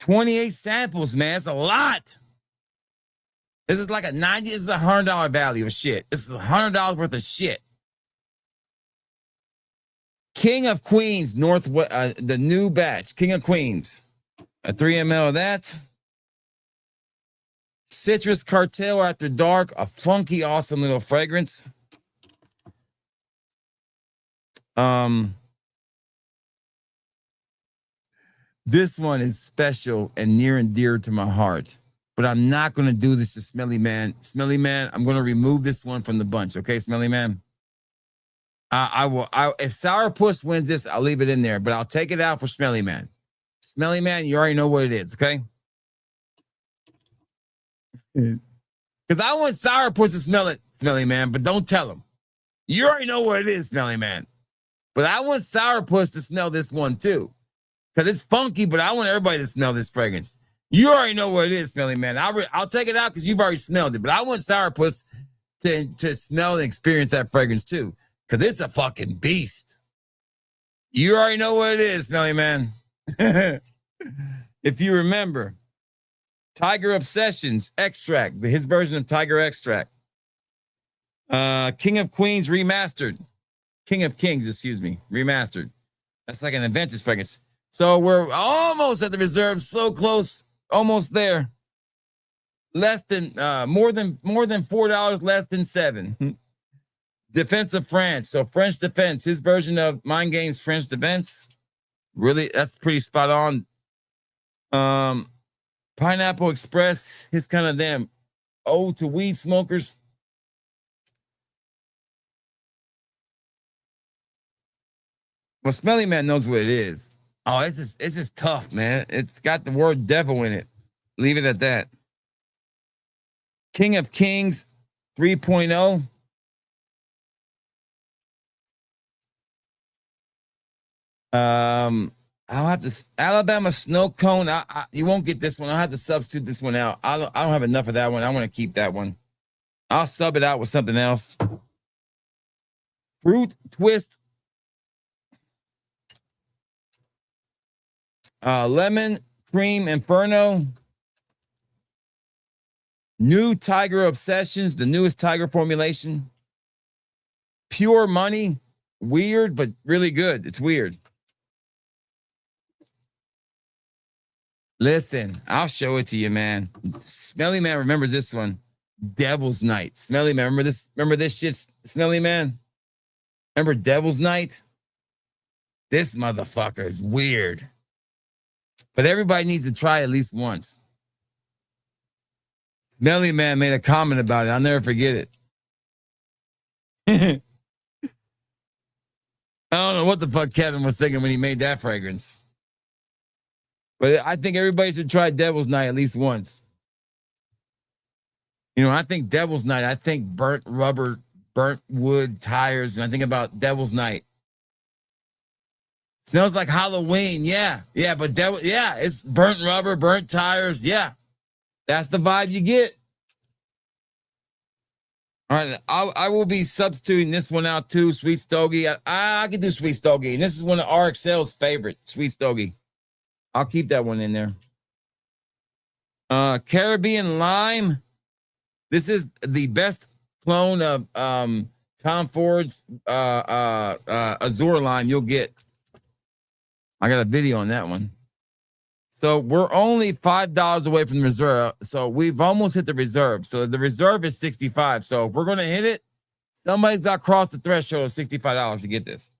28 samples, man. It's a lot. This is like this is $100 value of shit. This is $100 worth of shit. King of Queens, the new batch. King of Queens. A 3 ml of that. Citrus Cartel After Dark. A funky, awesome little fragrance. This one is special and near and dear to my heart. But I'm not going to do this to Smelly Man. Smelly Man, I'm going to remove this one from the bunch. Okay, Smelly Man? I will. If Sourpuss wins this, I'll leave it in there. But I'll take it out for Smelly Man. Smelly Man, you already know what it is, okay? Because I want Sourpuss to smell it, Smelly Man, but don't tell him. You already know what it is, Smelly Man. But I want Sourpuss to smell this one too. Because it's funky, but I want everybody to smell this fragrance. You already know what it is, Smelly Man. I'll take it out because you've already smelled it. But I want Sourpuss to smell and experience that fragrance too. Because it's a fucking beast. You already know what it is, Smelly Man. If you remember, Tiger Obsessions Extract, his version of Tiger Extract. King of Queens Remastered. King of Kings, excuse me, Remastered. That's like an Aventus fragrance. So we're almost at the reserve, so close, almost there. Less than more than $4, less than $7. Defense of France. So French Defense, his version of Mind Games French Defense. Really, that's pretty spot on. Pineapple Express, his kind of damn ode to weed smokers. Well, Smelly Man knows what it is. Oh, it's just tough, man. It's got the word devil in it. Leave it at that. King of Kings 3.0. I'll have to Alabama Snow Cone. You won't get this one. I'll have to substitute this one out. I don't have enough of that one. I want to keep that one. I'll sub it out with something else. Fruit Twist. Lemon Cream Inferno. New Tiger Obsessions, the newest Tiger formulation. Pure Money. Weird, but really good. It's weird. Listen, I'll show it to you, man. Smelly Man remembers this one. Devil's Night. Smelly Man, remember this? Remember this shit, Smelly Man? Remember Devil's Night? This motherfucker is weird. But everybody needs to try at least once. Smelly Man made a comment about it. I'll never forget it. I don't know what the fuck Kevin was thinking when he made that fragrance. But I think everybody should try Devil's Night at least once. You know, I think Devil's Night, I think burnt rubber, burnt wood, tires, and I think about Devil's Night. Smells like Halloween, yeah. Yeah, but it's burnt rubber, burnt tires, yeah. That's the vibe you get. All right, I will be substituting this one out too, Sweet Stogie. I can do Sweet Stogie, and this is one of RXL's favorite, Sweet Stogie. I'll keep that one in there. Caribbean Lime. This is the best clone of Tom Ford's Azure line, you'll get. I got a video on that one. So we're only $5 away from the reserve. So we've almost hit the reserve. So the reserve is 65. So if we're going to hit it, somebody's got to cross the threshold of $65 to get this.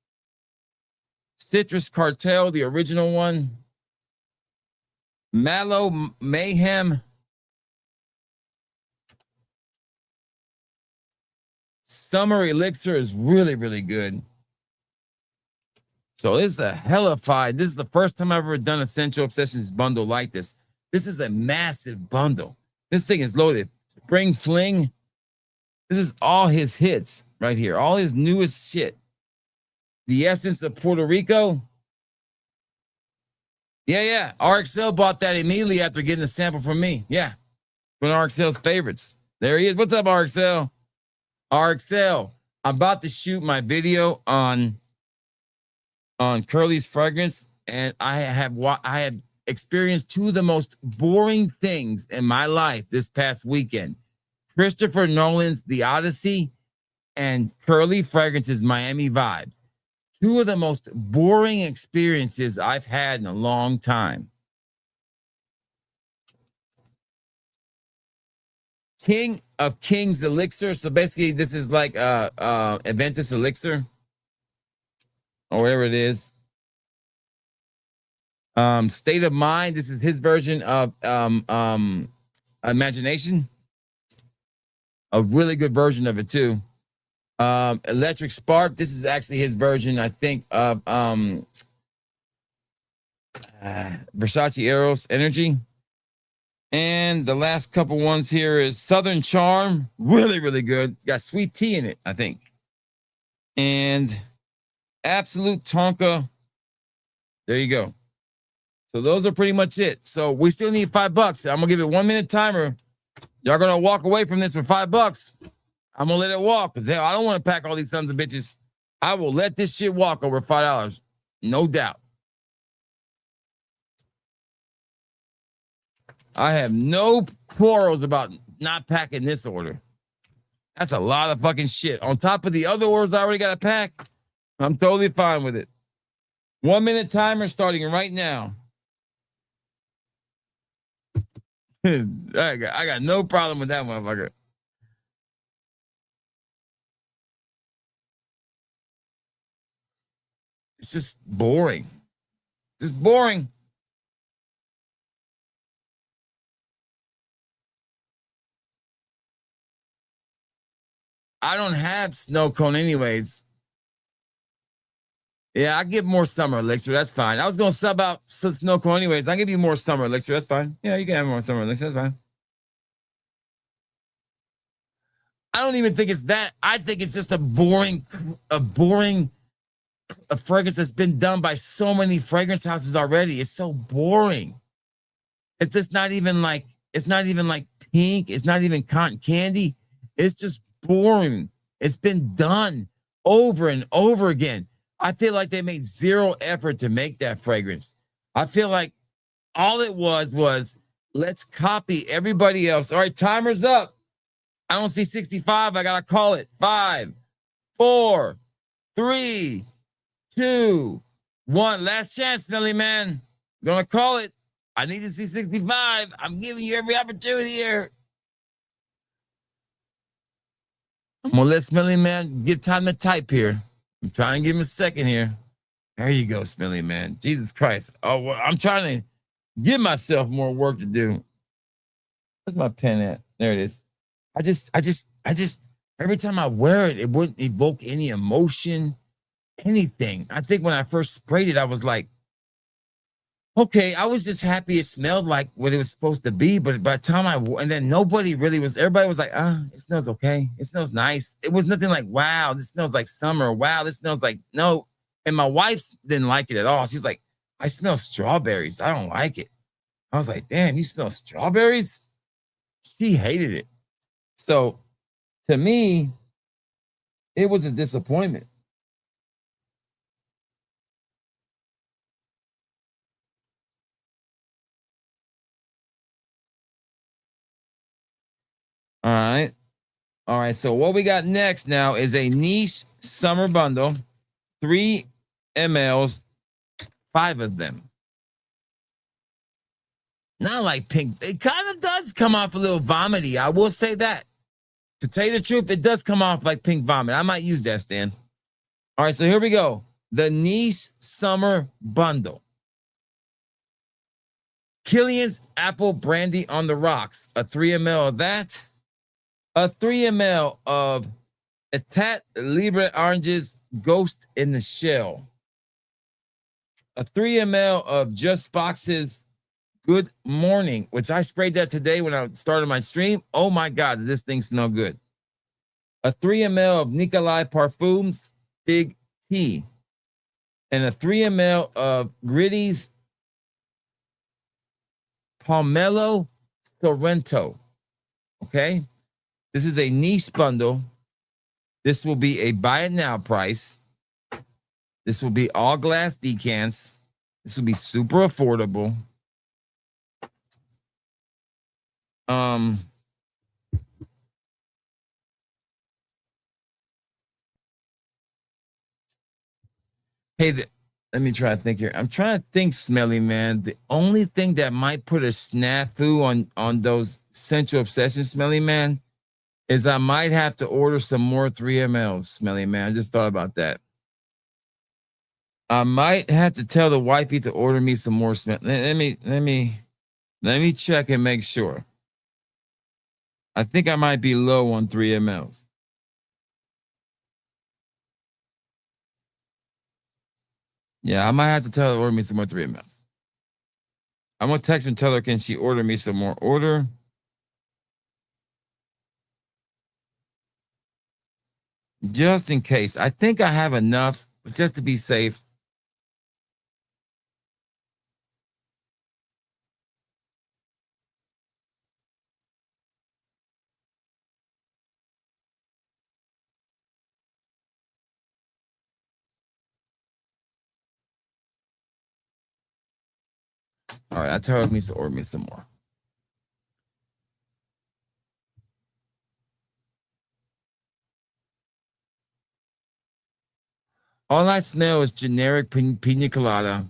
Citrus Cartel, the original one. Mallow Mayhem. Summer Elixir is really, really good. So this is a hellified. This is the first time I've ever done a Sensual Obsessions bundle like this. This is a massive bundle. This thing is loaded. Spring Fling. This is all his hits right here. All his newest shit. The Essence of Puerto Rico. Yeah. RXL bought that immediately after getting a sample from me. Yeah. One of RXL's favorites. There he is. What's up, RXL? RXL. I'm about to shoot my video on Curly's fragrance, and I have experienced two of the most boring things in my life this past weekend. Christopher Nolan's The Odyssey and Curly Fragrance's Miami Vibes. Two of the most boring experiences I've had in a long time. King of Kings Elixir. So basically, this is like Aventus Elixir, or whatever it is. State of Mind. This is his version of Imagination. A really good version of it too. Electric Spark. This is actually his version, I think, of Versace Eros Energy. And the last couple ones here is Southern Charm. Really, really good. It's got sweet tea in it, I think. And Absolute Tonka. There you go. So those are pretty much it. So we still need $5. I'm gonna give it 1 minute timer. Y'all gonna walk away from this for $5. I'm gonna let it walk because hell, I don't want to pack all these sons of bitches. I will let this shit walk over $5, no doubt. I have no quarrels about not packing this order. That's a lot of fucking shit. On top of the other orders I already got to pack, I'm totally fine with it. 1 minute timer starting right now. I got no problem with that motherfucker. It's just boring. Just boring. I don't have snow cone anyways. Yeah, I give more summer elixir. That's fine. I was going to sub out snow cone anyways. I give you more summer elixir. That's fine. Yeah, you can have more summer elixir. That's fine. I don't even think it's that. I think it's just a boring fragrance that's been done by so many fragrance houses already. It's so boring. It's just not even like, it's not even like pink. It's not even cotton candy. It's just boring. It's been done over and over again. I feel like they made zero effort to make that fragrance. I feel like all it was let's copy everybody else. All right, timer's up. I don't see 65. I gotta call it. 5, 4, 3, 2, 1. Last chance, Smelly Man. Gonna call it. I need to see 65. I'm giving you every opportunity here. I'm gonna let Smelly Man give time to type here. I'm trying to give him a second here. There you go, Smelly Man. Jesus Christ. Oh, well, I'm trying to give myself more work to do. Where's my pen at? There it is. I just, every time I wear it, it wouldn't evoke any emotion, anything. I think when I first sprayed it, I was like, okay, I was just happy it smelled like what it was supposed to be. But by the time and then nobody really was, everybody was like, it smells okay. It smells nice. It was nothing like, wow, this smells like summer. Wow, this smells like, no. And my wife didn't like it at all. She's like, I smell strawberries. I don't like it. I was like, damn, you smell strawberries? She hated it. So to me, it was a disappointment. All right. All right, so what we got next now is a niche summer bundle, 3 mLs, 5 of them. Not like pink. It kind of does come off a little vomity. I will say that. To tell you the truth, it does come off like pink vomit. I might use that, Stan. All right, so here we go. The niche summer bundle. Killian's Apple Brandy on the Rocks. A 3 ml of that. A 3 ml of Etat Libre Oranges Ghost in the Shell. A 3 ml of Just Fox's Good Morning, which I sprayed that today when I started my stream. Oh my God, does this thing smell good. A 3 ml of Nikolai Parfum's Big T. And a 3 ml of Gritty's Pomelo Sorrento. Okay? This is a niche bundle. This will be a buy it now price. This will be all glass decants. This will be super affordable. Hey, let me try to think here. I'm trying to think, Smelly Man. The only thing that might put a snafu on those Central Obsession, Smelly Man, is I might have to order some more 3 mLs, Smelly Man. I just thought about that. I might have to tell the wifey to order me some more. Let me check and make sure. I think I might be low on 3 mLs. Yeah, I might have to tell her to order me some more 3 mLs. I'm going to text her and tell her, can she order me some more? Order. Just in case. I think I have enough, but just to be safe. All right, I tell her to order me some more. All I smell is generic pina colada.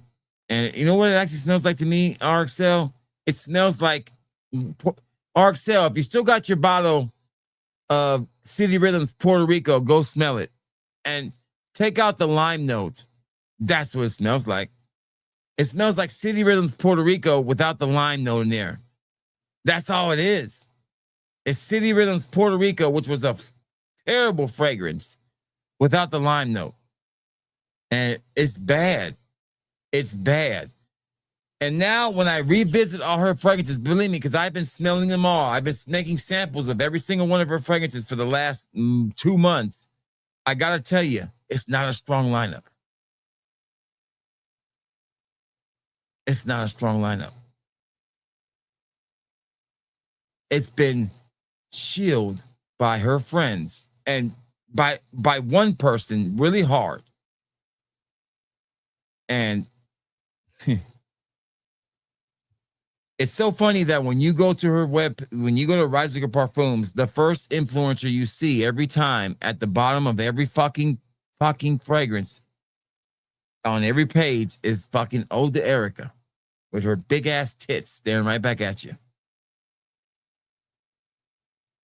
And you know what it actually smells like to me, RXL? It smells like RXL. If you still got your bottle of City Rhythms Puerto Rico, go smell it. And take out the lime note. That's what it smells like. It smells like City Rhythms Puerto Rico without the lime note in there. That's all it is. It's City Rhythms Puerto Rico, which was a terrible fragrance without the lime note. And it's bad. It's bad. And now when I revisit all her fragrances, believe me, because I've been smelling them all. I've been making samples of every single one of her fragrances for the last 2 months. I got to tell you, it's not a strong lineup. It's not a strong lineup. It's been chilled by her friends and by one person really hard. And it's so funny that when you go to her when you go to Reisiger Parfums, the first influencer you see every time at the bottom of every fucking fragrance on every page is fucking Ode to Erica with her big ass tits staring right back at you.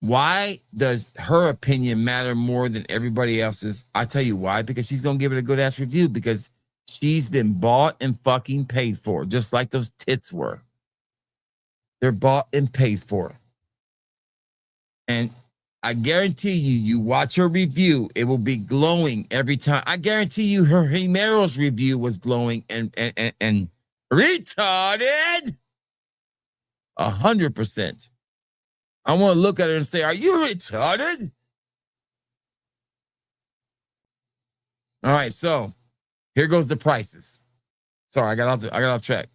Why does her opinion matter more than everybody else's? I tell you why, because she's going to give it a good ass review because she's been bought and fucking paid for, just like those tits were. They're bought and paid for. And I guarantee you watch her review, it will be glowing every time. I guarantee you her Himero's review was glowing and retarded. 100%. I want to look at her and say, are you retarded? All right, so here goes the prices. Sorry, I got off track.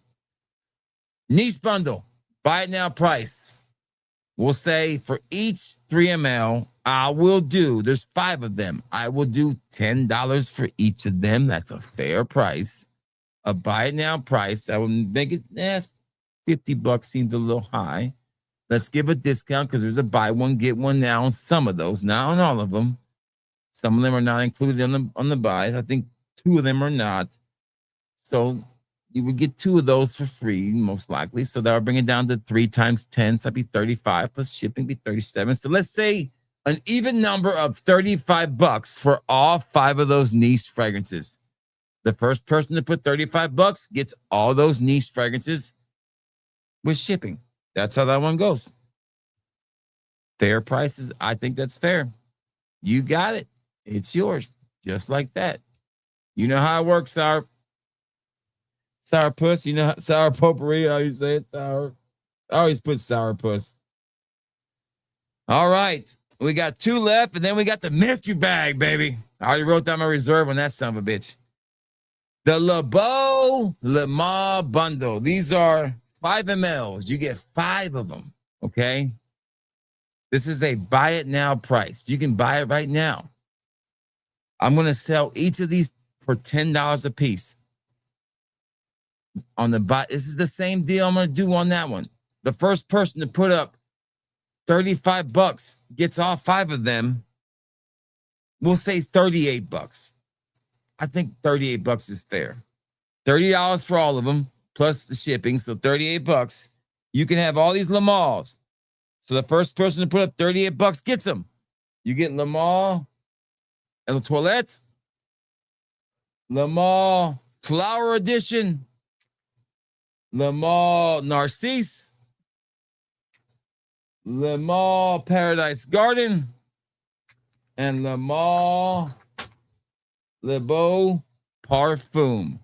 Niche bundle, buy it now price. We'll say for each 3 ml, I will do, there's 5 of them. I will do $10 for each of them. That's a fair price. A buy it now price. I will make it, $50 seems a little high. Let's give a discount because there's a buy one, get one now on some of those, not on all of them. Some of them are not included on the buys. I think 2 of them are not. So you would get 2 of those for free, most likely. So that would bring it down to 3 times 10. So that'd be 35 plus shipping be 37. So let's say an even number of $35 for all 5 of those niche fragrances. The first person to put $35 gets all those niche fragrances with shipping. That's how that one goes. Fair prices. I think that's fair. You got it. It's yours. Just like that. You know how it works, sour puss. You know, sour potpourri. How you say it? Sour. I always put sour puss. All right. We got 2 left, and then we got the mystery bag, baby. I already wrote down my reserve on that son of a bitch. The Le Beau Le Mans bundle. These are 5 mLs. You get 5 of them, okay? This is a buy it now price. You can buy it right now. I'm going to sell each of these for $10 a piece. On the buy, this is the same deal I'm going to do on that one. The first person to put up $35 gets all 5 of them. We'll say $38. I think $38 is fair. $30 for all of them, plus the shipping, so $38. You can have all these Le Mans. So the first person to put up $38 gets them. You get Le Mans and La Toilette, Le Mans Flower Edition, Le Mans Narcisse, Le Mans Paradise Garden, and Le Mans Le Beau Parfum.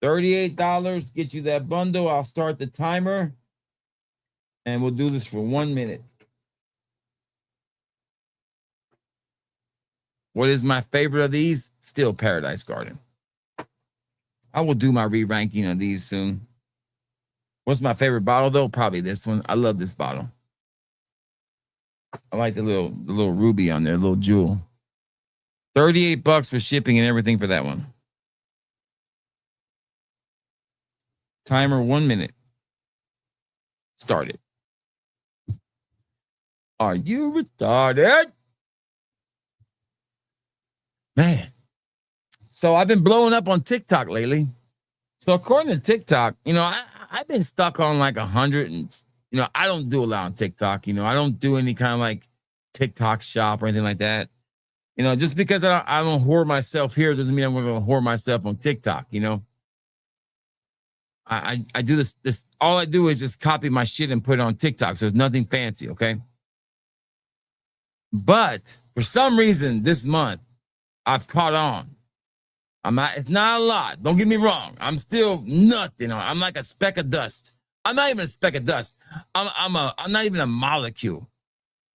$38 get you that bundle. I'll start the timer and we'll do this for 1 minute. What is my favorite of these? Still Paradise Garden. I will do my re-ranking of these soon. What's my favorite bottle though? Probably this one. I love this bottle. I like the little ruby on there, little jewel. $38 for shipping and everything for that one. Timer 1 minute. Started. Are you retarded? Man. So I've been blowing up on TikTok lately. So according to TikTok, I've been stuck on like 100 and, I don't do a lot on TikTok. I don't do any kind of like TikTok shop or anything like that. Just because I don't whore myself here doesn't mean I'm going to whore myself on TikTok, I do this, all I do is just copy my shit and put it on TikTok. So it's nothing fancy, okay? But for some reason this month, I've caught on. It's not a lot. Don't get me wrong. I'm still nothing. I'm like a speck of dust. I'm not even a speck of dust. I'm not even a molecule.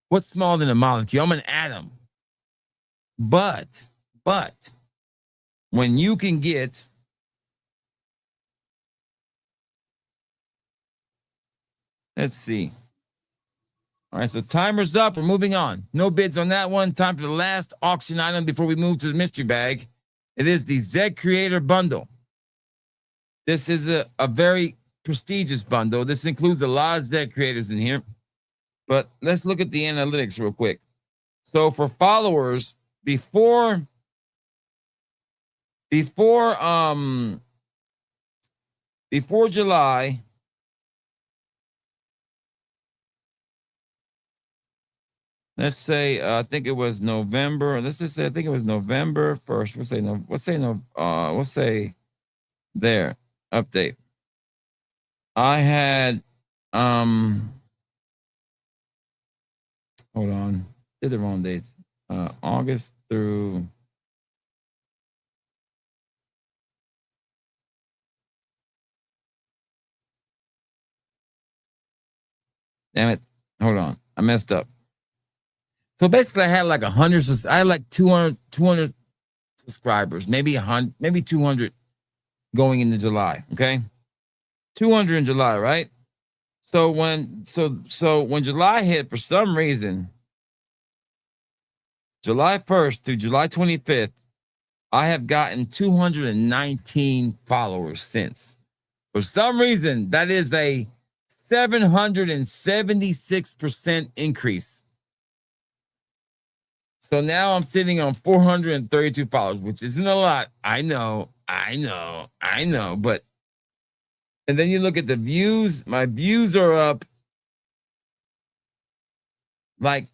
What's smaller than a molecule? I'm an atom. But when you can get let's see. All right, so timer's up. We're moving on. No bids on that one. Time for the last auction item before we move to the mystery bag. It is the Z Creator Bundle. This is a very prestigious bundle. This includes a lot of Z creators in here. But let's look at the analytics real quick. So for followers, before July, let's say I think it was November. Let's just say I think it was November 1st. Let's say there. Update. I had hold on. Did the wrong dates. August through damn it. Hold on. I messed up. So basically I had like 100, I had like 200 subscribers, maybe 100, maybe 200 going into July. Okay. 200 in July, right? So when July hit, for some reason, July 1st through July 25th, I have gotten 219 followers since. For some reason, that is a 776% increase. So now I'm sitting on 432 followers, which isn't a lot. I know. But, and then you look at the views. My views are up like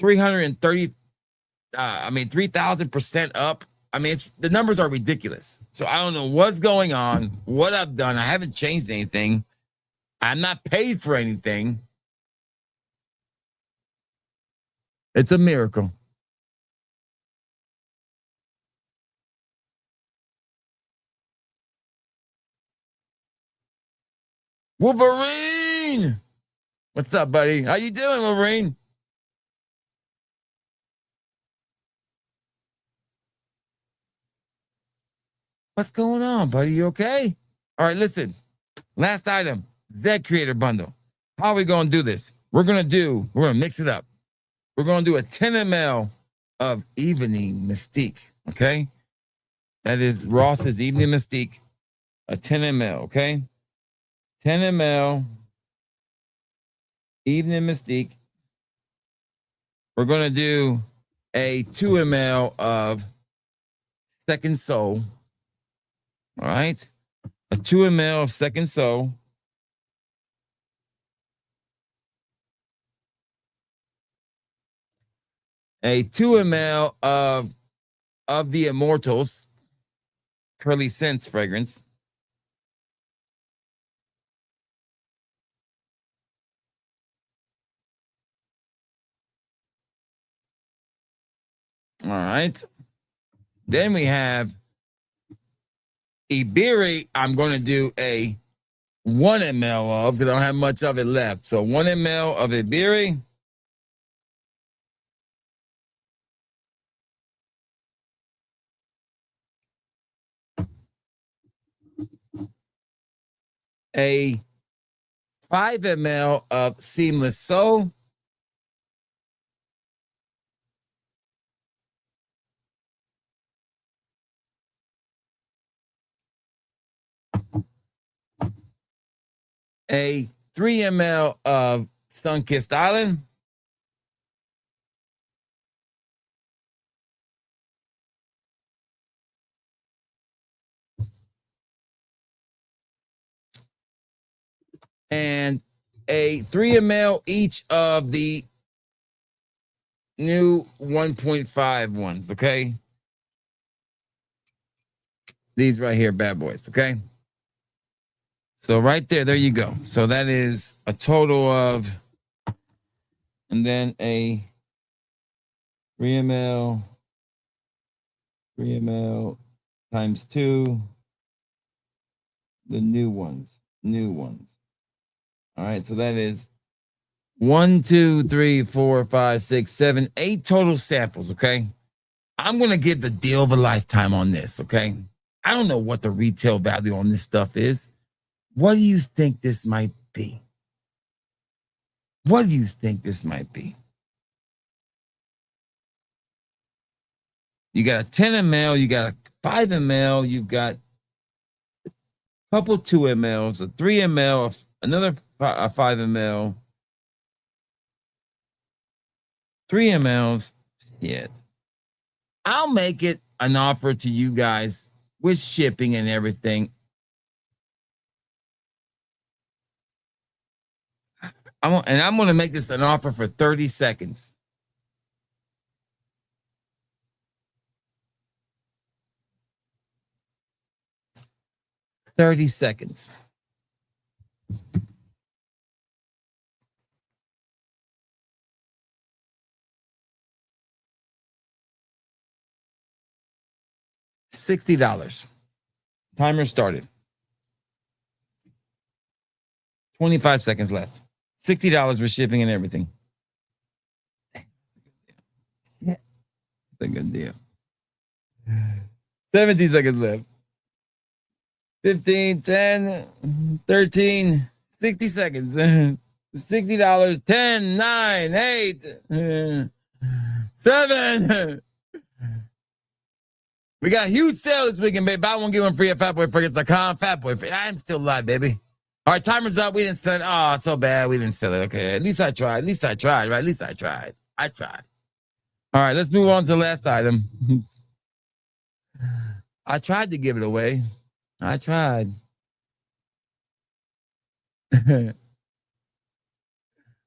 3,000% up. I mean, the numbers are ridiculous. So I don't know what's going on, what I've done. I haven't changed anything. I'm not paid for anything. It's a miracle. Wolverine! What's up, buddy? How you doing, Wolverine? What's going on, buddy? You okay? All right, listen. Last item, Z Creator Bundle. How are we going to do this? We're going to mix it up. We're going to do a 10 ml of Evening Mystique, okay? That is Ross's Evening Mystique, a 10 ml, okay? 10 ml Evening Mystique. We're going to do a 2 ml of Second Soul, all right? A 2 ml of Second Soul. A 2 ml of the Immortals Curly Scents fragrance. All right. Then we have Iberi. I'm going to do a 1 ml of, because I don't have much of it left. So 1 ml of Iberi. A 5 ml of Seamless Soul. A 3 ml of Sunkissed Island. And a 3 ml each of the new 1.5 ones, okay? These right here, bad boys, okay? So right there you go. So that is a total of, and then a 3 ml times 2, the new ones. All right, so that is 1, 2, 3, 4, 5, 6, 7, 8 total samples, okay? I'm going to give the deal of a lifetime on this, okay? I don't know what the retail value on this stuff is. What do you think this might be? What do you think this might be? You got a 10 ml, you got a 5 ml, you've got a couple 2 mls, a 3 ml, another 5 ml, 3 mls. Yeah. I'll make it an offer to you guys with shipping and everything. I'm going to make this an offer for 30 seconds. $30. $60. Timer started. 25 seconds left. $60 with shipping and everything. Yeah, it's a good deal. 17 seconds left. 15, 10, 13, 60 seconds. $60. 10, 9, 8, 7. We got huge sale this weekend, babe. Buy one, get one free at fatboyfrigates.com. Fatboy, I'm still live, baby. All right, timer's up. We didn't sell it. Oh, so bad. We didn't sell it. Okay, at least I tried. At least I tried, right? At least I tried. I tried. All right, let's move on to the last item. I tried to give it away. I tried.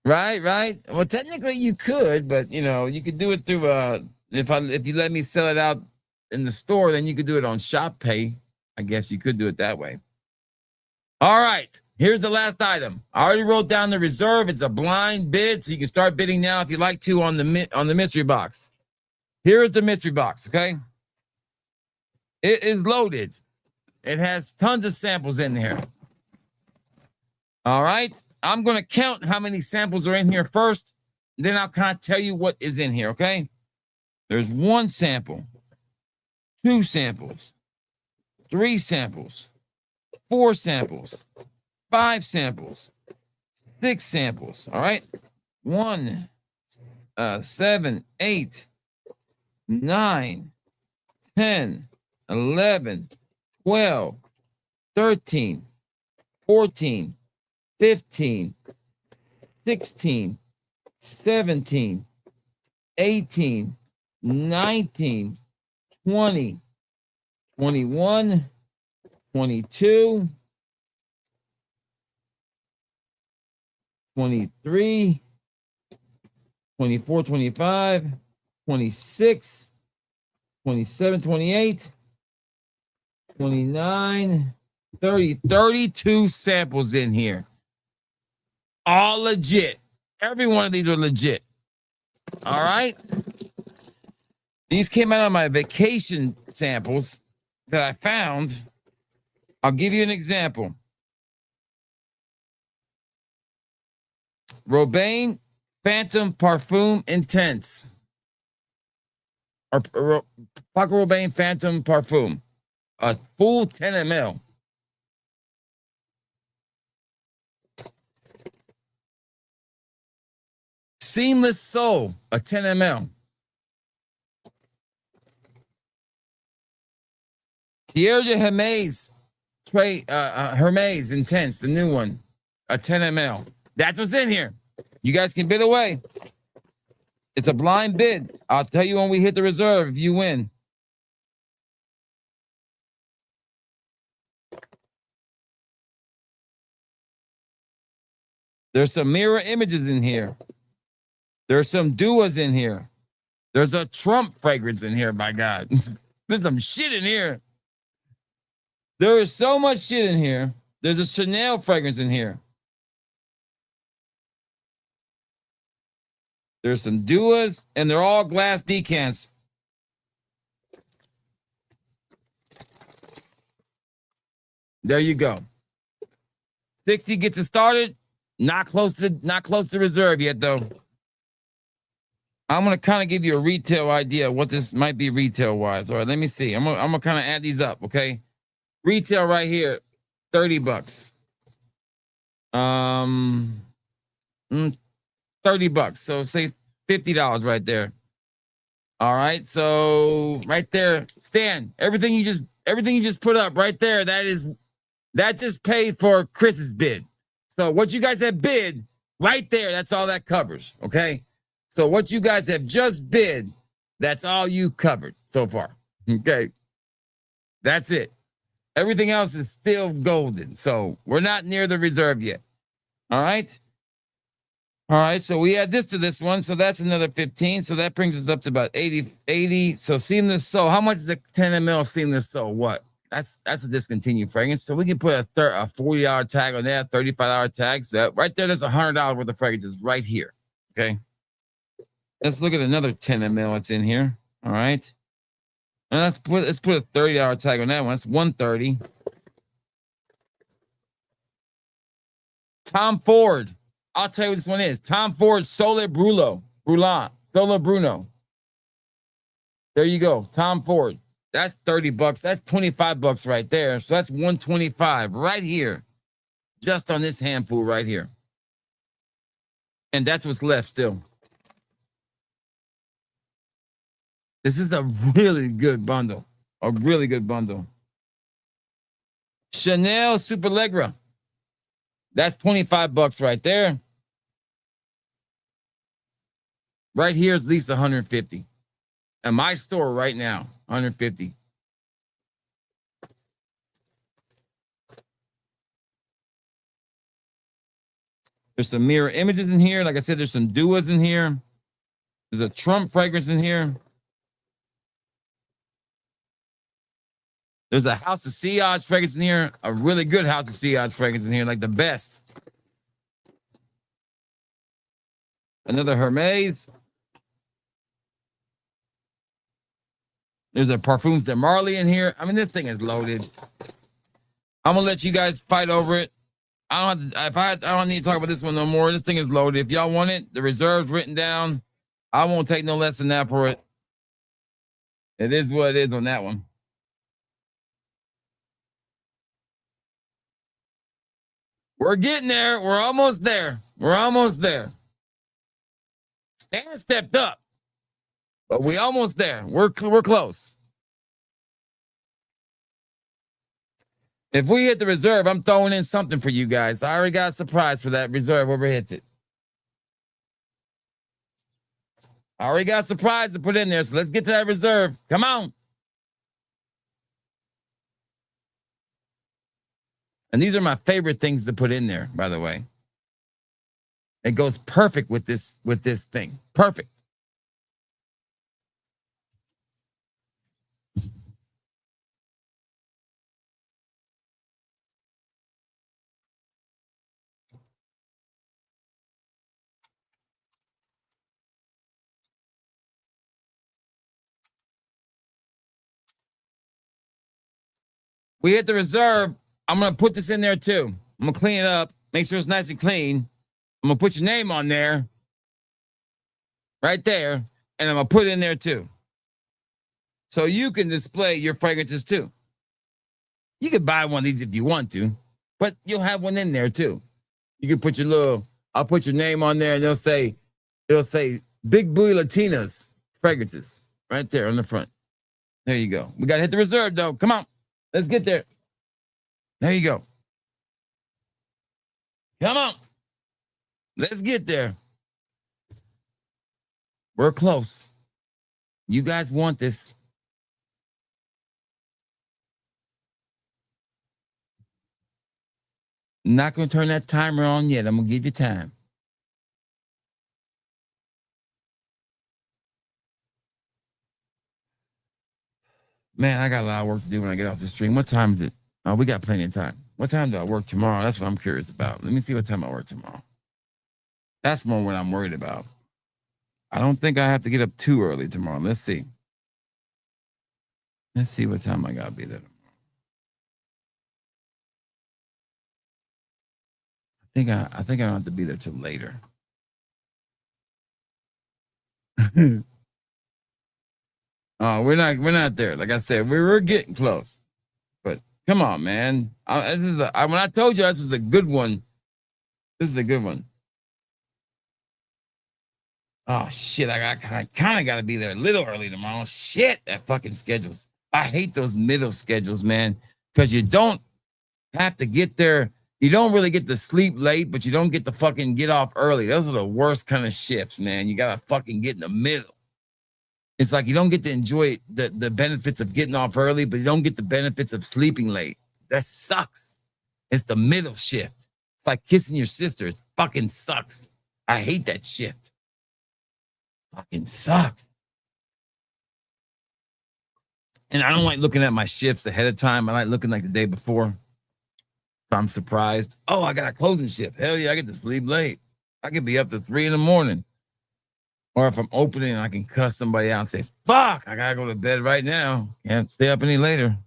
Right. Well, technically you could, but you could do it through if you let me sell it out in the store, then you could do it on Shop Pay. I guess you could do it that way. All right, here's the last item. I already wrote down the reserve. It's a blind bid, so you can start bidding now if you'd like to on the mystery box. Here's the mystery box, okay? It is loaded. It has tons of samples in here. All right, I'm going to count how many samples are in here first. Then I'll kind of tell you what is in here, okay? There's 1 sample, 2 samples, 3 samples, 4 samples, 5 samples, 6 samples. All right. 1, 7, 8, 9, 10, 11, 12, 13, 14, 15, 16, 17, 18, 19, 20, 21, 22, 23, 24, 25, 26, 27, 28, 29, 30, 32 samples in here. All legit. Every one of these are legit. All right. These came out of my vacation samples that I found. I'll give you an example. Robin Phantom Parfum Intense. Or Paco Robin Phantom Parfum. A full 10 ml. Seamless Soul, a 10 ml. Thierry Hermes, Hermes Intense, the new one, a 10 ml. That's what's in here. You guys can bid away. It's a blind bid. I'll tell you when we hit the reserve if you win. There's some mirror images in here. There's some duas in here. There's a Trump fragrance in here, by God. There's some shit in here. There is so much shit in here. There's a Chanel fragrance in here. There's some duas, and they're all glass decants. There you go. 60 gets it started. Not close to reserve yet, though. I'm gonna kind of give you a retail idea of what this might be retail wise. All right, let me see. I'm gonna kind of add these up. Okay, retail right here, $30. $30. So say $50 right there. All right, so right there, Stan. Everything you just put up right there. That just paid for Chris's bid. So what you guys have bid right there, that's all that covers. Okay. So what you guys have just bid, that's all you covered so far. Okay. That's it. Everything else is still golden. So we're not near the reserve yet. All right. All right. So we add this to this one. So that's another 15. So that brings us up to about 80. So seamless soul. How much is a 10 ml seamless soul? What? That's a discontinued fragrance. So we can put a $40 tag on that, $35 tag. So that, right there, there's $100 worth of fragrances right here. Okay. Let's look at another 10 ml that's in here. All right. And let's put a $30 tag on that one. That's $130. Tom Ford. I'll tell you what this one is. Tom Ford Sole Bruno. Sole Bruno. There you go. Tom Ford. That's $30. That's $25 right there. So that's $125 right here. Just on this handful right here. And that's what's left still. This is a really good bundle. A really good bundle. Chanel Superlegra. That's $25 right there. Right here is at least 150. At my store right now, 150. There's some mirror images in here. Like I said, there's some Duas in here. There's a Trump fragrance in here. There's a House of Sillage fragrance in here. A really good House of Sillage fragrance in here, like the best. Another Hermes. There's a Parfums de Marley in here. I mean, this thing is loaded. I'm gonna let you guys fight over it. I don't need to talk about this one no more. This thing is loaded. If y'all want it, the reserve's written down. I won't take no less than that for it. It is what it is on that one. We're getting there. We're almost there. We're almost there. Stan stepped up, but we almost there. We're close. If we hit the reserve, I'm throwing in something for you guys. I already got a surprise for that reserve. Whoever hits it. I already got a surprise to put in there, so let's get to that reserve. Come on. And these are my favorite things to put in there, by the way. It goes perfect with this thing. Perfect. We hit the reserve. I'm going to put this in there too. I'm going to clean it up. Make sure it's nice and clean. I'm going to put your name on there. Right there. And I'm going to put it in there too. So you can display your fragrances too. You could buy one of these if you want to. But you'll have one in there too. You can put I'll put your name on there and it'll say Big Booty Latinas fragrances. Right there on the front. There you go. We got to hit the reserve though. Come on. Let's get there. There you go. Come on. Let's get there. We're close. You guys want this. I'm not going to turn that timer on yet. I'm going to give you time. Man, I got a lot of work to do when I get off the stream. What time is it? Oh, we got plenty of time. What time do I work tomorrow? That's what I'm curious about. Let me see what time I work tomorrow. That's more what I'm worried about. I don't think I have to get up too early tomorrow. Let's see. Let's see what time I got to be there. I think I don't have to be there till later. Oh, we're not there. Like I said, we're getting close. But come on, man. When I told you this was a good one, this is a good one. Oh shit! I kind of got to be there a little early tomorrow. Shit, that fucking schedules. I hate those middle schedules, man, because you don't have to get there. You don't really get to sleep late, but you don't get to fucking get off early. Those are the worst kind of shifts, man. You gotta fucking get in the middle. It's like you don't get to enjoy the benefits of getting off early, but you don't get the benefits of sleeping late. That sucks. It's the middle shift. It's like kissing your sister. It fucking sucks. I hate that shift. Fucking sucks. And I don't like looking at my shifts ahead of time. I like looking like the day before. So I'm surprised. Oh, I got a closing shift. Hell yeah, I get to sleep late. I could be up to 3 a.m. Or if I'm opening, I can cuss somebody out and say, fuck, I gotta go to bed right now. Can't stay up any later.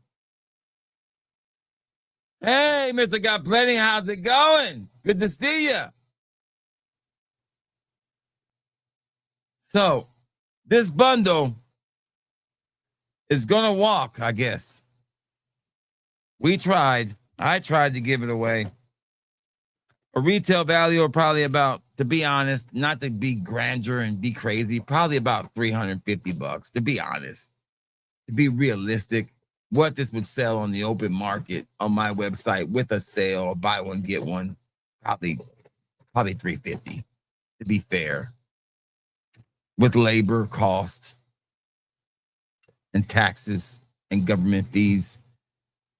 Hey, Mr. Got Plenty, how's it going? Good to see you. So, this bundle is gonna walk, I guess. I tried to give it away. A retail value of probably about, to be honest, not to be grandeur and be crazy, probably about $350, to be honest. To be realistic, what this would sell on the open market on my website with a sale, buy one, get one, probably 350 to be fair. With labor costs and taxes and government fees,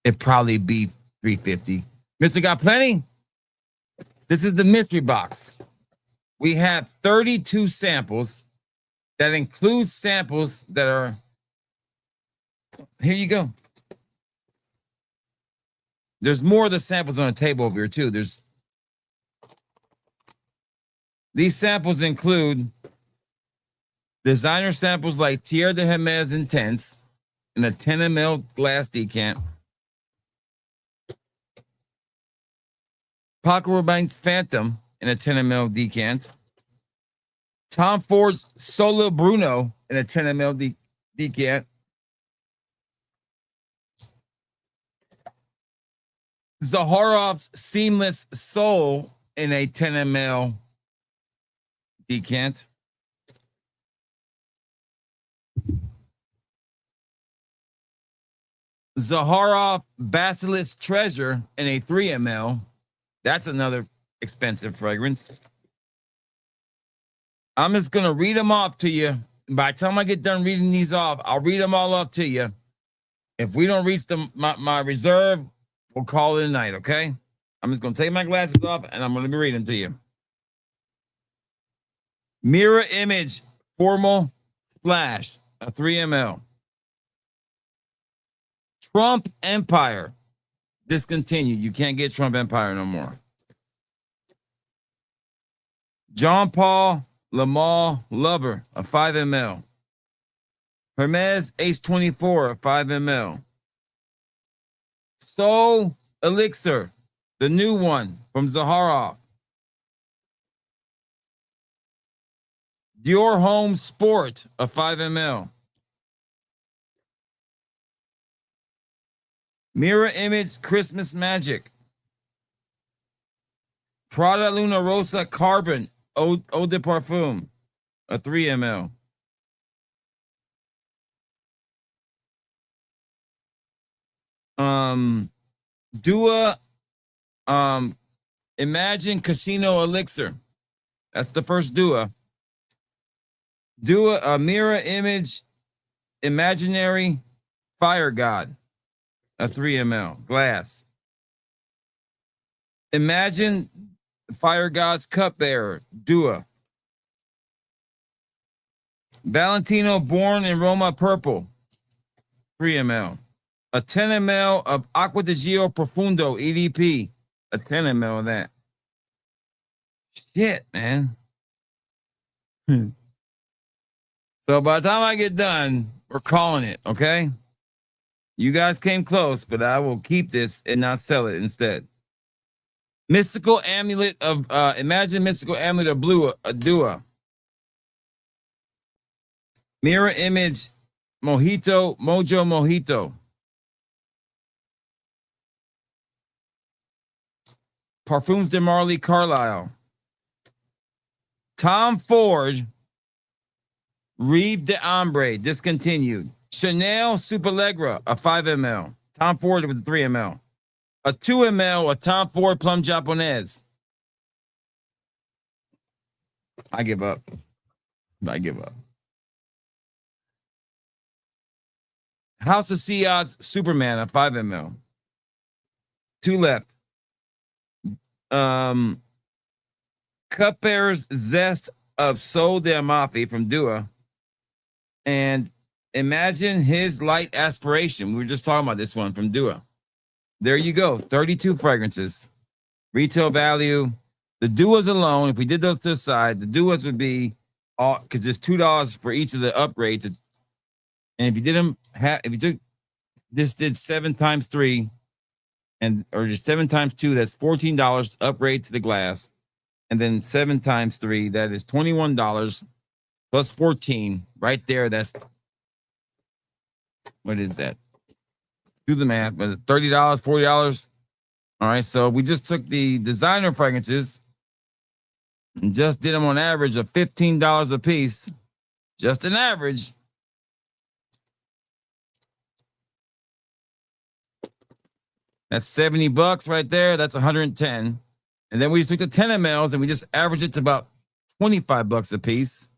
it'd probably be 350. Mr. Got Plenty? This is the mystery box. We have 32 samples that includes samples that are, here you go. There's more of the samples on the table over here too. These samples include designer samples like Tierra de Hermes Intense in a 10 ml glass decant. Paco Rabanne's Phantom in a 10 ml decant. Tom Ford's Solo Bruno in a 10 ml decant. Zaharoff's Seamless Soul in a 10 ml decant. Zaharoff Basilisk Treasure in a 3 ml. That's another expensive fragrance. I'm just going to read them off to you. By the time I get done reading these off, I'll read them all off to you. If we don't reach my reserve, we'll call it a night, okay? I'm just going to take my glasses off, and I'm going to be reading them to you. Mirror Image Formal Splash, a 3 ml. Trump Empire, discontinued. You can't get Trump Empire no more. Jean Paul Lamar Lover, a 5 ml. Hermes Ace 24, a 5 ml. Soul Elixir, the new one from Zaharoff. Dior Home Sport, a 5 ml. Mirror Image Christmas Magic. Prada Luna Rosa Carbon Eau de Parfum, a 3 ml. Dua Imagine Casino Elixir. That's the first Dua. Dua Mirror Image Imaginary Fire God, a 3 ml glass. Imagine Fire God's Cupbearer, Dua. Valentino Born in Roma Purple, 3 ml. A 10 ml of Acqua di Gio Profundo EDP, a 10 ml of that. Shit, man. So by the time I get done, we're calling it, okay? You guys came close, but I will keep this and not sell it instead. Mystical Amulet of, Imagine Mystical Amulet of Blue, a Dua. Mirror Image Mojo Mojito. Parfums de Marley Carlisle. Tom Ford Rive de Ombre, discontinued. Chanel Superlegra, a 5 ml. Tom Ford with a 3 ml. A 2 ml, a Tom Ford Plum Japonaise. I give up. House of Siad's Superman, a 5 ml. 2 left. Cupbearer's Zest of Sol de Amafi from Dua. And Imagine His Light Aspiration. We were just talking about this one from Dua. There you go. 32 fragrances. Retail value. The Duas alone, if we did those to the side, the Duas would be all, because it's $2 for each of the upgrades. And if you didn't have, if you took this, did 7 times 3, or just 7 times 2, that's $14 upgrade to the glass. And then 7 times 3, that is $21 plus 14 right there. That's, what is that? Do the math, but $30, $40. All right, so we just took the designer fragrances and just did them on average of $15 a piece. Just an average. That's $70 right there. That's 110. And then we just took the 10 mLs and we just averaged it to about $25 a piece.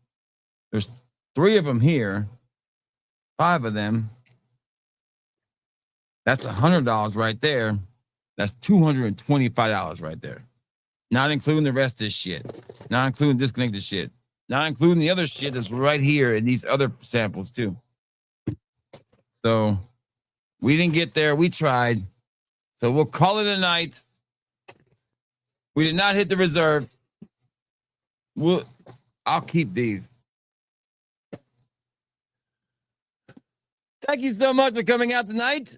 There's 3 of them here, 5 of them. That's $100 right there. That's $225 right there. Not including the rest of this shit. Not including disconnected shit. Not including the other shit that's right here in these other samples too. So we didn't get there. We tried. So we'll call it a night. We did not hit the reserve. I'll keep these. Thank you so much for coming out tonight.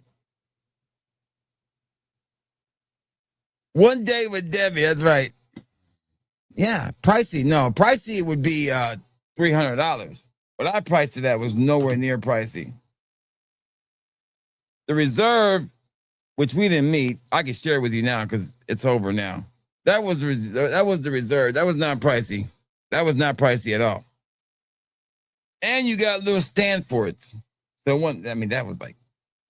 One day with Debbie, that's right. Yeah, pricey. No, pricey would be $300. But I priced it at was nowhere near pricey. The reserve, which we didn't meet, I can share with you now because it's over now. That was the reserve. That was not pricey. That was not pricey at all. And you got a little stand for it. So that was like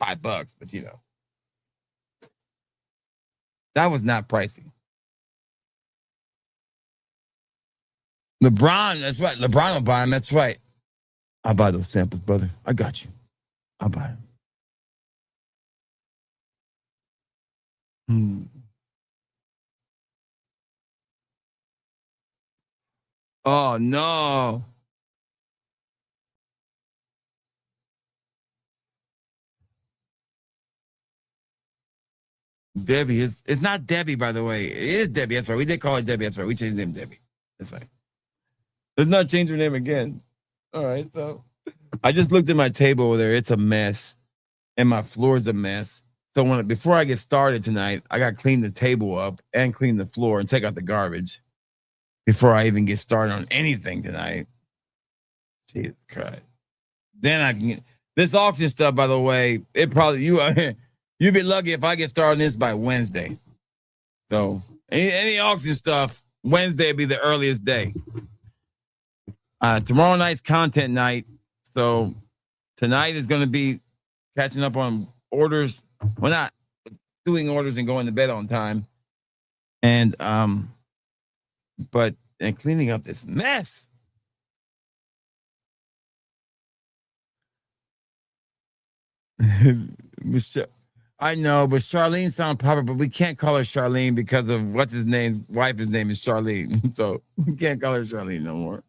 $5, but you know. That was not pricey. LeBron, that's right. LeBron will buy them. That's right. I'll buy those samples, brother. I got you. I'll buy them. Oh, no. Debbie, it's not Debbie, by the way. It is Debbie. That's right. We did call her Debbie. That's right. We changed the name Debbie. That's right. Let's not change her name again. All right. So I just looked at my table over there. It's a mess. And my floor's a mess. So before I get started tonight, I got to clean the table up and clean the floor and take out the garbage before I even get started on anything tonight. Jesus Christ. Then I can get this auction stuff, by the way, you'd be lucky if I get started on this by Wednesday. So any auction stuff, Wednesday would be the earliest day. Tomorrow night's content night. So tonight is going to be catching up on orders. Well, not doing orders and going to bed on time. And cleaning up this mess. I know, but Charlene sounds proper, but we can't call her Charlene because of what's his name's wife's name is Charlene. So we can't call her Charlene no more.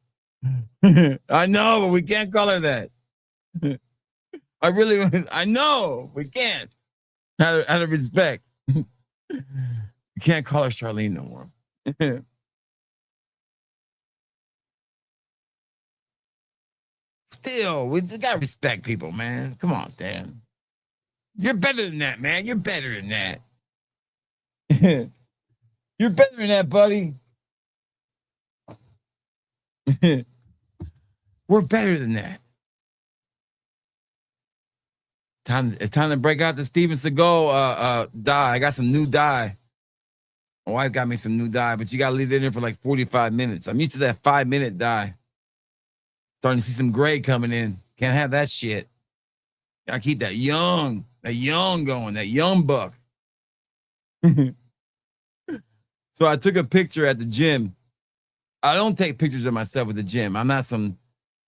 I know, but we can't call her that. I know, we can't. Out of respect. We can't call her Charlene no more. Still, we gotta respect people, man. Come on, Stan. You're better than that, man. You're better than that. You're better than that, buddy. We're better than that. It's time to break out the Steven Seagal dye. I got some new dye. My wife got me some new dye, but you gotta leave it in there for like 45 minutes. I'm used to that 5-minute dye. Starting to see some gray coming in. Can't have that shit. Gotta keep that young going, that young buck. So I took a picture at the gym. I don't take pictures of myself at the gym. I'm not some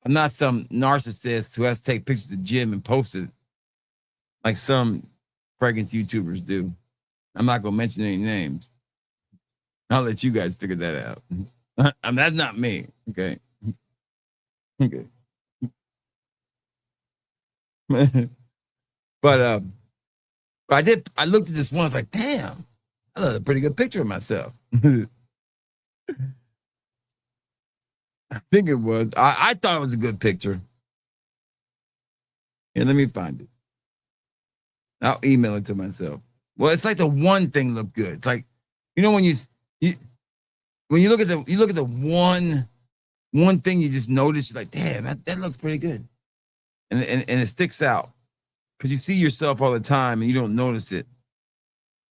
narcissist who has to take pictures of the gym and post it like some fragrance YouTubers do. I'm not gonna mention any names. I'll let you guys figure that out. That's not me. Okay. Okay. But I looked at this one, I was like, damn, I look a pretty good picture of myself. I think it was. I thought it was a good picture. Here, let me find it. I'll email it to myself. Well, it's like the one thing looked good. It's like, you know, when you look at the one thing you just notice, you're like, damn, that looks pretty good. And it sticks out. Because you see yourself all the time and you don't notice it.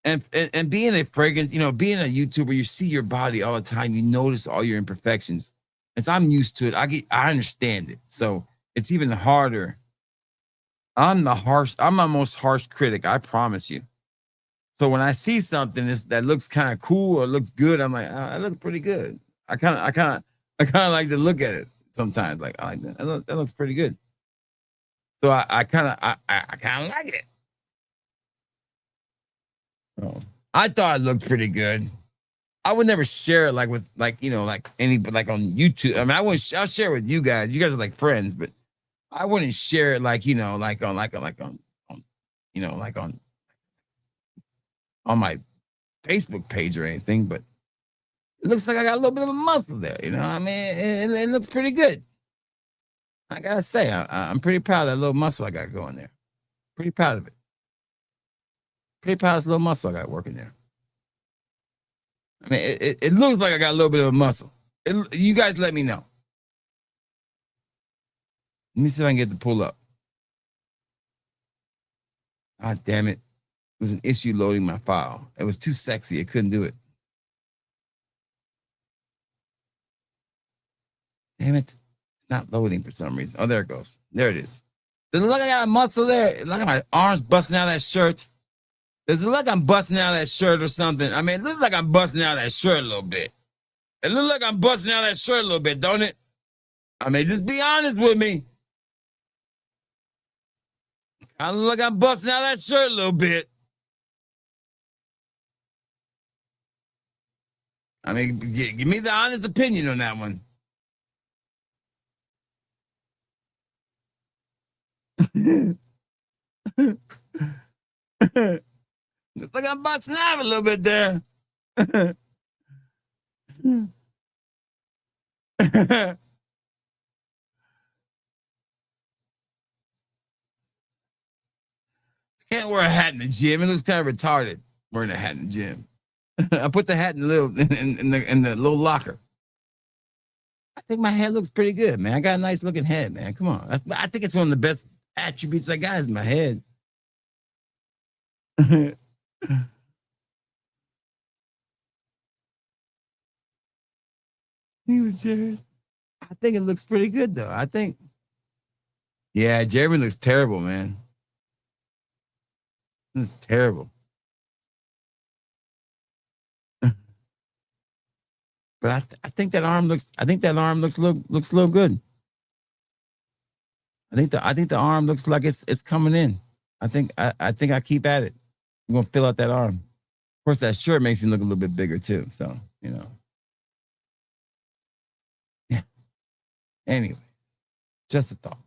And being a fragrance, being a YouTuber, you see your body all the time. You notice all your imperfections. And so I'm used to it. I understand it. So it's even harder. I'm my most harsh critic, I promise you. So when I see something that looks kind of cool or looks good, I'm like, that looks pretty good. I kind of like to look at it sometimes. Like, I like that. That looks pretty good. So I kind of like it. So I thought it looked pretty good. I would never share it like with like any like on YouTube. I mean, I'll share it with you guys. You guys are like friends, but I wouldn't share it like on my Facebook page or anything. But it looks like I got a little bit of a muscle there. You know what I mean? It looks pretty good. I gotta say, I'm pretty proud of that little muscle I got going there. Pretty proud of it. Pretty proud of this little muscle I got working there. I mean, it looks like I got a little bit of a muscle. You guys let me know. Let me see if I can get the pull up. God damn it. It was an issue loading my file. It was too sexy. I couldn't do it. Damn it. It's not loading for some reason. Oh, there it goes. There it is. Does it look like I got a muscle there? Look at my arms busting out of that shirt. Does it look like I'm busting out of that shirt or something? I mean, it looks like I'm busting out of that shirt a little bit. It looks like I'm busting out of that shirt a little bit, don't it? I mean, just be honest with me. I look like I'm busting out of that shirt a little bit. I mean, give me the honest opinion on that one. Looks like I'm busting out a little bit there. Can't wear a hat in the gym. It looks kind of retarded wearing a hat in the gym. I put the hat in the little locker. I think my head looks pretty good, man. I got a nice looking head, man. Come on. I think it's one of the best attributes I got is my head. He was Jared. I think it looks pretty good though. I think. Yeah, Jeremy looks terrible, man. It's terrible. But I think that arm looks. I think that arm looks a little good. I think the arm looks like it's coming in. I think I keep at it. I'm gonna fill out that arm. Of course, that shirt makes me look a little bit bigger too. So yeah. Anyway, just a thought.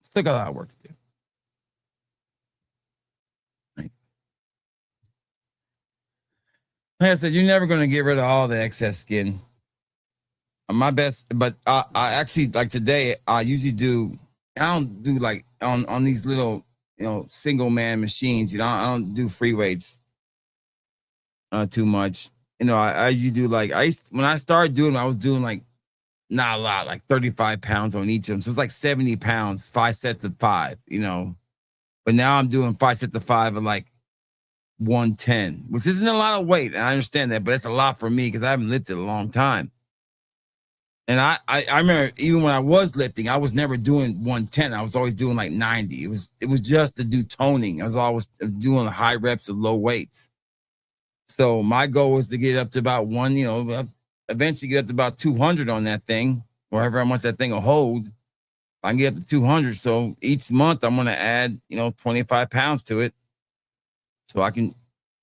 Still got a lot of work to do. Like I said, you're never going to get rid of all the excess skin. My best, but I actually like today. I usually do. I don't do like on these little single man machines. I don't do free weights too much. I usually do like when I started doing them, I was doing like not a lot, like 35 pounds on each of them. So it's like 70 pounds, 5 sets of 5. But now I'm doing 5 sets of 5 of like 110, which isn't a lot of weight. And I understand that, but it's a lot for me because I haven't lifted a long time. And I remember even when I was lifting, I was never doing 110. I was always doing like 90. It was just to do toning. I was always doing high reps of low weights. So my goal was to get up to about eventually get up to about 200 on that thing, or however much that thing will hold. I can get up to 200. So each month I'm going to add, 25 pounds to it. So I can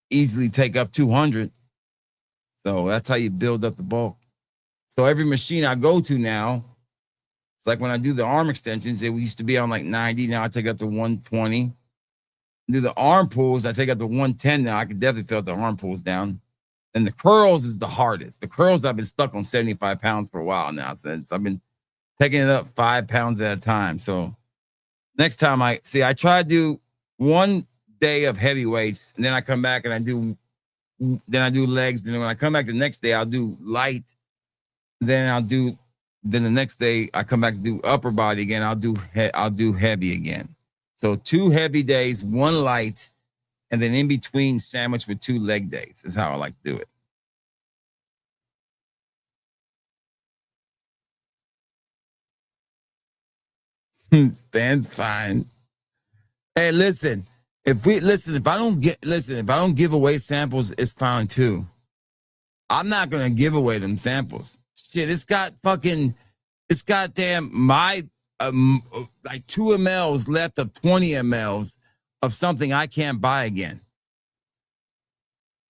easily take up 200. So that's how you build up the bulk. So every machine I go to now, it's like when I do the arm extensions, it used to be on like 90. Now I take up to 120. Do the arm pulls, I take up to 110 now. I can definitely feel the arm pulls down. And the curls is the hardest. The curls, I've been stuck on 75 pounds for a while now. Since I've been taking it up 5 pounds at a time. So next time I try to do one day of heavy weights, and then I come back and I do legs. Then when I come back the next day, I'll do light. Then the next day I come back to do upper body again. I'll do heavy again. So 2 heavy days, 1 light, and then in between sandwich with 2 leg days is how I like to do it. Stan's fine. Hey, listen, If I don't give away samples, it's fine too. I'm not gonna give away them samples. Shit, it's goddamn my like 2 mLs left of 20 mLs of something I can't buy again.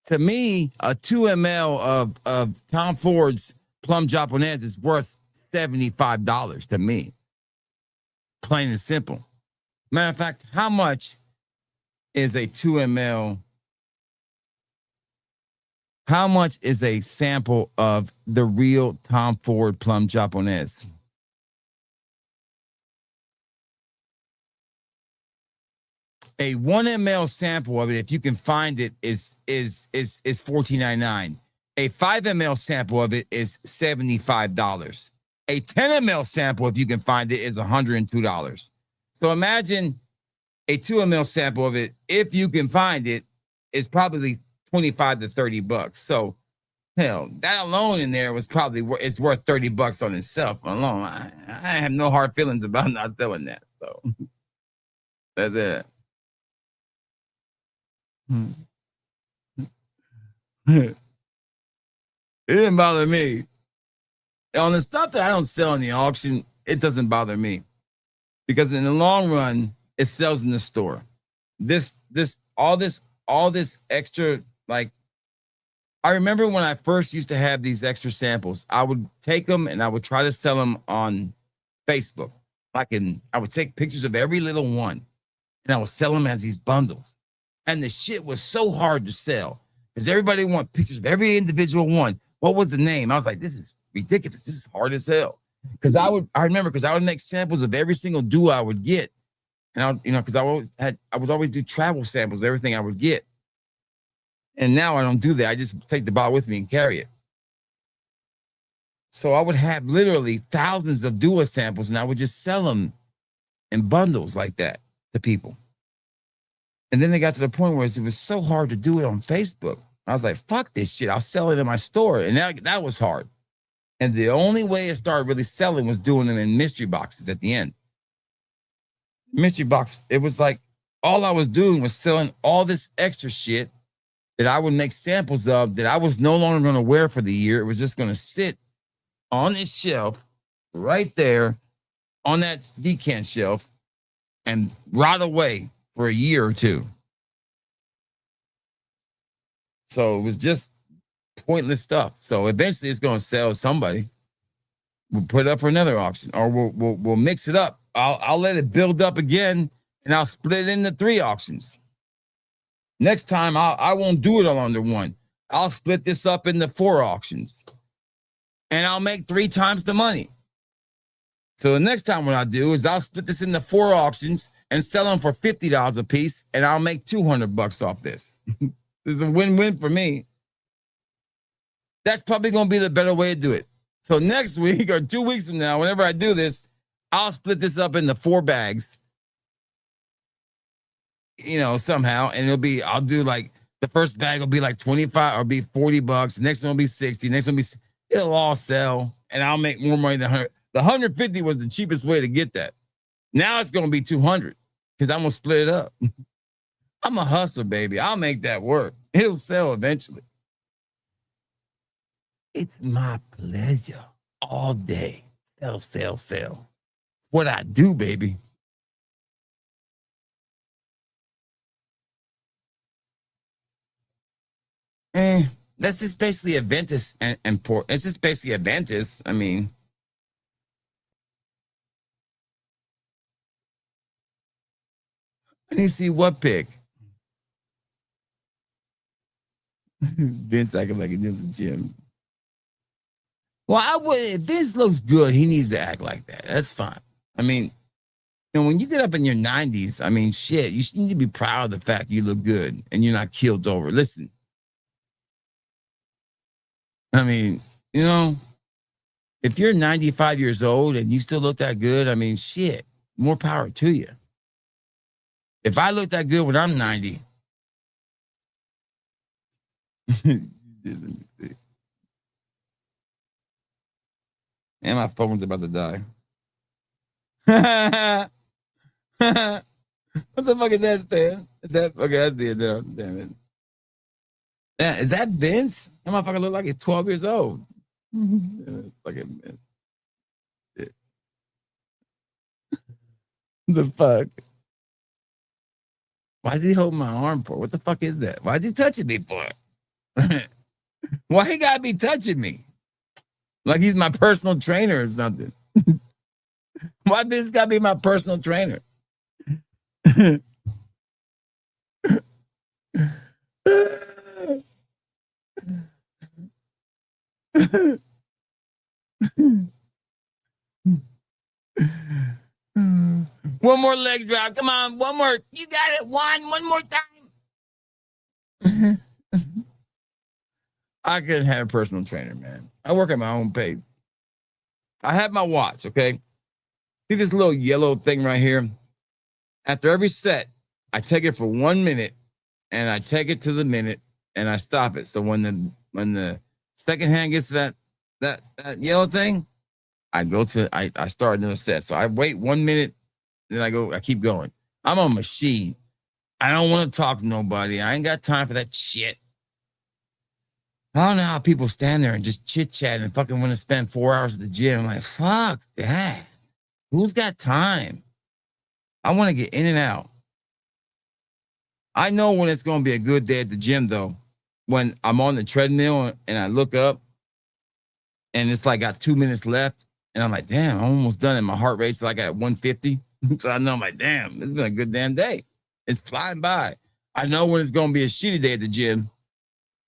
To me, a 2 ml of Tom Ford's Plum Japonese is worth $75 to me. Plain and simple. Matter of fact, how much is a 2 ml? How much is a sample of the real Tom Ford Plum Japonese? A 1 ml sample of it, if you can find it, is $14.99. A 5 ml sample of it is $75. A 10 ml sample, if you can find it, is $102. So imagine a 2 ml sample of it, if you can find it, is probably 25 to 30 bucks. So hell, that alone in there was probably it's worth 30 bucks on itself alone. I have no hard feelings about not selling that. So that's it. It didn't bother me. On the stuff that I don't sell in the auction, it doesn't bother me. Because in the long run, it sells in the store. All this extra, like, I remember when I first used to have these extra samples, I would take them and I would try to sell them on Facebook. I would take pictures of every little one and I would sell them as these bundles. And the shit was so hard to sell because everybody want pictures of every individual one. What was the name? I was like, this is ridiculous. This is hard as hell. Because I would make samples of every single duo I would get. And because I was always do travel samples of everything I would get. And now I don't do that. I just take the bottle with me and carry it. So I would have literally thousands of duo samples and I would just sell them in bundles like that to people. And then it got to the point where it was so hard to do it on Facebook. I was like, fuck this shit. I'll sell it in my store. And that was hard. And the only way it started really selling was doing them in mystery boxes at the end. Mystery box, it was like all I was doing was selling all this extra shit that I would make samples of that I was no longer going to wear for the year. It was just going to sit on this shelf right there on that decant shelf and rot away for a year or two. So it was just pointless stuff. So eventually it's going to sell to somebody. We'll put it up for another auction or we'll mix it up. I'll let it build up again and I'll split it into 3 auctions. Next time I won't do it all under one. I'll split this up into 4 auctions and I'll make 3 times the money. So the next time what I'll do is I'll split this into 4 auctions and sell them for $50 a piece and I'll make $200 off this. This is a win-win for me. That's probably going to be the better way to do it. So next week or 2 weeks from now, whenever I do this, I'll split this up into 4 bags, somehow. And I'll do like the first bag will be like 25 or be $40. The next one will be 60. Next one will be, it'll all sell and I'll make more money than 100. The 150 was the cheapest way to get that. Now it's going to be 200 because I'm going to split it up. I'm a hustler, baby. I'll make that work. It'll sell eventually. It's my pleasure all day. Sell, sell, sell. It's what I do, baby. That's just basically a Ventus and port. It's just basically a Ventus. I mean, I need to see what pick. Vince acting like he lives in the gym. Well, if Vince looks good, he needs to act like that. That's fine. I mean, when you get up in your 90s, I mean, shit, you need to be proud of the fact you look good and you're not killed over. Listen, I mean, if you're 95 years old and you still look that good, I mean, shit, more power to you. If I look that good when I'm 90, and my phone's about to die. What the fuck is that, Stan? Is that okay? That's the damn it. Yeah, is that Vince? That motherfucker look like he's 12 years old. Fucking Vince. Yeah. The fuck? Why is he holding my arm for? What the fuck is that? Why is he touching me for? Why he gotta be touching me? Like he's my personal trainer or something. Why this gotta be my personal trainer? One more leg drop. Come on, one more. You got it. One more time. I couldn't have a personal trainer, man. I work at my own pace. I have my watch, okay? See this little yellow thing right here? After every set, I take it for 1 minute and I take it to the minute and I stop it. So when the second hand gets to that yellow thing, I start another set. So I wait 1 minute, then I keep going. I'm a machine. I don't want to talk to nobody. I ain't got time for that shit. I don't know how people stand there and just chit chat and fucking want to spend 4 hours at the gym. I'm like, fuck that. Who's got time? I want to get in and out. I know when it's going to be a good day at the gym, though, when I'm on the treadmill and I look up and it's like got 2 minutes left. And I'm like, damn, I'm almost done. And my heart rate's like at 150. So I know I'm like, damn, it's been a good damn day. It's flying by. I know when it's going to be a shitty day at the gym.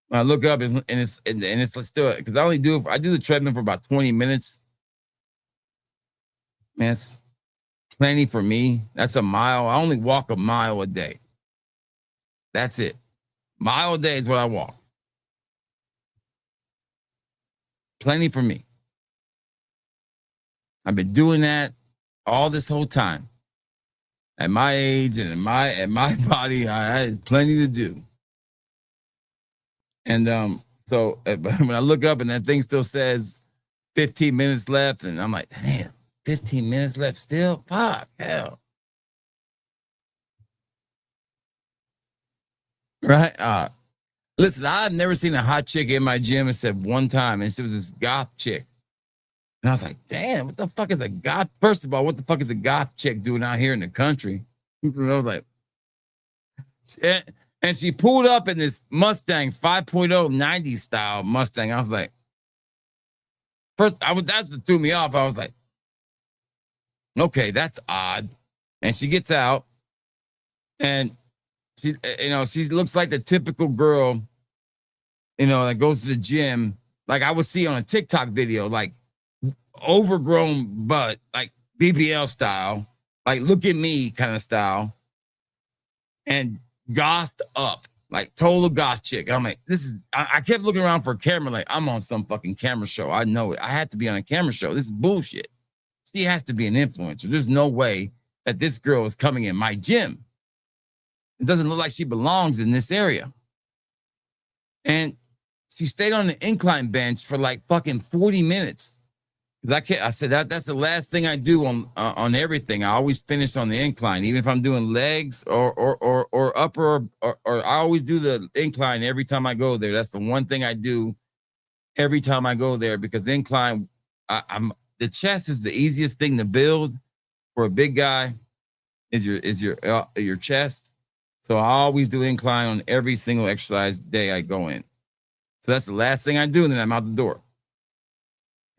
When I look up and it's let's do it. Because I do the treadmill for about 20 minutes. Man, it's plenty for me. That's a mile. I only walk a mile a day. That's it. Mile a day is what I walk. Plenty for me. I've been doing that all this whole time. At my age and at my body, I had plenty to do. And so when I look up and that thing still says 15 minutes left, and I'm like, damn, 15 minutes left still? Fuck, hell. Right? Listen, I've never seen a hot chick in my gym except one time, and it was this goth chick. And I was like, damn, what the fuck is a goth? First of all, what the fuck is a goth chick doing out here in the country? I was like, and she pulled up in this Mustang 5.0 90s style Mustang. I was like, that's what threw me off. I was like, okay, that's odd. And she gets out and she looks like the typical girl, that goes to the gym. Like I would see on a TikTok video, like overgrown butt, like BBL style, like look at me kind of style, and gothed up, like total goth chick. I'm like, I kept looking around for a camera, like I'm on some fucking camera show. I know it. I had to be on a camera show. This is bullshit. She has to be an influencer. There's no way that this girl is coming in my gym. It doesn't look like she belongs in this area. And she stayed on the incline bench for like fucking 40 minutes. I said that's the last thing I do on everything. I always finish on the incline, even if I'm doing legs or upper or I always do the incline every time I go there. That's the one thing I do every time I go there, because the incline, the chest is the easiest thing to build for a big guy. Is your chest. So I always do incline on every single exercise day I go in. So that's the last thing I do, and then I'm out the door.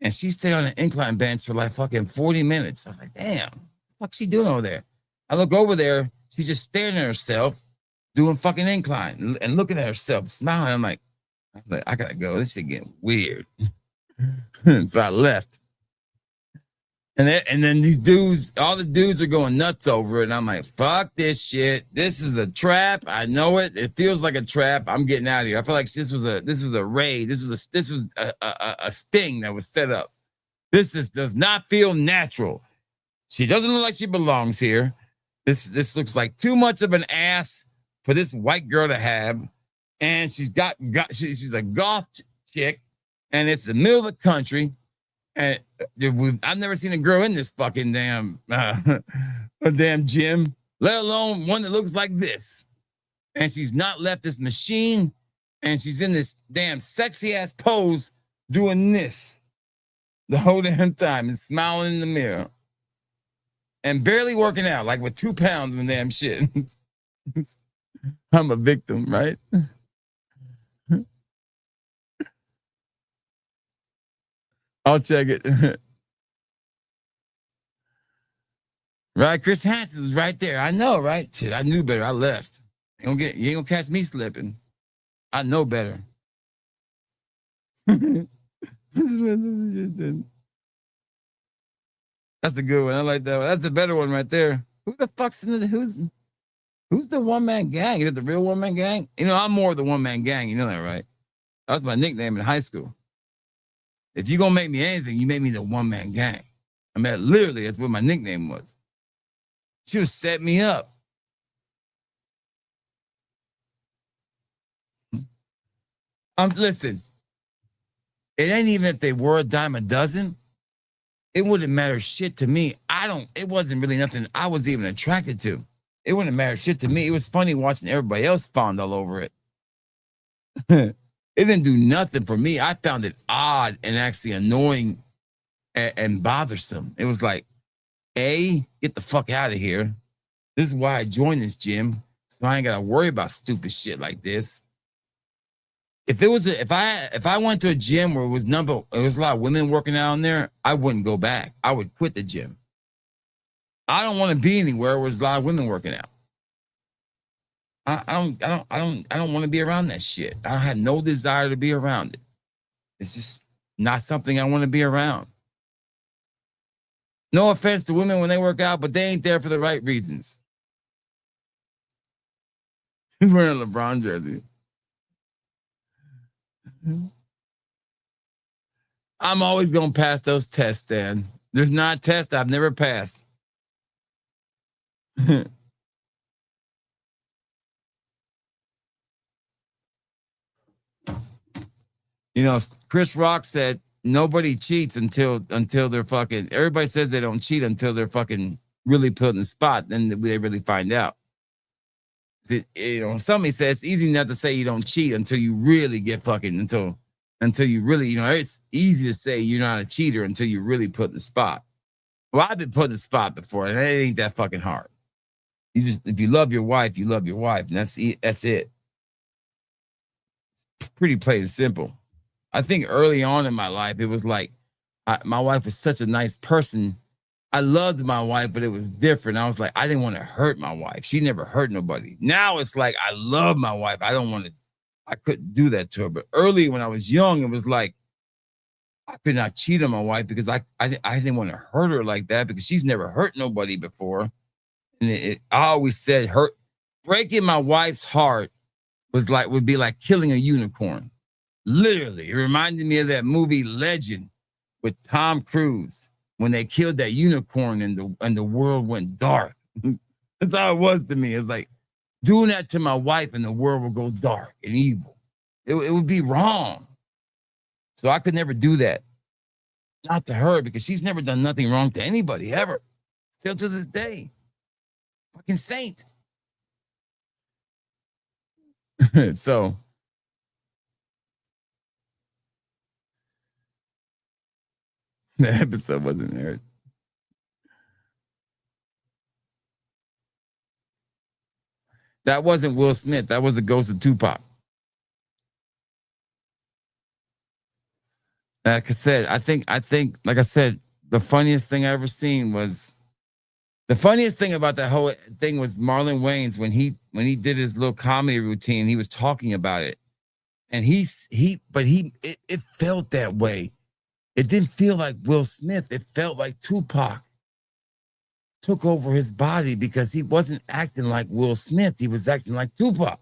And she stayed on the incline bench for like fucking 40 minutes. I was like, damn, what the fuck's she doing over there? I look over there, she's just staring at herself, doing fucking incline and looking at herself, smiling. I'm like, I gotta go. This shit getting weird. So I left. And then these dudes, all the dudes are going nuts over it. And I'm like, fuck this shit. This is a trap. I know it. It feels like a trap. I'm getting out of here. I feel like this was a raid. This was a sting that was set up. This does not feel natural. She doesn't look like she belongs here. This looks like too much of an ass for this white girl to have. And she's a goth chick, and it's the middle of the country. And I've never seen a girl in this fucking damn gym. let alone one that looks like this. And she's not left this machine, and she's in this damn sexy ass pose doing this the whole damn time and smiling in the mirror and barely working out, like with 2 pounds and damn shit. I'm a victim, right? I'll check it. Right, Chris Hansen's right there. I know, right? Shit, I knew better. I left. You ain't gonna catch me slipping. I know better. That's a good one. I like that one. That's a better one right there. Who the fuck's in the who's the one man gang? Is it the real one man gang? You know, I'm more of the one man gang. You know that, right? That was my nickname in high school. If you gonna make me anything, you make me the one man gang. I mean, literally, that's what my nickname was. She would set me up. Listen, it ain't even if they were a dime a dozen. It wouldn't matter shit to me. It wasn't really nothing I was even attracted to. It wouldn't matter shit to me. It was funny watching everybody else fawn all over it. It didn't do nothing for me. I found it odd and actually annoying and bothersome. It was like, get the fuck out of here. This is why I joined this gym. So I ain't gotta worry about stupid shit like this. If I went to a gym where it was a lot of women working out in there, I wouldn't go back. I would quit the gym. I don't want to be anywhere where there's a lot of women working out. I don't want to be around that shit. I have no desire to be around it. It's just not something I want to be around. No offense to women when they work out, but they ain't there for the right reasons. He's wearing a LeBron jersey. I'm always going to pass those tests, Dan. There's not a test I've never passed. You know, Chris Rock said nobody cheats until they're fucking. Everybody says they don't cheat until they're fucking really put in the spot. Then they really find out. You know, somebody says it's easy not to say you don't cheat until you really get fucking until you really, you know, it's easy to say you're not a cheater until you really put in the spot. Well, I've been put in the spot before, and it ain't that fucking hard. If you love your wife, you love your wife, and that's it. Pretty plain and simple. I think early on in my life, it was like my wife was such a nice person. I loved my wife, but it was different. I was like, I didn't want to hurt my wife. She never hurt nobody. Now it's like, I love my wife. I couldn't do that to her. But early when I was young, it was like, I could not cheat on my wife because I didn't want to hurt her like that because she's never hurt nobody before. And I always said breaking my wife's heart would be like killing a unicorn. Literally, it reminded me of that movie Legend with Tom Cruise when they killed that unicorn and the world went dark. That's how it was to me. It's like doing that to my wife and the world will go dark and evil. It would be wrong. So I could never do that. Not to her because she's never done nothing wrong to anybody ever. Still to this day. Fucking saint. So the episode wasn't aired. That wasn't Will Smith. That was the ghost of Tupac. Like I said, I think, like I said, the funniest thing I ever seen was the funniest thing about that whole thing was Marlon Wayans when he did his little comedy routine. He was talking about it, and it felt that way. It didn't feel like Will Smith. It felt like Tupac took over his body because he wasn't acting like Will Smith. He was acting like Tupac.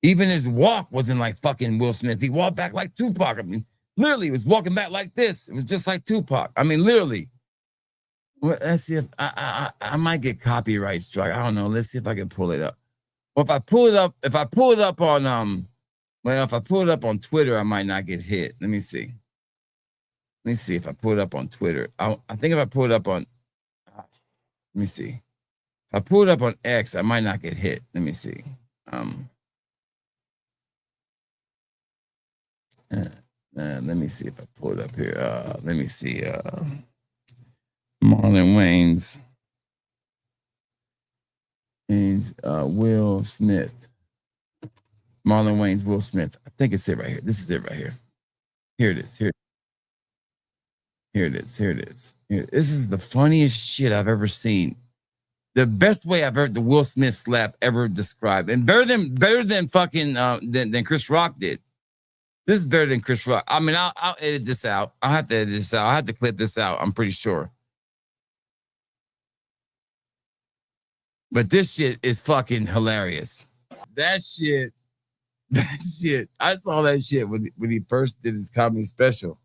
Even his walk wasn't like fucking Will Smith. He walked back like Tupac. I mean, literally, he was walking back like this. It was just like Tupac. I mean, literally. Well, let's see if I might get copyright strike. I don't know. Let's see if I can pull it up. Well, if I pull it up on Twitter, I might not get hit. Let me see. Let me see if I pull it up on Twitter. I think if I pull it up on, let me see. If I pull it up on X, I might not get hit. Let me see. Let me see if I pull it up here. Let me see. Marlon Wayans. Will Smith. Marlon Wayans, Will Smith. I think it's it right here. This is it right here. Here it is. Here it is. Here it is. This is the funniest shit I've ever seen. The best way I've heard the Will Smith slap ever described, and better than fucking than Chris Rock did. This is better than Chris Rock. I mean, I'll edit this out. I'll have to edit this out. I'll have to clip this out. I'm pretty sure. But this shit is fucking hilarious. That shit. I saw that shit when he first did his comedy special.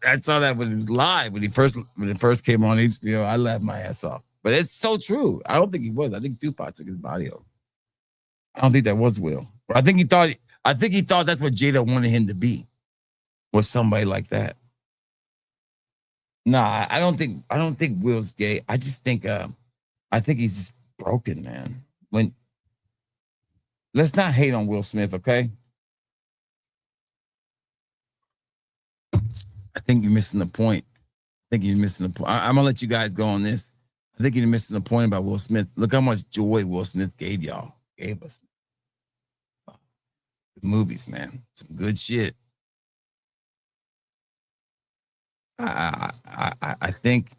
I saw that when it was live when it first came on HBO. I laughed my ass off. But it's so true. I don't think he was. I think Tupac took his body over. I don't think that was Will. Or I think he thought that's what Jada wanted him to be. Was somebody like that. Nah, I don't think Will's gay. I just think I think he's just broken, man. Let's not hate on Will Smith, okay? I think you're missing the point. I'm gonna let you guys go on this. I think you're missing the point about Will Smith. Look how much joy Will Smith gave us. Good movies, man. Some good shit. I think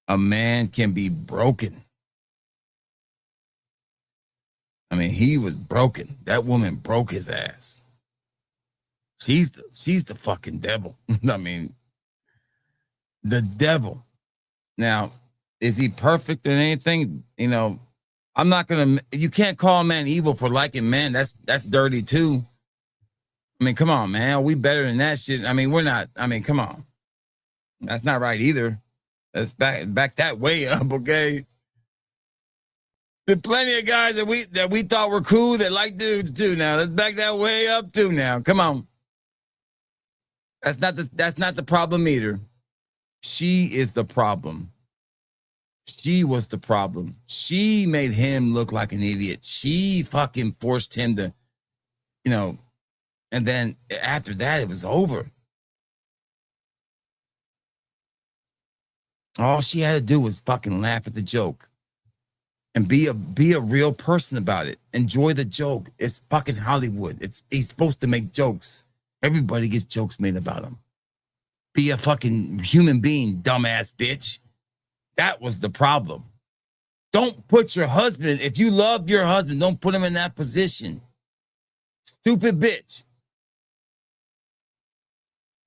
a man can be broken. I mean, he was broken. That woman broke his ass. She's the fucking devil. I mean, the devil. Now, is he perfect in anything? You know, you can't call a man evil for liking men. That's dirty too. I mean, come on, man. Are we better than that shit? I mean, we're not. I mean, come on. That's not right either. Let's back that way up, okay? There's plenty of guys that we thought were cool that like dudes too. Now let's back that way up too. Now, come on. That's not the problem either. She is the problem. She was the problem. She made him look like an idiot. She fucking forced him to, and then after that it was over. All she had to do was fucking laugh at the joke. And be a real person about it. Enjoy the joke. It's fucking Hollywood. He's supposed to make jokes. Everybody gets jokes made about him. Be a fucking human being, dumbass bitch. That was the problem. Don't put your husband, if you love your husband, don't put him in that position. Stupid bitch.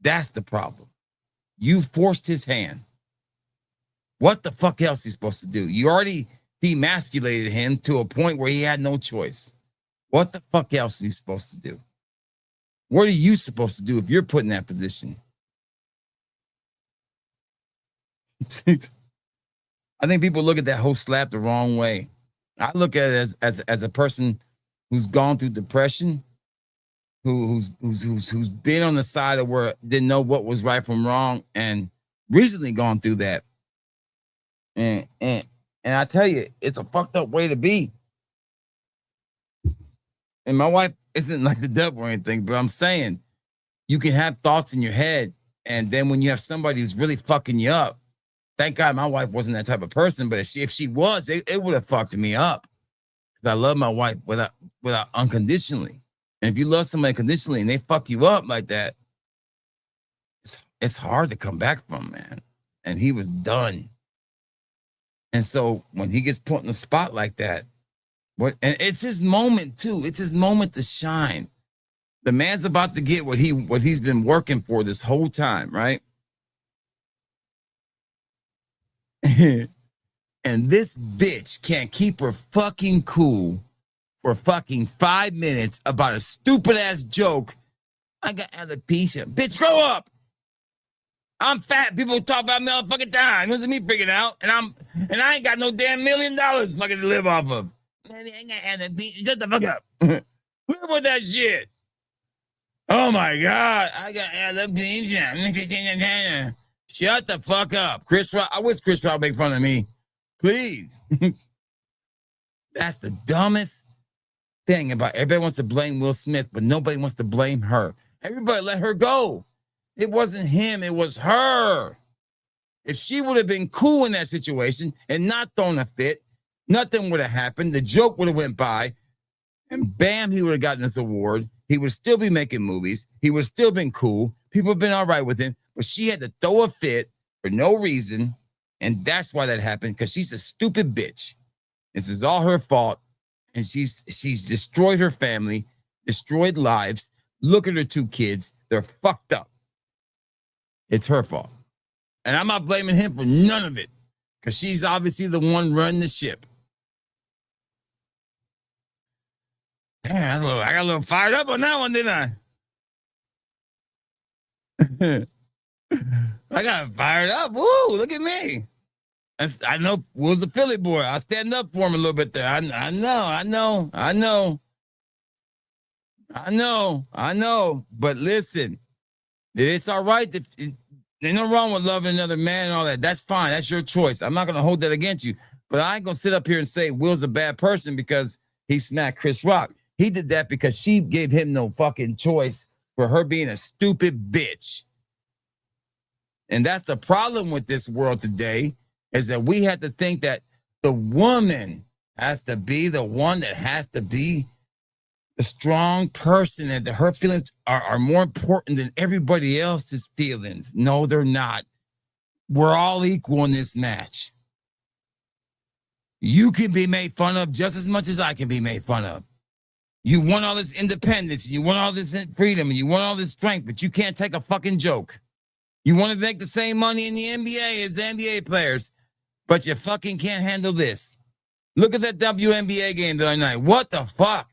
That's the problem. You forced his hand. What the fuck else is he supposed to do? You already demasculated him to a point where he had no choice. What the fuck else is he supposed to do? What are you supposed to do if you're put in that position? I think people look at that whole slap the wrong way. I look at it as a person who's gone through depression, who's been on the side of where didn't know what was right from wrong, and recently gone through that. And I tell you, it's a fucked up way to be. And my wife isn't like the devil or anything, but I'm saying you can have thoughts in your head, and then when you have somebody who's really fucking you up, thank God my wife wasn't that type of person, but if she was, it would have fucked me up. Because I love my wife without unconditionally. And if you love somebody conditionally and they fuck you up like that, it's hard to come back from, man. And he was done. And so when he gets put in the spot like that, and it's his moment too. It's his moment to shine. The man's about to get what he's been working for this whole time, right? And this bitch can't keep her fucking cool for fucking 5 minutes about a stupid ass joke. I got alopecia. Bitch, grow up. I'm fat. People talk about me all the fucking time. Look at me freaking out. And I ain't got no damn $1 million fucking to live off of. Maybe I got alopecia. Shut the fuck up. Live with that shit. Oh my God. I got alopecia. Shut the fuck up. Chris Rock. I wish Chris Rock make fun of me. Please. That's the dumbest thing about everybody wants to blame Will Smith, but nobody wants to blame her. Everybody let her go. It wasn't him, it was her. If she would have been cool in that situation and not thrown a fit, nothing would have happened. The joke would have went by, and bam, he would have gotten this award. He would still be making movies. He would have still been cool. People have been all right with him, but she had to throw a fit for no reason, and that's why that happened, because she's a stupid bitch. This is all her fault, and she's destroyed her family, destroyed lives. Look at her 2 kids. They're fucked up. It's her fault. And I'm not blaming him for none of it, because she's obviously the one running the ship. Damn, I got a little fired up on that one, didn't I? I got fired up. Woo, look at me. I know Will's a Philly boy. I'll stand up for him a little bit there. I know. But listen, it's all right. There's no wrong with loving another man and all that. That's fine. That's your choice. I'm not going to hold that against you. But I ain't going to sit up here and say Will's a bad person because he smacked Chris Rock. He did that because she gave him no fucking choice for her being a stupid bitch. And that's the problem with this world today, is that we have to think that the woman has to be the one that has to be the strong person, and that her feelings are more important than everybody else's feelings. No, they're not. We're all equal in this match. You can be made fun of just as much as I can be made fun of. You want all this independence, you want all this freedom, and you want all this strength, but you can't take a fucking joke. You want to make the same money in the NBA as the NBA players, but you fucking can't handle this. Look at that WNBA game the other night. What the fuck?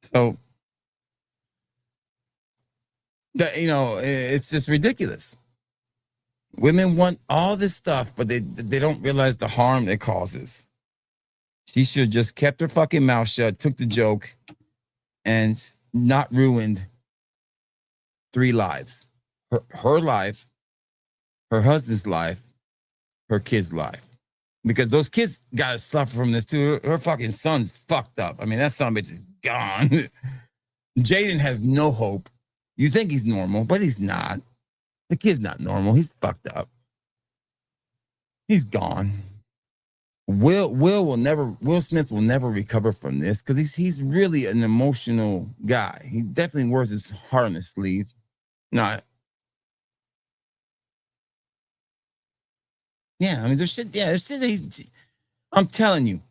So, it's just ridiculous. Women want all this stuff, but they don't realize the harm it causes. She should have just kept her fucking mouth shut, took the joke, and not ruined 3 lives. Her life, her husband's life, her kid's life. Because those kids got to suffer from this too. Her fucking son's fucked up. I mean, that son of a bitch is gone. Jaden has no hope. You think he's normal, but he's not. The kid's not normal. He's fucked up. He's gone. Will Smith will never recover from this, because he's really an emotional guy. He definitely wears his heart on his sleeve. Not. Yeah, I mean, there's shit. Yeah, there's shit. I'm telling you,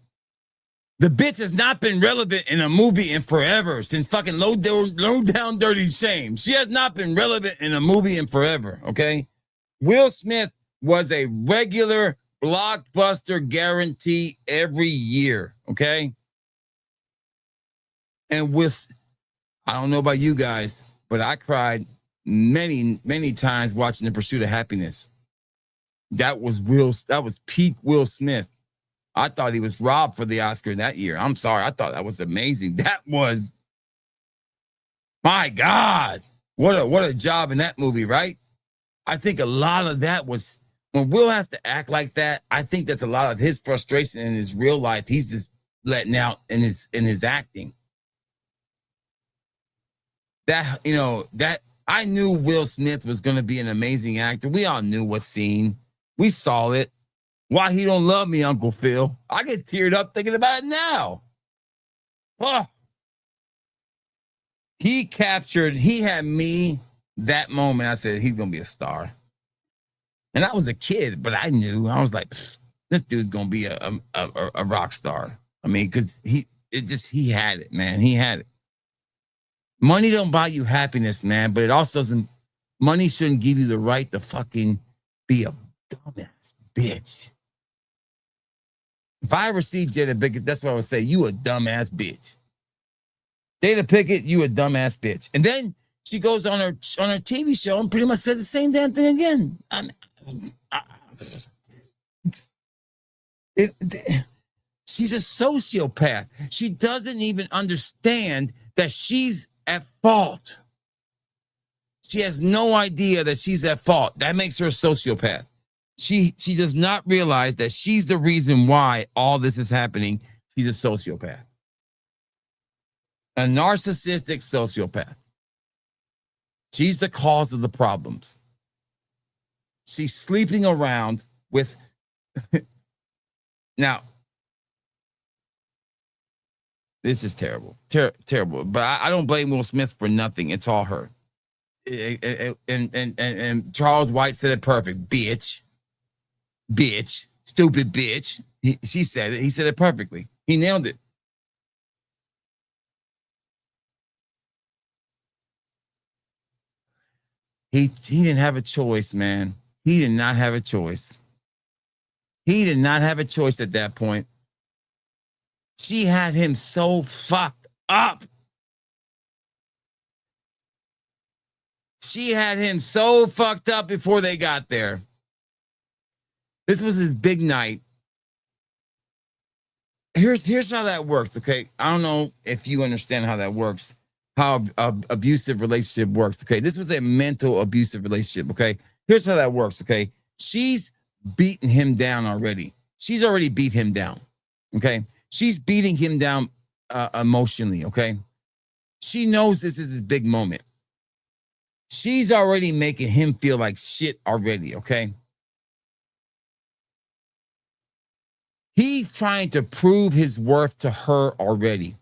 the bitch has not been relevant in a movie in forever, since fucking Low Down Dirty Shame. She has not been relevant in a movie in forever. Okay, Will Smith was a regular blockbuster guarantee every year. Okay, and I don't know about you guys, but I cried many times watching The Pursuit of Happiness. That was peak Will Smith. I thought he was robbed for the Oscar that year. I'm sorry. I thought that was amazing. That was, my God, what a job in that movie, right? I think a lot of that was, when Will has to act like that, I think that's a lot of his frustration in his real life. He's just letting out in his acting. That I knew Will Smith was going to be an amazing actor. We all knew what scene. We saw it. Why He Don't Love Me, Uncle Phil. I get teared up thinking about it now. Oh. He had me that moment. I said, he's going to be a star. And I was a kid, but I knew. I was like, this dude's going to be a rock star. I mean, because he had it, man. He had it. Money don't buy you happiness, man, but it also doesn't. Money shouldn't give you the right to fucking be a dumbass bitch. If I ever see Jada Pinkett, that's what I would say. You a dumbass bitch. Jada Pinkett, you a dumbass bitch. And then she goes on her TV show and pretty much says the same damn thing again. She's a sociopath. She doesn't even understand that she's at fault. She has no idea that she's at fault. That makes her a sociopath. She does not realize that she's the reason why all this is happening. She's a sociopath. A narcissistic sociopath. She's the cause of the problems. She's sleeping around with... Now, this is terrible. Terrible. But I don't blame Will Smith for nothing. It's all her. And Charles White said it perfect. Bitch. Stupid bitch. She said it. He said it perfectly. He nailed it. He didn't have a choice, man. He did not have a choice. He did not have a choice at that point. She had him so fucked up. She had him so fucked up before they got there. This was his big night. Here's how that works, okay? I don't know if you understand how that works, how abusive relationship works, okay? This was a mental abusive relationship, okay? Here's how that works, okay? She's beaten him down already. She's already beat him down, okay? She's beating him down emotionally, okay? She knows this is his big moment. She's already making him feel like shit already, okay? He's trying to prove his worth to her already.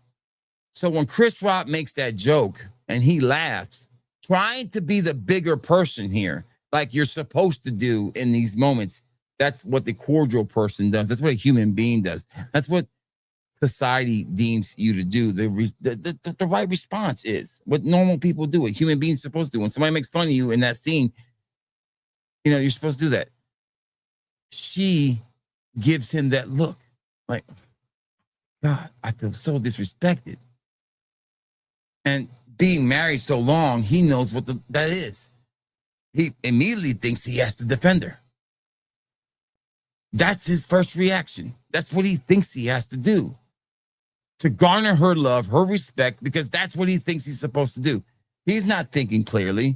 So when Chris Rock makes that joke and he laughs, trying to be the bigger person here, like you're supposed to do in these moments, that's what the cordial person does. That's what a human being does. That's what society deems you to do. The right response is what normal people do, what human beings are supposed to do. When somebody makes fun of you in that scene, you know, you're supposed to do that. She gives him that look like, God, I feel so disrespected. And being married so long, he knows what that is. He immediately thinks he has to defend her. That's his first reaction. That's what he thinks he has to do. To garner her love, her respect, because that's what he thinks he's supposed to do. He's not thinking clearly.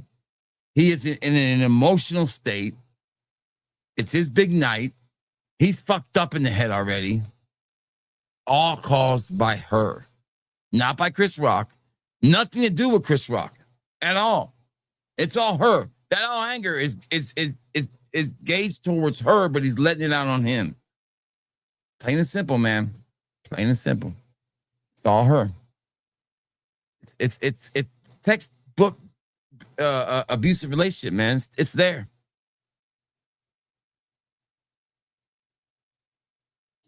He is in an emotional state. It's his big night. He's fucked up in the head already. All caused by her. Not by Chris Rock. Nothing to do with Chris Rock at all. It's all her. That all anger is gauged towards her, but he's letting it out on him. Plain and simple, man. Plain and simple. It's all her. It's textbook abusive relationship, man. It's there.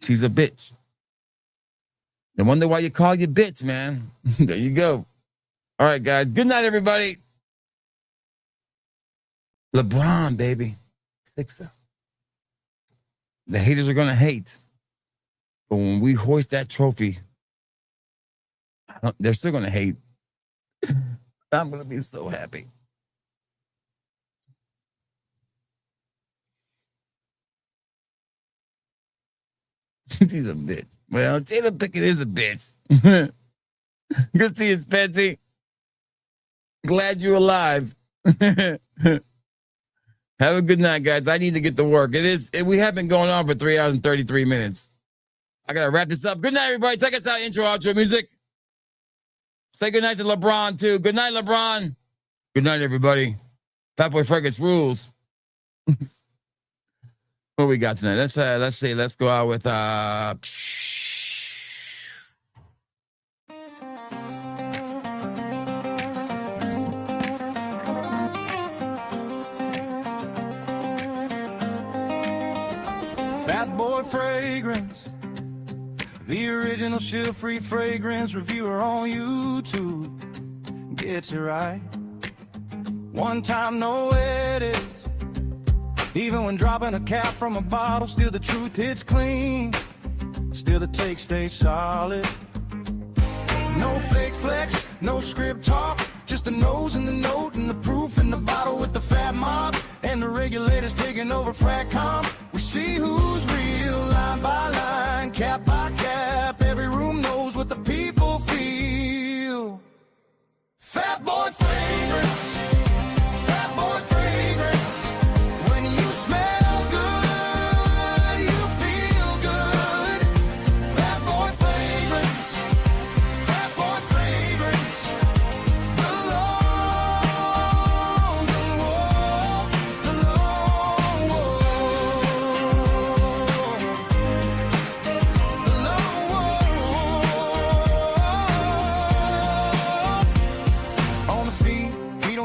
She's a bitch. No wonder why you call you bitch, man. There you go. All right, guys. Good night, everybody. LeBron, baby. Sixer. The haters are going to hate. But when we hoist that trophy, they're still going to hate. I'm going to be so happy. She's a bitch. Well, Jada Pickett is a bitch. Good to see you, Spency. Glad you're alive. Have a good night, guys. I need to get to work. We have been going on for 3 hours and 33 minutes. I got to wrap this up. Good night, everybody. Take us out. Intro, outro music. Say good night to LeBron, too. Good night, LeBron. Good night, everybody. Fatboy Fergus rules. What we got tonight? Let's go out with Fatboy Fragrance, the original chill-free fragrance reviewer on YouTube. Gets it right. One time, no edits. Even when dropping a cap from a bottle, still the truth hits clean. Still the take stays solid. No fake flex, no script talk. Just the nose and the note and the proof in the bottle with the fat mob. And the regulators taking over Fracom. We see who's real, line by line, cap by cap. Every room knows what the people feel. Fatboy Fragrance.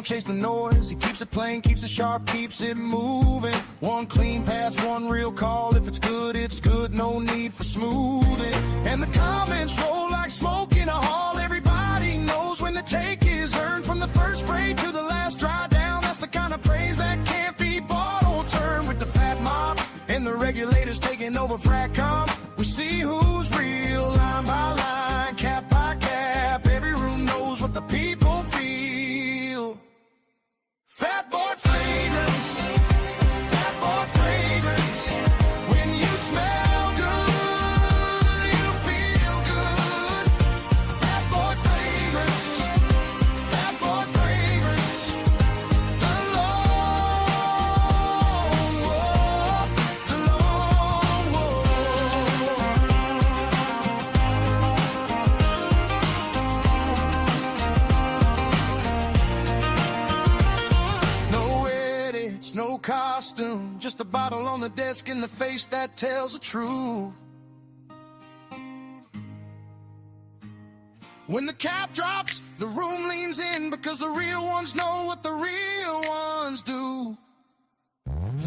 chase the noise. He keeps it playing, keeps it sharp, keeps it moving. One clean pass, one real call. If it's good, it's good. No need for smoothing. And the comments roll like smoke in a hall. Everybody knows when the take is earned. From the first spray to the last dry down. That's the kind of praise that can't be bought on turn. With the fat mob and the regulators taking over Fracom, we see who's real line by line, cap by cap. Every room knows what the people feel. Fat boy fragrance, fat boy fragrance. When you smell good, you feel good. Fat boy fragrance, fat boy fragrance. The long walk, the long walk. No edits, no costume, just a bottle on the desk and the face that tells the truth. When the cap drops, the room leans in, because the real ones know what the real ones do.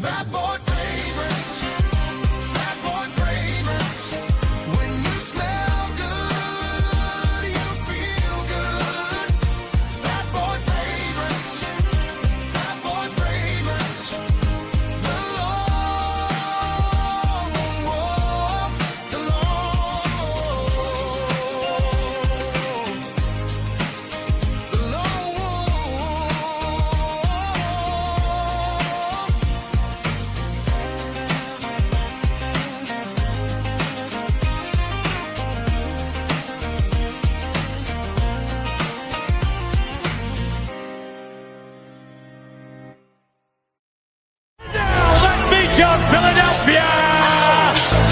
Fat boy fragrance, fat boy fragrance. When you smell good, you feel good. Fat boy fragrance, fat boy fragrance. The long walk, the long Now let's meet your Philadelphia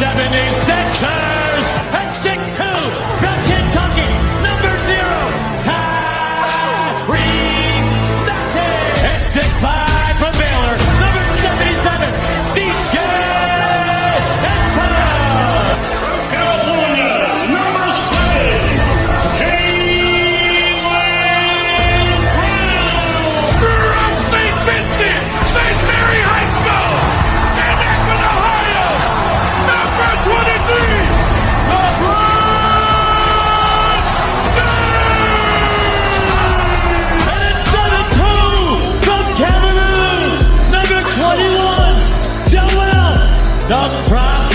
76ers at 6'2" from Kentucky, number 0, Kyrie Irving. At 6'5" from Baylor, number 77, DJ California, number 7, from St. Vincent, St. Mary High School, in Akron, Ohio, number 23, LeBron James. And at 7'2", from Cameroon, number 21, Joel the Prophet.